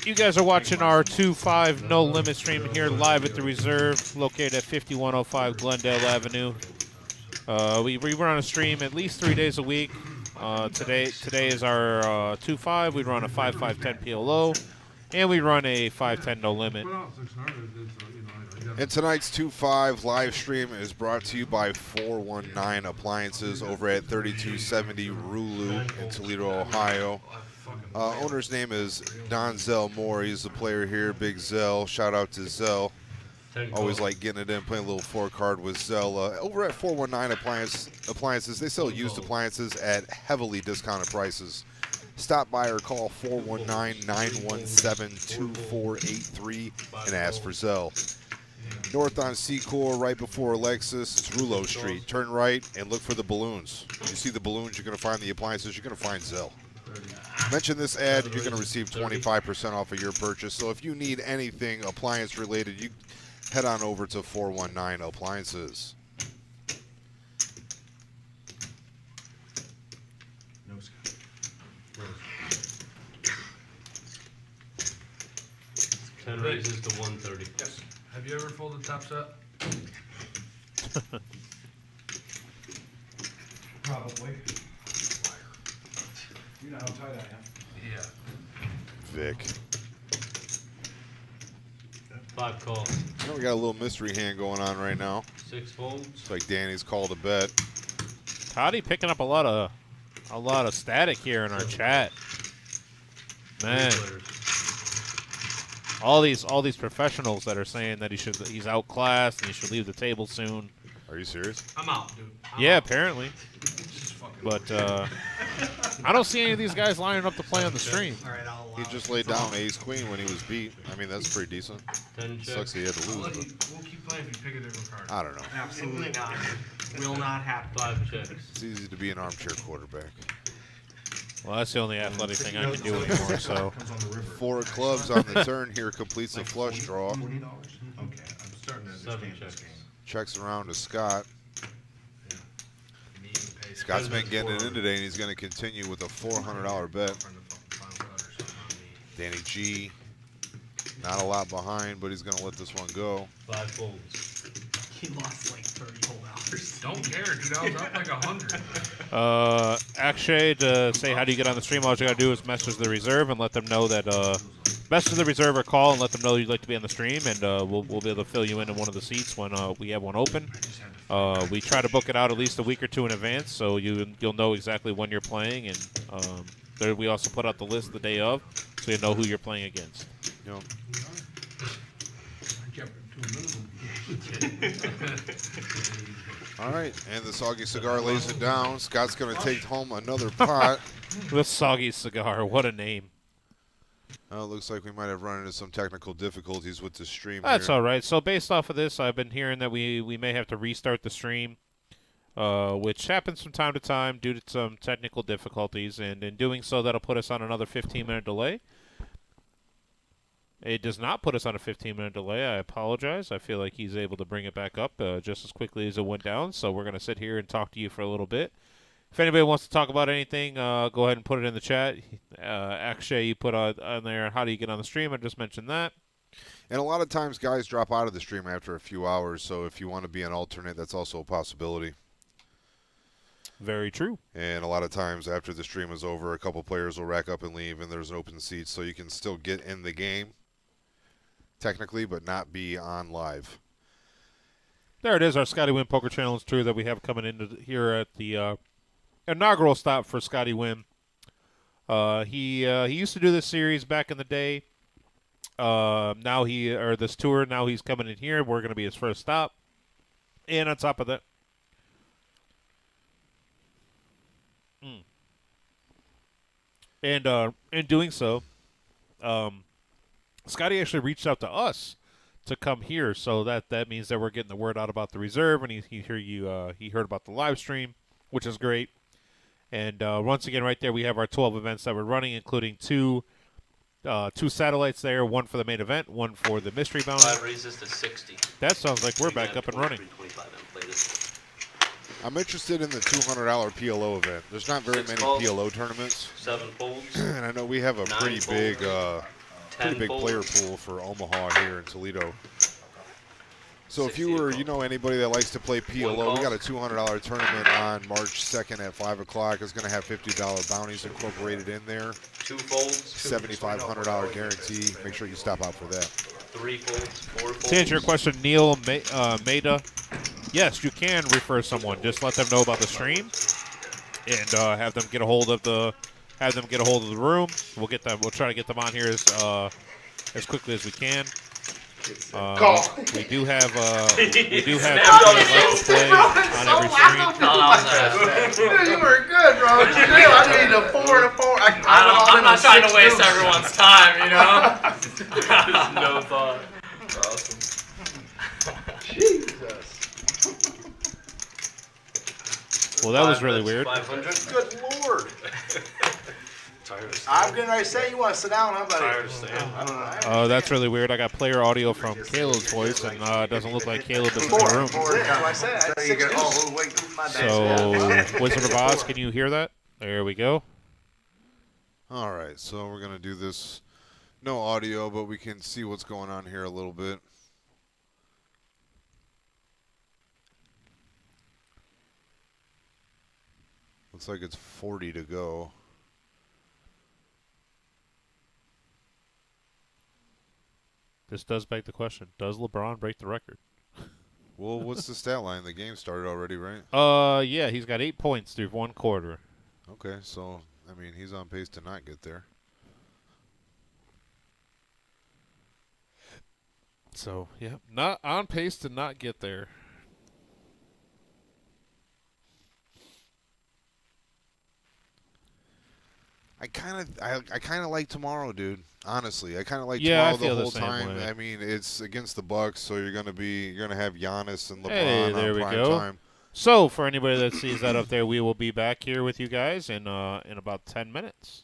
you guys are watching our 2-5 no limit stream here live at the Reserve, located at 5105 Glendale Avenue. We run a stream at least 3 days a week. Today is our 2-5. We run a 5-5-10 PLO, and we run a 5-10 no limit. And tonight's 2-5 live stream is brought to you by 419 Appliances over at 3270 Rulu in Toledo, Ohio. Owner's name is Don Zell Moore. He's the player here, Big Zell. Shout out to Zell. Always like getting it in, playing a little 4-card with Zell. Over at 419 Appliances, they sell used appliances at heavily discounted prices. Stop by or call 419-917-2483 and ask for Zell. North on Secor, right before Lexus, it's Rouleau Street. Turn right and look for the balloons. You see the balloons, you're going to find the appliances, you're going to find Zell. Mention this ad, you're going to receive 25% off of your purchase. So if you need anything appliance related, you head on over to 419 Appliances. No, Scott. 10 raises to 130. Yes. Have you ever folded top set? Probably. You know how tight I am. Yeah. Vic. 5 calls. You know, we got a little mystery hand going on right now. 6 folds. It's like Danny's called a bet. Cotty picking up a lot of static here in our chat. Man, all these professionals that are saying that he's outclassed and he should leave the table soon. Are you serious? I'm out, dude. Yeah, apparently. But I don't see any of these guys lining up to play on the stream. All right, I'll allow He just laid down ace queen when he was beat. I mean, that's pretty decent. 10 checks. Sucks he had to lose, but We'll keep playing if you pick a different card. I don't know. Absolutely not. Will not happen. 5 checks. It's easy to be an armchair quarterback. Well, that's the only athletic thing I can do anymore. So 4 of clubs on the turn here completes the flush draw. $40? Okay, I'm starting to 7 understand this checks. game. Checks around to Scott. Me and Pace. Scott's been getting it in today, and he's going to continue with a $400 bet. Danny G, not a lot behind, but he's going to let this one go. 5 folds. He lost like 30 whole hours. Don't care, dude. I was up like 100. Akshay, to say how do you get on the stream, all you gotta do is message the reserve and let them know that message the reserve or call and let them know you'd like to be on the stream, and we'll be able to fill you in one of the seats when we have one open. We try to book it out at least a week or 2 in advance, so you'll know exactly when you're playing, and there we also put out the list the day of, so you know who you're playing against. You know, I kept it to a minimum. all right, and the Soggy Cigar lays it down. Scott's going to take home another pot. The Soggy Cigar, what a name. It looks like we might have run into some technical difficulties with the stream. That's here. all right. So based off of this, I've been hearing that we may have to restart the stream, which happens from time to time due to some technical difficulties, and in doing so, that'll put us on another 15-minute delay. It does not put us on a 15-minute delay. I apologize. I feel like he's able to bring it back up just as quickly as it went down, so we're going to sit here and talk to you for a little bit. If anybody wants to talk about anything, go ahead and put it in the chat. Akshay, you put on there. How do you get on the stream? I just mentioned that. And a lot of times guys drop out of the stream after a few hours, so if you want to be an alternate, that's also a possibility. Very true. And a lot of times after the stream is over, a couple players will rack up and leave, and there's an open seat, so you can still get in the game, technically, but not be on live. There it is, our Scotty Wynn Poker Challenge tour that we have coming into here at the inaugural stop for Scotty Wynn. He used to do this series back in the day. This tour, now he's coming in here. We're going to be his first stop. And on top of that, and in doing so, Scotty actually reached out to us to come here, so that means that we're getting the word out about the reserve, and he heard about the live stream, which is great. And once again, right there, we have our 12 events that we're running, including two satellites there, one for the main event, one for the mystery bounty. 5 raises to 60. That sounds like we're back up and running. 325 I'm interested in the $200 PLO event. There's not very many PLO tournaments. 7 folds. And I know we have a 9 pretty big, folds, 10 player folds. pool for Omaha here in Toledo. So if you anybody that likes to play PLO, we got a $200 tournament on March 2nd at 5 o'clock. It's going to have $50 bounties incorporated in there. 2 folds. $7,500 guarantee. Make sure you stop out for that. 3 folds. 4 folds. To answer your question, Neil Maida, yes, you can refer someone. Just let them know about the stream, and have them get a hold of the room. We'll try to get them on here as quickly as we can. We do have people that like to play on every stream. Dude, you were good, bro. I need a 4 and a 4. I'm not trying to waste everyone's time, you know? No thought. Awesome. Jesus. Well, that was really weird. 500. Good lord. Tired of I'm getting ready to say, you want to sit down, huh, buddy? Tired of staying. I don't know. Oh, that's really weird. I got player audio from Caleb's voice, and it doesn't look like Caleb is in the room. That's what I said. I had 6 deuces. Wait, my bad. So, Wizard of Oz, can you hear that? There we go. All right, so we're going to do this. No audio, but we can see what's going on here a little bit. Looks like it's 40 to go. This does beg the question: does LeBron break the record? Well, what's the stat line? The game started already, right? Yeah, he's got 8 points through 1 quarter. Okay, so I mean he's on pace to not get there. So yeah, not on pace to not get there. I kind of like tomorrow, dude. Honestly, I kind of like Yeah, I tomorrow feel the the whole same time. way. I mean, it's against the Bucks, so you're gonna have Giannis and LeBron Hey, there on we prime go. time. So for anybody that sees that up there, we will be back here with you guys in about 10 minutes.